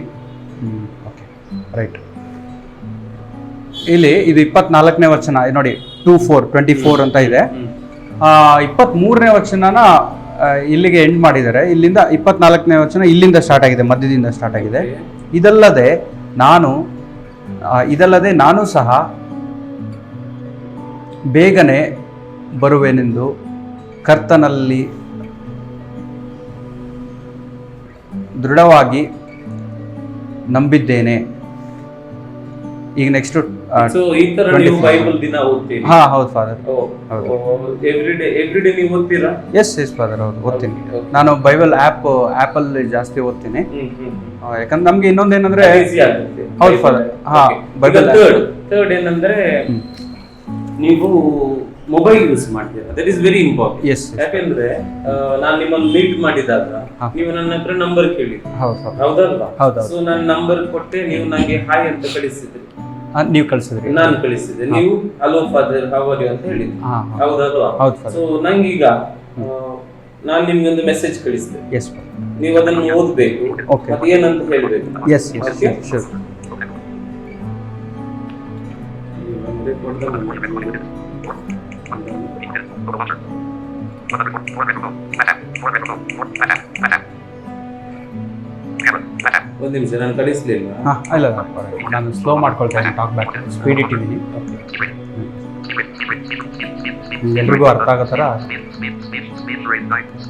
Okay, right. ಇಲ್ಲಿ ಇದು 24ನೇ ವಚನ ನೋಡಿ, 24 ಅಂತ ಇದೆ. 23ನೇ ವಚನನ ಇಲ್ಲಿಗೆ ಎಂಡ್ ಮಾಡಿದ್ದಾರೆ. ಇಲ್ಲಿಂದ 24ನೇ ವಚನ ಇಲ್ಲಿಂದ ಸ್ಟಾರ್ಟ್ ಆಗಿದೆ, ಮಧ್ಯದಿಂದ ಸ್ಟಾರ್ಟ್ ಆಗಿದೆ. ಇದಲ್ಲದೆ ನಾನು ಸಹ ಬೇಗನೆ ಬರುವೆನೆಂದು ಕರ್ತನಲ್ಲಿ ದೃಢವಾಗಿ ನಂಬಿದ್ದೇನೆ. ಈಗ ನೆಕ್ಸ್ಟ್ ಈ ತರ ನೀವು ಬೈಬಲ್ ದಿನ ಓದ್ತೀರಿ? ಹಾ, ಹೌದು ಫಾದರ್. ಎವ್ರಿ ಡೇ ನೀವು ಓದ್ತೀರಾ? ಎಸ್ ಫಾದರ್, ಹೌದು, ಓದ್ತೀನಿ. ನಾನು ಬೈಬಲ್ ಆ್ಯಪಲ್ಲಿ ಜಾಸ್ತಿ ಓದ್ತೀನಿ. ಯಾಕಂದ್ರೆ ನಮ್ಗೆ ಇನ್ನೊಂದೇನಂದ್ರೆ, ಹೌದು ಫಾದರ್, ಹಾ, ಬೈಬಲ್ ಥರ್ಡ್ ಏನಂದ್ರೆ ನೀವು ಮೊಬೈಲ್ ಯೂಸ್ ಮಾಡ್ತೀರಾ, that is very important. Yes, ಯಾಕಂದ್ರೆ ನಾನು ನಿಮ್ಮನ್ನು ಮೀಟ್ ಮಾಡಿದಾಗ ನೀವು ನನ್ನ ಹತ್ರ ನಂಬರ್ ಕೇಳಿದ್ರಿ, ಹೌದಲ್ವಾ? ಸೊ ನಾನು ನಂಬರ್ ಕೊಟ್ಟೆ, ನೀವು ನಂಗೆ ಹಾಯ್ ಅಂತ ಕಳಿಸಿದ್ರಿ, ನೀವು ಕಳಿಸಿದ್ರಿ, ನಾನು ಕಳಿಸಿದ್ದೆ. ನೀವು hello father how are you ಅಂತ ಹೇಳಿದ್ರಿ, ಹೌದಲ್ವಾ? ಸೊ ನಂಗೀಗ ನಾನು ನಿಮ್ಗೆ ಒಂದು ಮೆಸೇಜ್ ಕಳಿಸಿದೆ, ನೀವು ಅದನ್ನು ಓದ್ಬೇಕು, ಅದು ಏನಂತ ಹೇಳ್ಬೇಕು. Yes, sure. ಒಂದು ನಿಮಿಷ, ನಾನು ಕಳಿಸ್ಲಿಲ್ಲ. ಇಲ್ಲ, ನಾನು ಸ್ಲೋ ಮಾಡ್ಕೊಳ್ತೇನೆ, ಟಾಕ್ ಬ್ಯಾಕ್ ಸ್ಪೀಡ್ ಇಟ್ಟಿದ್ದೀನಿ, ಎಲ್ರಿಗೂ ಅರ್ಥ ಆಗೋ ಥರ.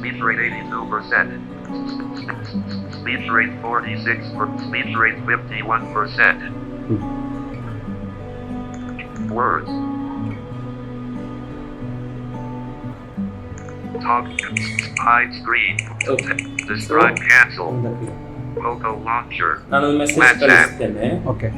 Speech rate 82%. Speech rate 46%. Speech rate 51%. Words. Talk. Hide screen. Okay. Describe. Cancel. Photo launcher. ನಾನು ಮೆಸೇಜ್ ಕಳಿಸ್ತೇನೆ. ಓಕೆ.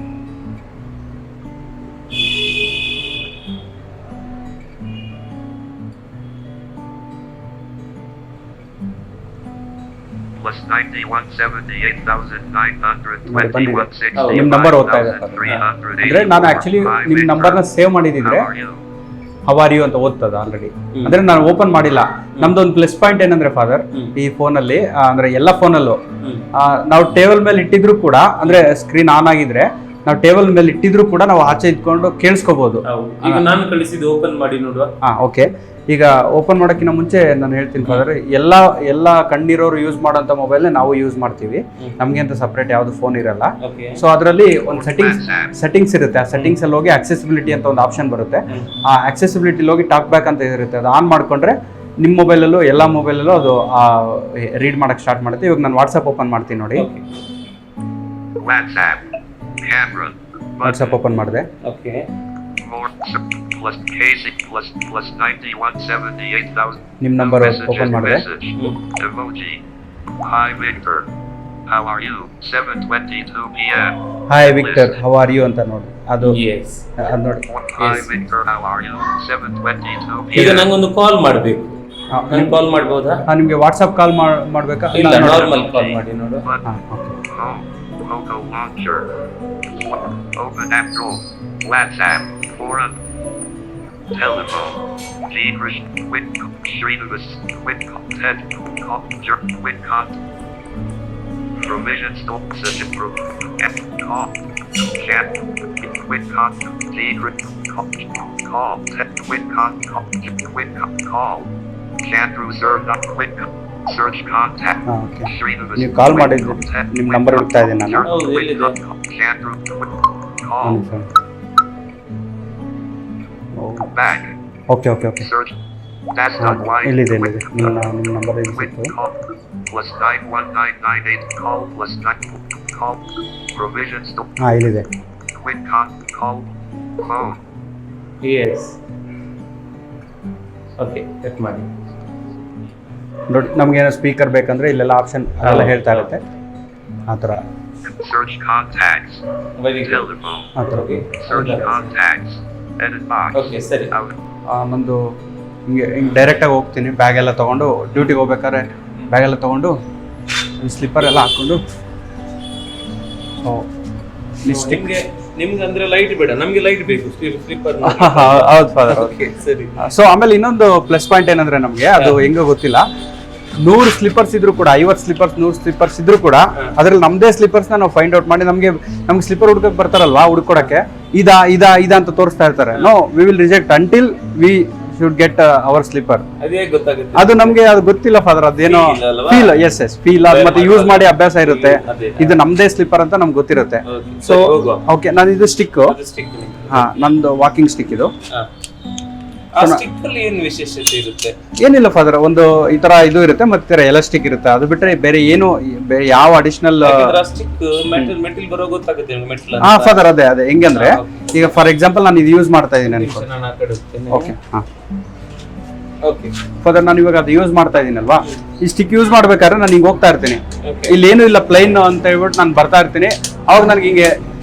Plus 91,78,921. ನಿಮ್ಮ ನಂಬರ್ ಓದ್ತಾ ಇದೆ ಅಂದ್ರೆ ನಾನು ಆಕ್ಚುಲಿ ನಿಮ್ಮ ನಂಬರ್ನ ಸೇವ್ ಮಾಡಿದಿದ್ರೆ ಹೌ ಆರ್ ಯು ಅಂತ ಓದ್ತದ ಆಲ್ರೆಡಿ. ಅಂದ್ರೆ ನಾನು ಓಪನ್ ಮಾಡಿಲ್ಲ. ನಮ್ದೊಂದು ಪ್ಲಸ್ ಪಾಯಿಂಟ್ ಏನಂದ್ರೆ ಫಾದರ್, ಈ ಫೋನಲ್ಲಿ ಅಂದ್ರೆ ಎಲ್ಲ ಫೋನಲ್ಲೂ ನಾವು ಟೇಬಲ್ ಮೇಲೆ ಇಟ್ಟಿದ್ರು ಕೂಡ, ಅಂದ್ರೆ ಸ್ಕ್ರೀನ್ ಆನ್ ಆಗಿದ್ರೆ ನಾವು ಟೇಬಲ್ ಮೇಲೆ ಇಟ್ಟಿದ್ರು ಕೂಡ ನಾವು ಆಚೆ ಇಟ್ಕೊಂಡು ಕೇಳಿಸ್ಕೋಬಹುದು. ಈಗ ನಾನು ಕಳಿಸಿದ್ದು ಓಪನ್ ಮಾಡಿ ನೋಡುವ. ಓಕೆ. ಈಗ ಓಪನ್ ಮಾಡೋಕ್ಕಿಂತ ಮುಂಚೆ ನಾನು ಹೇಳ್ತೀನಿ ಫಾದರ್, ಎಲ್ಲ ಕಣ್ಣಿರೋರು ಯೂಸ್ ಮಾಡೋಂಥ ಮೊಬೈಲ್ನ ನಾವು ಯೂಸ್ ಮಾಡ್ತೀವಿ. ನಮಗೆ ಅಂತ ಸಪ್ರೇಟ್ ಯಾವ್ದು ಫೋನ್ ಇರಲ್ಲ. ಸೊ ಅದರಲ್ಲಿ ಒಂದು ಸೆಟ್ಟಿಂಗ್ಸ್ ಇರುತ್ತೆ. ಆ ಸೆಟ್ಟಿಂಗ್ಸ್ ಅಲ್ಲಿ ಹೋಗಿ ಅಕ್ಸೆಸಿಬಿಲಿಟಿ ಅಂತ ಒಂದು ಆಪ್ಷನ್ ಬರುತ್ತೆ. ಆ ಅಕ್ಸೆಸಿಬಿಲಿಟಿ ಹೋಗಿ ಟಾಕ್ ಬ್ಯಾಕ್ ಅಂತ ಇರುತ್ತೆ. ಅದು ಆನ್ ಮಾಡ್ಕೊಂಡ್ರೆ ನಿಮ್ಮ ಮೊಬೈಲಲ್ಲೂ ಎಲ್ಲ ಮೊಬೈಲಲ್ಲೂ ಅದು ರೀಡ್ ಮಾಡಕ್ ಸ್ಟಾರ್ಟ್ ಮಾಡುತ್ತೆ. ಇವಾಗ ನಾನು ವಾಟ್ಸಪ್ ಓಪನ್ ಮಾಡ್ತೀನಿ ನೋಡಿ. ವಾಟ್ಸಪ್ ಓಪನ್ ಮಾಡಿದೆ. ಓಕೆ. ನಿಮ್ಮ ನಂಬರ್ ಓಪನ್ ಮಾಡಿದೆ. Hi Victor, how are you? 7:22 p.m. Hi Victor, how are you ಅಂತ ನೋಡಿ. ಅದು ಅದು ನೋಡಿ. Hi Victor, how are you? 7:22 p.m. ಈಗ ನಂಗೊಂದು ಕಾಲ್ ಮಾಡಬೇಕು. ನಾನು ಕಾಲ್ ಮಾಡಬಹುದಾ? ನಿಮಗೆ ವಾಟ್ಸಪ್ ಕಾಲ್ ಮಾಡಬೇಕಾ? ಇಲ್ಲ, ನಾರ್ಮಲ್ ಕಾಲ್ ಮಾಡಿ ನೋಡು. Photo launcher. Open app tool. WhatsApp. Forum. Telephone. Gingrich. Quick. Srinivas. Quick. Ted. Quick. Provision stop. Session group. Call. Chat. Quick. Gingrich. Call. Ted. Quick. Quick. Call. Chandru served up. Quick. Search contact. ನೀವು ಕಾಲ್ ಮಾಡಿದ್ದು ನಿಮ್ಮ number ಹುಡುಕ್ತಾ ಇದ್ದೀನಿ ನಾನು. Okay. Dash ಹಾಂ dot Y. ಇಲ್ಲಿದೆ Quit. ನಿಮ್ಮ number ಇದು Quit ಸಿಕ್ತು. call plus 91998 call plus 9 call provisions to ಹಾಂ ಇಲ್ಲಿದೆ. quit call phone. Yes okay cut ಮಾಡಿ. ನೋಡಿ ನಮಗೇನೋ ಸ್ಪೀಕರ್ ಬೇಕಂದ್ರೆ ಇಲ್ಲೆಲ್ಲ ಆಪ್ಷನ್ ಅದೆಲ್ಲ ಹೇಳ್ತಾ ಇರುತ್ತೆ ಆ ಥರ. Search contacts. Very good. Telephone. ಆ ಥರ. Search contacts. Edit box. Okay ಸರಿ. Out. ನಂದು ಹಿಂಗೆ ಡೈರೆಕ್ಟಾಗಿ ಹೋಗ್ತೀನಿ, ಬ್ಯಾಗ್ ಎಲ್ಲ ತೊಗೊಂಡು ಡ್ಯೂಟಿಗೆ ಹೋಗ್ಬೇಕಾದ್ರೆ ಬ್ಯಾಗ್ ಎಲ್ಲ ತೊಗೊಂಡು ಸ್ಲಿಪ್ಪರ್ ಎಲ್ಲ ಹಾಕ್ಕೊಂಡು ನಿಮ್ಗೆ ಅಂದ್ರೆ ಲೈಟ್ ಬೇಡ, ನಮ್ಗೆ ಲೈಟ್ ಬೇಕು ಸ್ಲೀಪರ್. ಹೌದು ಫಾದರ್. ಓಕೆ ಸರಿ. ಸೊ ಆಮೇಲೆ ಇನ್ನೊಂದು ಪ್ಲಸ್ ಪಾಯಿಂಟ್ ಏನಂದ್ರೆ ನಮಗೆ ಅದು ಹೆಂಗೋ ಗೊತ್ತಿಲ್ಲ, 100 ಸ್ಲಿಪ್ಪರ್ಸ್ ಇದ್ರು ಕೂಡ 50 ಸ್ಲಿಪ್ಪರ್ಸ್ 100 ಸ್ಲಿಪ್ಪರ್ಸ್ ಇದ್ರು ಕೂಡ ಅದ್ರಲ್ಲಿ ನಮ್ದೇ ಸ್ಲಿಪ್ಪರ್ಸ್ ನಾವು ಫೈಂಡ್ ಔಟ್ ಮಾಡಿ ನಮ್ಗೆ ಸ್ಲಿಪ್ಪರ್ ಹುಡ್ಕಕ್ ಬರ್ತಾರಲ್ವಾ, ಹುಡ್ಕೊಡಕ್ಕೆ ಇದಾ ಅಂತ ತೋರಿಸ್ತಾ ಇರ್ತಾರೆ. No, we will reject until we should get our slipper. ಅದೇ ಗೊತ್ತಾಗುತ್ತೆ. ಅದು ನಮ್ಗೆ ಅದು ಗೊತ್ತಿಲ್ಲ ಫಾದರ್, ಅದೇನೋ Feel ಅಲ್ವಾ? ಫೀಲ್. Yes feel. ಅದು ಮತ್ತೆ ಯೂಸ್ ಮಾಡಿ ಅಭ್ಯಾಸ ಇರುತ್ತೆ. ಅದೇ. ಇದು ನಮ್ದೇ ಸ್ಲಿಪ್ಪರ್ ಅಂತ ನಮ್ಗೆ ಗೊತ್ತಿರುತ್ತೆ. Okay, ಸೊ ಸರಿ, ಹೋಗುವ. ಓಕೆ, ನಾನು ಇದು ಸ್ಟಿಕ್. ಅದು stick ನಿಮ್ಗೆ. ಹಾ, ನಂದು ವಾಕಿಂಗ್ ಸ್ಟಿಕ್ ಇದು. ಹಾ. ಆ ಸ್ಟಿಕ್ ಅಲ್ಲಿ ಏನು ವಿಶೇಷತೆ ಇರುತ್ತೆ? ಏನಿಲ್ಲ ಫಾದರ್, ಒಂದು ಈ ತರ ಇದು ಇರುತ್ತೆ, ಮತ್ತೆ ಎಲಾಸ್ಟಿಕ್ ಇರುತ್ತೆ. ಅದು ಬಿಟ್ರೆ ಬೇರೆ ಏನು, ಬೇರೆ ಯಾವ ಅಡಿಷನಲ್. ಸ್ಟಿಕ್ ಮೆಟಲ್ ಬರೋ ಗೊತ್ತಾಗುತ್ತೆ ನಿಮ್ಗೆ, ಮೆಟಲ್ ಹಾ ಫಾದರ್, ಅದೇ ಹೆಂಗಂದ್ರೆ ಈಗ ಫಾರ್ ಎಕ್ಸಾಂಪಲ್ ನಾನು ಇದು ಯೂಸ್ ಮಾಡ್ತಾ ಇದ್ದೀನಿ ಅನ್ಕೋ. ನಾನು ಆ ಕಡೆ ಹೋಗ್ತೇನೆ. ಓಕೆ, ಹಾ ಓಕೆ ಫಾದರ್, ನಾನು ಇವಾಗ ಅದು ಯೂಸ್ ಮಾಡ್ತಾ ಇದ್ದೀನಲ್ವಾ, ಈ ಸ್ಟಿಕ್ ಯೂಸ್ ಮಾಡ್ಬೇಕಾದ್ರೆ ನಾನು ಹಿಂಗೆ ಹೋಗ್ತಾ ಇರ್ತೀನಿ, Okay. ಇಲ್ಲಿ ಏನು ಇಲ್ಲ ಪ್ಲೈನ್ ಅಂತ ಹೇಳ್ಬಿಟ್ಟು ನಾನು ಬರ್ತಾ ಇರ್ತೀನಿ. ಅವಾಗ ನನಗೆ ಹಿಂಗೆ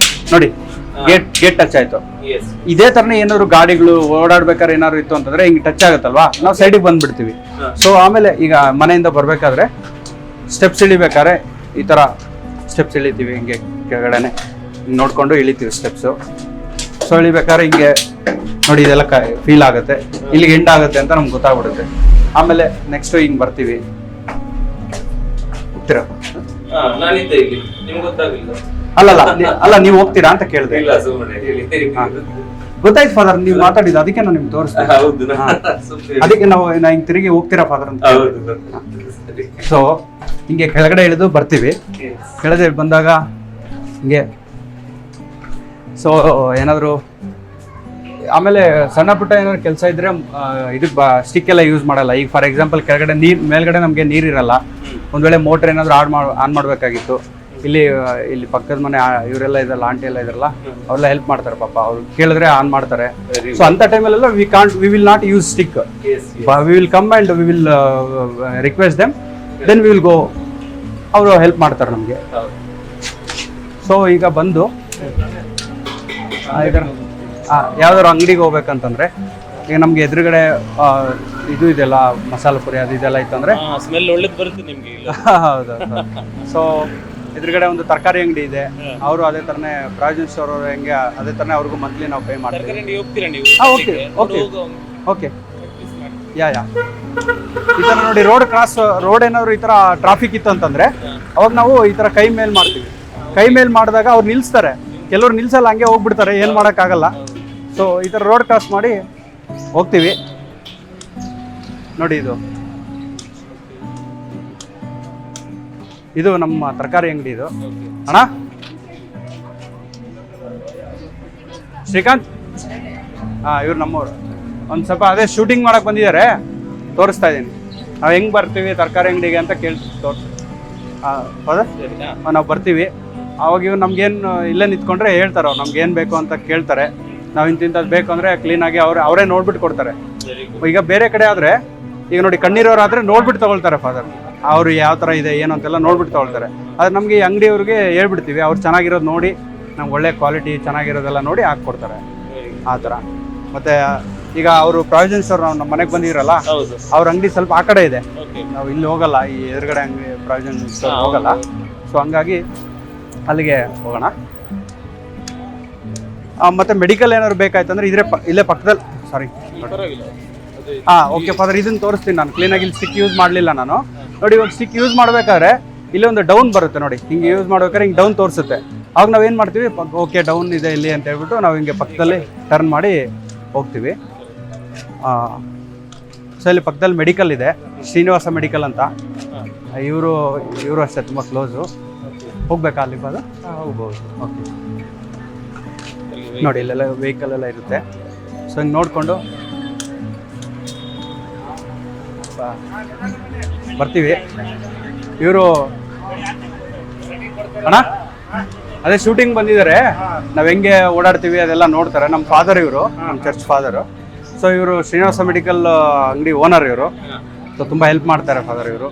ನೋಡಿ ಗೇಟ್ ಟಚ್ ಆಯ್ತು. ಎಸ್ ಇದೇ ತರನೇ ಏನಾದ್ರು ಗಾಡಿಗಳು ಓಡಾಡ್ಬೇಕಾದ್ರೆ ಏನಾದ್ರು ಇತ್ತು ಅಂತಂದ್ರೆ ಹಿಂಗೆ ಟಚ್ ಆಗುತ್ತಲ್ವಾ, ನಾವು ಸೈಡಿಗೆ ಬಂದ್ಬಿಡ್ತೀವಿ. ಸೊ ಆಮೇಲೆ ಈಗ ಮನೆಯಿಂದ ಬರ್ಬೇಕಾದ್ರೆ ಸ್ಟೆಪ್ಸ್ ಇಳಿಬೇಕಾದ್ರೆ ಈ ತರ ಸ್ಟೆಪ್ಸ್ ಇಳಿತೀವಿ, ಹಿಂಗೆ ಕೆಳಗಡೆನೆ ಹಿಂಗೆ ನೋಡ್ಕೊಂಡು ಇಳಿತೀವಿ ಸ್ಟೆಪ್ಸು. ಸೊ ಇಳಿಬೇಕಾದ್ರೆ ಹಿಂಗೆ ನೋಡಿ ಇದೆಲ್ಲ ಫೀಲ್ ಆಗುತ್ತೆ, ಇಲ್ಲಿಗೆ ಎಂಡ್ ಆಗುತ್ತೆ ಅಂತ ನಮ್ಗೆ ಗೊತ್ತಾಗ್ಬಿಡುತ್ತೆ. ಆಮೇಲೆ ನೆಕ್ಸ್ಟ್ ಹಿಂಗೆ ಬರ್ತೀವಿ, ಹೋಗ್ತೀರಾ? ನಾನಿದ್ದೆ ಇಲ್ಲಿ, ನಿಮ್ಗೆ ಗೊತ್ತಾಗಲಿಲ್ಲ? ಅಲ್ಲ ನೀವು ಹೋಗ್ತೀರಾ ಅಂತ ಕೇಳಿದೆ. ಇಲ್ಲ, ಸುಮ್ಮನೆ ಹೇಳಿ. ಗೊತ್ತಾಯ್ತು ಫಾದರ್, ನೀವು ಮಾತಾಡಿದ್ದು, ಅದಕ್ಕೆ ನಾನು ನಿಮ್ಗೆ ತೋರಿಸ್ತೀನಿ. ಹೌದು, ಹಾ. ಸುಮ್ನೆ ಅದಕ್ಕೆ ನಾವು ಹಿಂಗೆ ತಿರುಗಿ ಹೋಗ್ತೀರಾ ಫಾದರ್ ಅಂತ. ಹೌದು ಸರಿ. ಸೊ ಹಿಂಗೆ ಕೆಳಗಡೆ ಇಳಿದು ಬರ್ತೀವಿ. ಕೆಳಗಡೆ ಬಂದಾಗ ಹಿಂಗೆ ಸೊ ಏನಾದರೂ ಆಮೇಲೆ ಸಣ್ಣ ಪುಟ್ಟ ಏನಾದ್ರು ಕೆಲಸ ಇದ್ರೆ ಇದಕ್ಕೆ ಸ್ಟಿಕ್ ಎಲ್ಲ ಯೂಸ್ ಮಾಡಲ್ಲ. ಈಗ ಫಾರ್ ಎಕ್ಸಾಂಪಲ್ ಕೆಳಗಡೆ ಮೇಲ್ಗಡೆ ನಮಗೆ ನೀರಿರಲ್ಲ, ಒಂದು ವೇಳೆ ಮೋಟರ್ ಏನಾದರೂ ಆನ್ ಮಾಡಬೇಕಾಗಿತ್ತು, ಇಲ್ಲಿ ಪಕ್ಕದ ಮನೆ ಇವರೆಲ್ಲ ಇದ್ರಲ್ಲ, ಆಂಟಿ ಎಲ್ಲ ಇದ್ರಲ್ಲ, ಅವರೆಲ್ಲ ಹೆಲ್ಪ್ ಮಾಡ್ತಾರೆ ಪಾಪ. ಅವ್ರು ಕೇಳಿದ್ರೆ ಆನ್ ಮಾಡ್ತಾರೆ. ಸೊ ಅಂತ ಟೈಮಲ್ಲೆಲ್ಲ we will not use stick. We will come and we will request them, then we will go. ಅವರು ಹೆಲ್ಪ್ ಮಾಡ್ತಾರೆ ನಮಗೆ. ಸೊ ಈಗ ಬಂದು ಯಾವ್ದಾದ್ರು ಅಂಗಡಿಗೆ ಹೋಗ್ಬೇಕಂತಂದ್ರೆ ಈಗ ನಮ್ಗೆ ಎದುರುಗಡೆ ಇದು ಇದೆಲ್ಲ ಮಸಾಲೆ ಪುರಿ ಅದು ಇದೆಲ್ಲ ಇತ್ತಂದ್ರೆ ಸ್ಮೆಲ್ ಒಳ್ಳೇದು ಬರುತ್ತೆ ನಿಮ್ಗೆ. ಹೌದು. ಸೊ ಎದುರುಗಡೆ ಒಂದು ತರಕಾರಿ ಅಂಗಡಿ ಇದೆ, ಅವರು ಅದೇ ತರನೇ ಪ್ರಾವಿಷನ್ ಸ್ಟೋರ್ ಅವರು ಹೆಂಗೆ ಅದೇ ತರನೇ ಅವ್ರಿಗೂ ಮಂತ್ಲಿ ನಾವು ಪೇ ಮಾಡ್ತೀವಿ. ತರಕಾರಿ ಹೋಗ್ತೀರಾ ನೀವು? ಓಕೆ ಓಕೆ ಓಕೆ ಯಾ ಈ ಥರ ನೋಡಿ, ರೋಡ್ ಏನಾದ್ರು ಈ ಥರ ಟ್ರಾಫಿಕ್ ಇತ್ತು ಅಂತಂದ್ರೆ ಅವಾಗ ನಾವು ಈ ಥರ ಕೈ ಮೇಲ್ ಮಾಡ್ತೀವಿ. ಕೈ ಮೇಲ್ ಮಾಡಿದಾಗ ಅವ್ರು ನಿಲ್ಲಿಸ್ತಾರೆ, ಕೆಲವ್ರು ನಿಲ್ಸಲ್ಲ, ಹಂಗೆ ಹೋಗ್ಬಿಡ್ತಾರೆ, ಏನು ಮಾಡೋಕ್ಕಾಗಲ್ಲ. ಸೊ ಈ ಥರ ರೋಡ್ ಕ್ರಾಸ್ ಮಾಡಿ ಹೋಗ್ತೀವಿ. ನೋಡಿ ಇದು ನಮ್ಮ ತರಕಾರಿ ಅಂಗಡಿ ಇದು. ಅಣ್ಣ ಶ್ರೀಕಾಂತ್, ಇವ್ರು ನಮ್ಮವ್ರು. ಒಂದು ಸ್ವಲ್ಪ ಅದೇ ಶೂಟಿಂಗ್ ಮಾಡಕ್ಕೆ ಬಂದಿದ್ದಾರೆ, ತೋರಿಸ್ತಾ ಇದ್ದೀನಿ. ನಾವು ಹೆಂಗೆ ಬರ್ತೀವಿ ತರಕಾರಿ ಅಂಗಡಿಗೆ ಅಂತ ಹೌದಾ? ನಾವು ಬರ್ತೀವಿ, ಅವಾಗ ಇವ್ರು ನಮ್ಗೇನು ಇಲ್ಲೇ ನಿಂತ್ಕೊಂಡ್ರೆ ಹೇಳ್ತಾರೆ, ಅವ್ರು ನಮ್ಗೆ ಏನು ಬೇಕು ಅಂತ ಕೇಳ್ತಾರೆ. ನಾವು ಇಂಥದ್ದು ಬೇಕು ಅಂದರೆ ಕ್ಲೀನಾಗಿ ಅವರೇ ನೋಡ್ಬಿಟ್ಟು ಕೊಡ್ತಾರೆ. ಈಗ ಬೇರೆ ಕಡೆ ಆದರೆ ಈಗ ನೋಡಿ ಕಣ್ಣೀರವ್ರು ಆದರೆ ನೋಡ್ಬಿಟ್ಟು ತೊಗೊಳ್ತಾರೆ ಫಾದರ್, ಅವರು ಯಾವ ಥರ ಇದೆ ಏನು ಅಂತೆಲ್ಲ ನೋಡ್ಬಿಟ್ಟು ತೊಗೊಳ್ತಾರೆ. ಆದರೆ ನಮಗೆ ಈ ಅಂಗಡಿಯವ್ರಿಗೆ ಹೇಳ್ಬಿಡ್ತೀವಿ, ಅವ್ರು ಚೆನ್ನಾಗಿರೋದು ನೋಡಿ ನಮ್ಗೆ ಒಳ್ಳೆ ಕ್ವಾಲಿಟಿ ಚೆನ್ನಾಗಿರೋದೆಲ್ಲ ನೋಡಿ ಹಾಕ್ಕೊಡ್ತಾರೆ ಆ ಥರ. ಮತ್ತು ಈಗ ಅವರು ಪ್ರಾವಿಷನ್ ಸ್ಟೋರ್ ನಾವು ನಮ್ಮ ಮನೆಗೆ ಬಂದಿರಲ್ಲ, ಅವ್ರ ಅಂಗಡಿ ಸ್ವಲ್ಪ ಆ ಕಡೆ ಇದೆ, ನಾವು ಇಲ್ಲಿ ಹೋಗಲ್ಲ, ಈ ಎದುರುಗಡೆ ಅಂಗಡಿ ಪ್ರಾವಿಷನ್ ಸ್ಟೋರ್ ಹೋಗಲ್ಲ. ಸೊ ಹಂಗಾಗಿ ಅಲ್ಲಿಗೆ ಹೋಗೋಣ. ಮತ್ತು ಮೆಡಿಕಲ್ ಏನಾದ್ರು ಬೇಕಾಯ್ತಂದ್ರೆ ಇಲ್ಲೇ ಪಕ್ಕದಲ್ಲಿ ಸಾರಿ ಓಕೆ ಫಾದರ್, ಇದನ್ನು ತೋರಿಸ್ತೀನಿ ನಾನು ಕ್ಲೀನಾಗಿ. ಇಲ್ಲಿ ಸ್ಟಿಕ್ ಯೂಸ್ ಮಾಡಲಿಲ್ಲ ನಾನು. ನೋಡಿ ಇವಾಗ ಸ್ಟಿಕ್ ಯೂಸ್ ಮಾಡಬೇಕಾದ್ರೆ ಇಲ್ಲಿ ಒಂದು ಡೌನ್ ಬರುತ್ತೆ ನೋಡಿ, ಹಿಂಗೆ ಯೂಸ್ ಮಾಡ್ಬೇಕಾದ್ರೆ ಹಿಂಗೆ ಡೌನ್ ತೋರಿಸುತ್ತೆ. ಆವಾಗ ನಾವು ಏನು ಮಾಡ್ತೀವಿ, ಓಕೆ ಡೌನ್ ಇದೆ ಇಲ್ಲಿ ಅಂತ ಹೇಳ್ಬಿಟ್ಟು ನಾವು ಹಿಂಗೆ ಪಕ್ಕದಲ್ಲಿ ಟರ್ನ್ ಮಾಡಿ ಹೋಗ್ತೀವಿ. ಸೊ ಇಲ್ಲಿ ಪಕ್ಕದಲ್ಲಿ ಮೆಡಿಕಲ್ ಇದೆ, ಶ್ರೀನಿವಾಸ ಮೆಡಿಕಲ್ ಅಂತ. ಇವರು ಅಷ್ಟೇ ತುಂಬ ಕ್ಲೋಸು. ಹೋಗ್ಬೇಕಾ ಅಲ್ಲಿ ಅದು? ಹೋಗ್ಬೋದು. ಓಕೆ ನೋಡಿ ಇಲ್ಲೆಲ್ಲ ವೆಹಿಕಲ್ ಎಲ್ಲ ಇರುತ್ತೆ. ಸೊ ಹಿಂಗೆ ನೋಡಿಕೊಂಡು ಬರ್ತೀವಿ. ಇವರು ಅಣ್ಣ ಅದೇ ಶೂಟಿಂಗ್ ಬಂದಿದ್ದಾರೆ, ನಾವು ಹೆಂಗೆ ಓಡಾಡ್ತೀವಿ ಅದೆಲ್ಲ ನೋಡ್ತಾರೆ. ನಮ್ಮ ಫಾದರ್ ಇವರು, ನಮ್ಮ ಚರ್ಚ್ ಫಾದರು. ಸೊ ಇವರು ಶ್ರೀನಿವಾಸ ಮೆಡಿಕಲ್ ಅಂಗಡಿ ಓನರ್ ಇವರು. ಸೊ ತುಂಬ ಹೆಲ್ಪ್ ಮಾಡ್ತಾರೆ ಫಾದರ್ ಇವರು.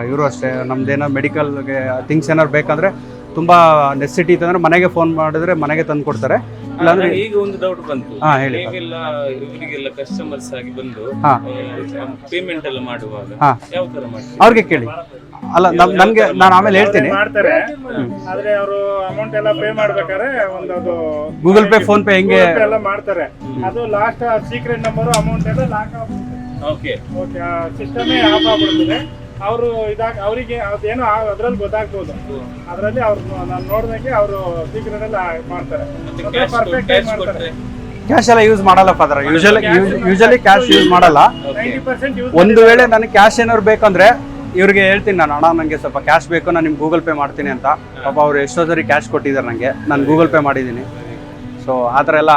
ಇವರು ಅಷ್ಟೇ, ನಮ್ದೇನೋ ಮೆಡಿಕಲ್ಗೆ ಥಿಂಗ್ಸ್ ಏನಾದ್ರು ಬೇಕಂದರೆ ತುಂಬ ನೆಸೆಸಿಟಿ ಇತ್ತಂದ್ರೆ ಮನೆಗೆ ಫೋನ್ ಮಾಡಿದ್ರೆ ಮನೆಗೆ ತಂದು ಕೊಡ್ತಾರೆ. ಇಲ್ಲಾಂದ್ರೆ ಈಗ ಒಂದು ಡೌಟ್ ಬಂತು. ಹೇಳಿ. ಈಗೆಲ್ಲ ಇವರಿಗೆಲ್ಲ ಕಸ್ಟಮರ್ಸ್ ಆಗಿ ಬಂದು ಹಾಂ ಪೇಮೆಂಟ್ ಎಲ್ಲ ಮಾಡುವಾಗ ಯಾವ ತರ ಮಾಡ್ತೀವಿ ಅವ್ರಿಗೆ ಕೇಳಿ. ಅಲ್ಲ ನನಗೆ ನಾನು ಆಮೇಲೆ ಹೇಳ್ತೀನಿ. ಮಾಡ್ತಾರೆ, ಆದ್ರೆ ಅವರು ಅಮೌಂಟ್ ಎಲ್ಲ ಪೇ ಮಾಡ್ಬೇಕಾದ್ರೆ ಒಂದು ಅದು ಗೂಗಲ್ ಪೇ ಫೋನ್ ಪೇ ಹೆಂಗೆ ಎಲ್ಲ ಮಾಡ್ತಾರೆ. ಅದು ಲಾಸ್ಟ್ ಸೀಕ್ರೆಟ್ ನಂಬರ್ ಅಮೌಂಟ್ ಎಲ್ಲ ಲಾಕ್ ಆಗ್ಬಿಡುತ್ತೆ. ಓಕೆ ಓಕೆ, ಸಿಸ್ಟಮೇ ಆಫ್ ಆಗ್ಬಿಡುತ್ತದೆ. ಅವರು ಅವರಿಗೆ ಅದೇನೋ ಅದ್ರಲ್ಲಿ ಗೊತ್ತಾಗ್ಬೋದು. ಅದರಲ್ಲಿ ಅವ್ರು ನಾನು ನೋಡಿದಂಗೆ ಅವರು ಸೀಕ್ರೆಟ್ ಎಲ್ಲ ಮಾಡ್ತಾರೆ, ಪರ್ಫೆಕ್ಟ್ ಆಗಿ ಮಾಡ್ತಾರೆ. ಕ್ಯಾಶ್ ಎಲ್ಲ ಯೂಸ್ ಮಾಡಲ್ಲ ಫಾದರ್. ಯೂಶಲಿ ಕ್ಯಾಶ್ ಯೂಸ್ ಮಾಡಲ್ಲ. 90% ಯೂಸ್. ಒಂದು ವೇಳೆ ನನಗೆ ಕ್ಯಾಶ್ ಏನಾದ್ರು ಬೇಕಂದ್ರೆ ಇವ್ರಿಗೆ ಹೇಳ್ತೀನಿ ನಾನು, ಅಣ್ಣ ನನಗೆ ಸ್ವಲ್ಪ ಕ್ಯಾಶ್ ಬೇಕು, ನಾನು ನಿಮ್ಗೆ ಗೂಗಲ್ ಪೇ ಮಾಡ್ತೀನಿ ಅಂತ. ಪಾಪ ಅವ್ರು ಎಷ್ಟೋ ಸರಿ ಕ್ಯಾಶ್ ಕೊಟ್ಟಿದ್ದಾರೆ ನನಗೆ, ನಾನು ಗೂಗಲ್ ಪೇ ಮಾಡಿದ್ದೀನಿ. ಸೊ ಆ ಥರ ಎಲ್ಲ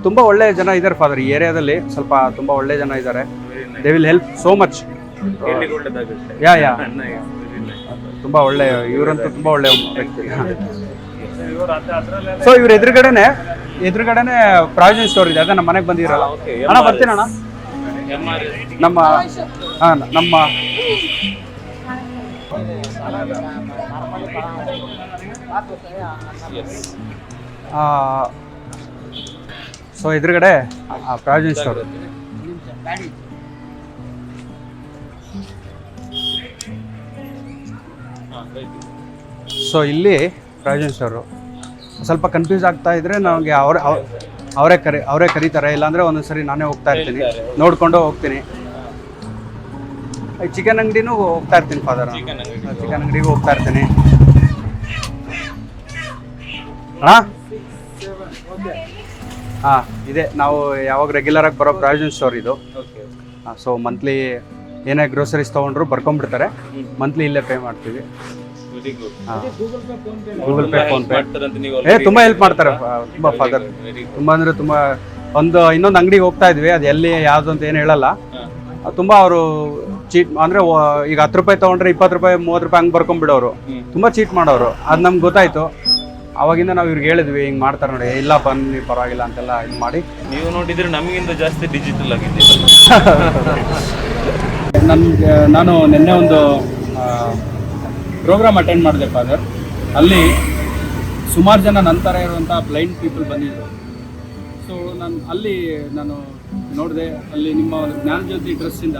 ತುಂಬ ಒಳ್ಳೆ ಜನ ಇದ್ದಾರೆ ಫಾದರ್. ಈ ಏರಿಯಾದಲ್ಲಿ ಸ್ವಲ್ಪ ತುಂಬ ಒಳ್ಳೆ ಜನ ಇದ್ದಾರೆ. They will help so much. Yeah ತುಂಬ ಒಳ್ಳೆ, ಇವರಂತೂ ತುಂಬ ಒಳ್ಳೆ ವ್ಯಕ್ತಿ. ಸೊ ಇವ್ರ ಎದುರುಗಡೆನೆ ಪ್ರಾವಿಷನ್ ಸ್ಟೋರ್ ಇದೆ, ಅದೇ ನಮ್ಮ ಮನೆಗೆ ಬಂದಿರಲ್ಲ. ಅಣ್ಣ ಬರ್ತೀನಿ ಅಣ್ಣ. ನಮ್ಮ ನಮ್ಮ ಸೊ ಎದುರುಗಡೆ ಪ್ರಾವಿಷನ್ ಸ್ಟೋರ್. ಸೊ ಇಲ್ಲಿ ಪ್ರಾವಿಷನ್ ಸ್ಟೋರು. ಸ್ವಲ್ಪ ಕನ್ಫ್ಯೂಸ್ ಆಗ್ತಾ ಇದ್ರೆ ನನಗೆ ಅವರೇ ಕರೀತಾರೆ. ಇಲ್ಲಾಂದರೆ ಒಂದೊಂದ್ಸರಿ ನಾನೇ ಹೋಗ್ತಾ ಇರ್ತೀನಿ, ನೋಡ್ಕೊಂಡು ಹೋಗ್ತೀನಿ. ಚಿಕನ್ ಅಂಗಡಿನೂ ಹೋಗ್ತಾ ಇರ್ತೀನಿ ಫಾದರ್, ಚಿಕನ್ ಅಂಗಡಿಗೂ ಹೋಗ್ತಾ ಇರ್ತೀನಿ. ಅಣ್ಣ ಹಾಂ, ಇದೆ ನಾವು ಯಾವಾಗ ರೆಗ್ಯುಲರಾಗಿ ಬರೋ ಪ್ರಾವಿಷನ್ ಸ್ಟೋರ್ ಇದು. ಸೊ ಮಂತ್ಲಿ ಏನೇ ಗ್ರೋಸರೀಸ್ ತೊಗೊಂಡ್ರು ಬರ್ಕೊಂಡ್ಬಿಡ್ತಾರೆ, ಮಂತ್ಲಿ ಇಲ್ಲೇ ಪೇ ಮಾಡ್ತೀವಿ. ಗೂಗಲ್ ಪೇ ಫೋನ್ ಪೇ ತುಂಬ ಹೆಲ್ಪ್ ಮಾಡ್ತಾರೆ ತುಂಬ ಫಾದರ್. ತುಂಬ ಅಂದರೆ ತುಂಬ. ಇನ್ನೊಂದು ಅಂಗಡಿಗೆ ಹೋಗ್ತಾ ಇದ್ವಿ, ಅದು ಎಲ್ಲಿ ಯಾವುದು ಅಂತ ಏನು ಹೇಳಲ್ಲ. ತುಂಬ ಅವರು ಚೀಟ್ ಅಂದರೆ ಈಗ 10 ರೂಪಾಯಿ ತೊಗೊಂಡ್ರೆ 20 ರೂಪಾಯಿ 30 ರೂಪಾಯಿ ಹಂಗೆ ಬರ್ಕೊಂಡ್ಬಿಡೋರು, ತುಂಬ ಚೀಟ್ ಮಾಡೋರು. ಅದು ನಮ್ಗೆ ಗೊತ್ತಾಯಿತು. ಅವಾಗಿಂದ ನಾವು ಇವ್ರಿಗೆ ಹೇಳಿದ್ವಿ ಹಿಂಗೆ ಮಾಡ್ತಾರೆ ನೋಡಿ, ಇಲ್ಲ ಬನ್ನಿ ಪರವಾಗಿಲ್ಲ ಅಂತೆಲ್ಲ ಇದು ಮಾಡಿ. ನೀವು ನೋಡಿದ್ರೆ ನಮಗಿಂತ ಜಾಸ್ತಿ ಡಿಜಿಟಲ್ ಆಗಿದೆ. ನಾನು ನಿನ್ನೆ ಒಂದು ಪ್ರೋಗ್ರಾಮ್ ಅಟೆಂಡ್ ಮಾಡಿದೆ ಫಾದರ್. ಅಲ್ಲಿ ಸುಮಾರು ಜನ ನಂತರ ಇರುವಂಥ ಬ್ಲೈಂಡ್ ಪೀಪಲ್ ಬಂದಿದ್ದರು. ಸೊ ನಾನು ನೋಡಿದೆ, ಅಲ್ಲಿ ನಿಮ್ಮ ಜ್ಞಾನಜ್ಯೋತಿ ಟ್ರಸ್ಟಿಂದ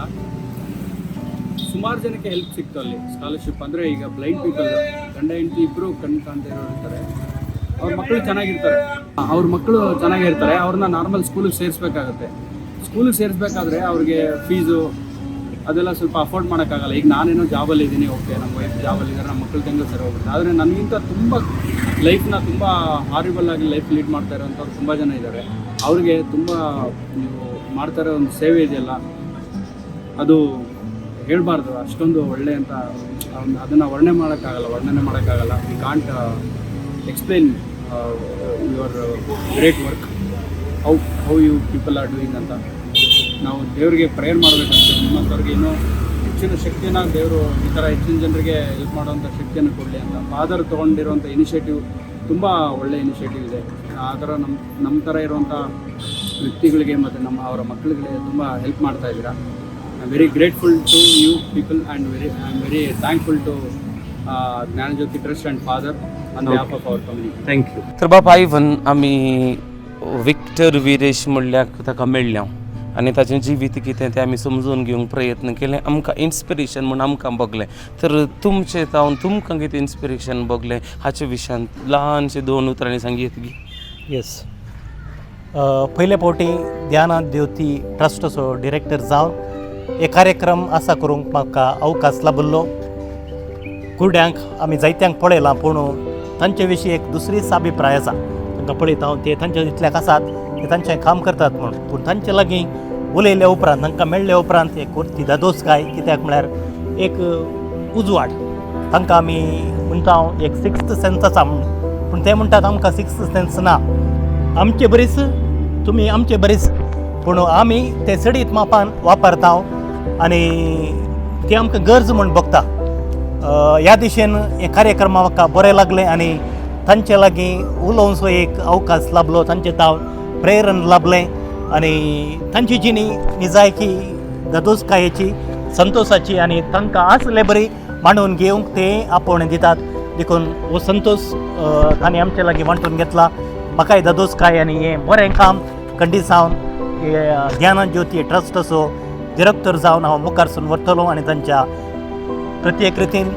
ಸುಮಾರು ಜನಕ್ಕೆ ಹೆಲ್ಪ್ ಸಿಕ್ತು ಅಲ್ಲಿ, ಸ್ಕಾಲರ್ಶಿಪ್. ಅಂದರೆ ಈಗ ಬ್ಲೈಂಡ್ ಪೀಪಲ್ ಗಂಡ ಹೆಂಡತಿ ಇಬ್ಬರು ಕಣ್ಣು ಕಾಣ್ತಾ ಇರೋರು ಇರ್ತಾರೆ, ಅವ್ರ ಮಕ್ಕಳು ಚೆನ್ನಾಗಿರ್ತಾರೆ. ಅವ್ರನ್ನ ನಾರ್ಮಲ್ ಸ್ಕೂಲಿಗೆ ಸೇರಿಸ್ಬೇಕಾಗತ್ತೆ. ಸ್ಕೂಲಿಗೆ ಸೇರಿಸ್ಬೇಕಾದ್ರೆ ಅವ್ರಿಗೆ ಫೀಸು ಅದೆಲ್ಲ ಸ್ವಲ್ಪ ಅಫೋರ್ಡ್ ಮಾಡೋಕ್ಕಾಗಲ್ಲ. ಈಗ ನಾನೇನೋ ಜಾಬಲ್ಲಿ ಇದ್ದೀನಿ, ಓಕೆ, ನಮ್ಮ ವೈಫ್ ಜಾಬಲ್ಲಿ ಇದ್ದಾರೆ, ನಮ್ಮ ಮಕ್ಕಳು ತಂಗ ಸರಿ ಹೋಗುತ್ತೆ. ಆದರೆ ನನಗಿಂತ ತುಂಬ ಲೈಫ್ನ ತುಂಬ ಹಾರಿಬಲ್ ಆಗಿ ಲೈಫ್ ಲೀಡ್ ಮಾಡ್ತಾ ಇರೋಂಥವ್ರು ತುಂಬ ಜನ ಇದ್ದಾರೆ. ಅವ್ರಿಗೆ ತುಂಬ ನೀವು ಮಾಡ್ತಾ ಇರೋ ಒಂದು ಸೇವೆ ಇದೆಯಲ್ಲ, ಅದು ಹೇಳ್ಬಾರ್ದು, ಅಷ್ಟೊಂದು ಒಳ್ಳೆ ಅಂತ ಅದನ್ನು ವರ್ಣನೆ ಮಾಡೋಕ್ಕಾಗಲ್ಲ. We can't explain your great work, how you people are doing ಅಂತ. ನಾವು ದೇವರಿಗೆ ಪ್ರೇಯರ್ ಮಾಡಬೇಕಂತ, ನಿಮ್ಮಂಥವ್ರಿಗೆ ಇನ್ನೂ ಹೆಚ್ಚಿನ ಶಕ್ತಿಯನ್ನು ದೇವರು ಈ ಥರ ಹೆಚ್ಚಿನ ಜನರಿಗೆ ಹೆಲ್ಪ್ ಮಾಡುವಂಥ ಶಕ್ತಿಯನ್ನು ಕೊಡಲಿ ಅಂತ. ಫಾದರ್ ತೊಗೊಂಡಿರುವಂಥ ಇನಿಷಿಯೇಟಿವ್ ತುಂಬ ಒಳ್ಳೆ ಇನಿಷಿಯೇಟಿವ್ ಇದೆ. ಆ ಥರ ನಮ್ಮ ಥರ ಇರುವಂಥ ವ್ಯಕ್ತಿಗಳಿಗೆ ಮತ್ತು ಅವರ ಮಕ್ಕಳಿಗೆ ತುಂಬ ಹೆಲ್ಪ್ ಮಾಡ್ತಾ ಇದ್ದೀರಾ. I am very grateful to you people and I am very thankful to Jnanajyothi trust and father on behalf of our community. Thank you. तर बाबा आयवन आमी विक्टर विरेश म्हणल्याक ताका मेळ्ळ्या आनी ताचें जिवीत कितें तें आमी समजून घेवंक प्रयत्न केले. आमकां इन्स्पिरेशन म्हूण आमकां बगलें. तर तुमचें जावन तुमकां कितें इन्स्पिरेशन बगलें हाचे विशयान ल्हानशें 2 उतरांनी सांगित गी. येस, पयले फावटी ज्ञानज्योती ट्रस्टचो डिरेक्टर जावन एक कार्यक्रम आसा करूंक म्हाका अवकाश लाभलो. कुर्ड्यांक आमी जायत्यांक पळयलां, पूण तांचे विशीं एक दुसरीच अभिप्राय आसा. तांकां पळयता ते तांचे इतल्याक आसात ते तांचें काम करतात म्हूण, पूण तांचे लागीं उलयले उपरांत, तांकां मेळ्ळे उपरांत एक उरती दादोसकाय, कित्याक म्हळ्यार एक उजवाड. तांकां आमी म्हणटा एक 6th सेन्स आसा म्हूण, पूण ते म्हणटात आमकां 6th सेन्स ना, तुमी आमचे बरीच, पूण आमी ते सडीत मापान वापरता. आनी ती आमकां गरज म्हूण बघता. ह्या दिशेन हे कार्यक्रम म्हाका बरें लागलें आनी तांचे लागीं उलोवचो एक अवकाश लाभलो, तांचे ताव प्रेरण लाभलें आनी तांची जिणी निजायकी धदोसकायेची, संतोषाची आनी तांकां आसले बरी मांडून घेवंक ते आपोवणें दितात. देखून हो संतोष तांणी आमचे लागीं वांटून घेतला. म्हाकाय धदोसकाय आनी हें बरें काम खंडी सावन ज्ञान ज्योती ट्रस्टाचो डिरेक्टर जावन हांव मुखारसून व्हरतलों आनी तांच्या प्रत्येक रितीन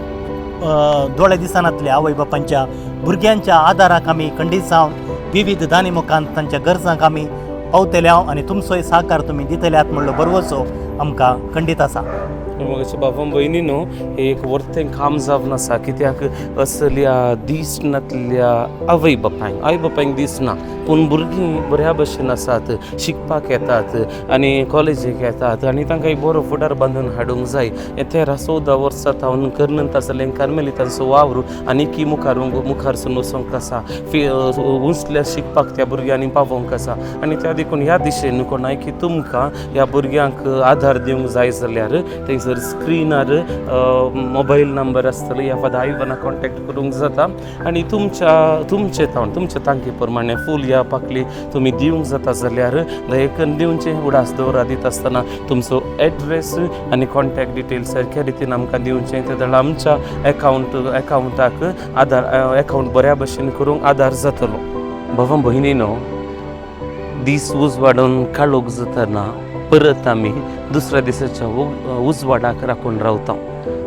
दोळे दिसानांतल्या आवय बापांच्या भुरग्यांच्या आदाराक आमी खंडीत जावन विविध दानी मुखांत तांच्या गरजांक आमी पावतले हांव आनी तुमचोय सहकार तुमी दितल्यात म्हणलो बरवसो आमकां खंडीत आसा. मग बाबा भयणीनो एक वर्तें काम जावन आसा, कित्याक असल्या दिसनातल्या आवय बापायंक दिसना, पूण भुरगीं बऱ्या भशेन आसात, शिकपाक येतात आनी कॉलेजीक येतात आनी तांकां एक बरो फुडार बांदून हाडूंक जाय. 13-14 वर्सां हांव करनंत आसलें कार्मेलितांचो वावर आनीकी मुखारसून वचोंक आसा, उंचल्या शिकपाक त्या भुरग्यांनी पावोवंक आसा आनी त्या देखून ह्या दिशेन कोणाय की तुमकां ह्या भुरग्यांक आधार दिवंक जाय जाल्यार थंयसर स्क्रिनार मोबायल नंबर आसतलो, ह्या फादार आयवनाक कॉन्टेक्ट करूंक जाता आनी तुमचे तांके प्रमाणे फूल ह्या पाकली तुमी दिवंक जाता जाल्यार दयेकन दिवचें. उडास दवरा दिता आसतना तुमचो एड्रेस आनी कॉन्टेक्ट डिटेल्स सारक्या रितीन आमकां दिवचें. त्या वेळार आमच्या एकाउंटाक आधार एकाउंट बऱ्या भशेन करूंक आधार जातलो. भावां भयणीनो, दीस उजवाडून काळोख जातना परत आमी दुसऱ्या दिसाच्या उजवाडाक राखून रावता.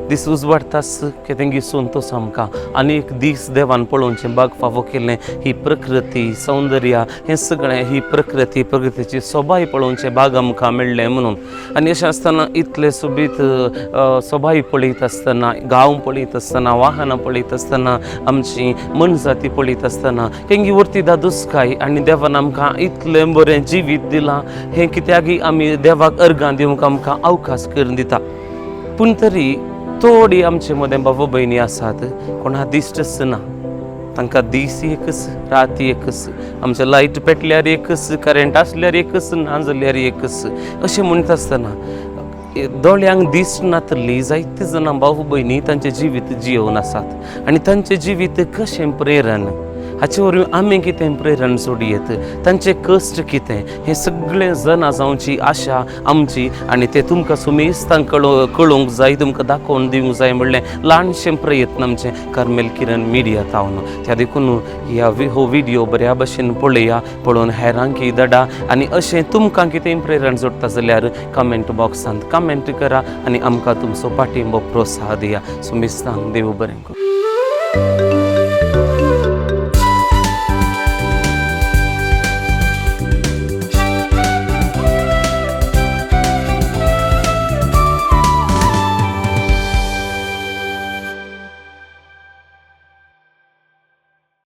दीस उजवाडतास केदेंगी संतोश आमकां आनी एक दीस देवान पळोवचें बाग फावो केल्लें. ही प्रकृती सौंदर्य हें सगळें, ही प्रकृतीची सोबाय पळोवचें बाग आमकां मेळ्ळें म्हणून. आनी अशें आसतना इतले सोबीत सोबाय पळयत आसतना, गांव पळयत आसतना, वाहनां पळयत आसतना, आमची मनजाती पळयत आसतना केंगी वरती दादोसकाय आनी देवान आमकां इतलें बरें जिवीत दिलां. हें कित्याक आमी देवाक अर्गां दिवंक आमकां अवकाश करून दिता. पूण तरी थोडी आमचे मदें बाबा भयणी आसात, कोणा दिश्टच ना, तांकां दीस एकच, राती एकच, आमचे लायट पेटल्यार एकच, करंट आसल्यार एकच, ना जाल्यार एकच, अशें म्हणटा आसतना दोळ्यांक दिसनातली जायते जाणां भाव भयणी तांचें जिवीत जियोवन आसात आनी तांचें जिवीत कशें प्रेरण, हाचे वरवीं आमी कितें प्रेरण सोडयत, तांचें कश्ट कितें, हें सगळें जाणा जावची आशा आमची आनी तें तुमकां सुमेस्तांक कळोवंक जाय, तुमकां दाखोवन दिवंक जाय म्हणलें ल्हानशें प्रयत्न आमचें कार्मेल किरण मिडिया तावन. त्या देखून हो व्हिडिओ बऱ्या भशेन पळया, पळोवन हेरांकय धाडा आनी अशें तुमकां कितें प्रेरण जोडटा जाल्यार कमेंट बॉक्सांत कमेंट करा आनी आमकां तुमचो पाठिंबो प्रोत्साह दिया. सुमेस्तांक देव बरें करूं.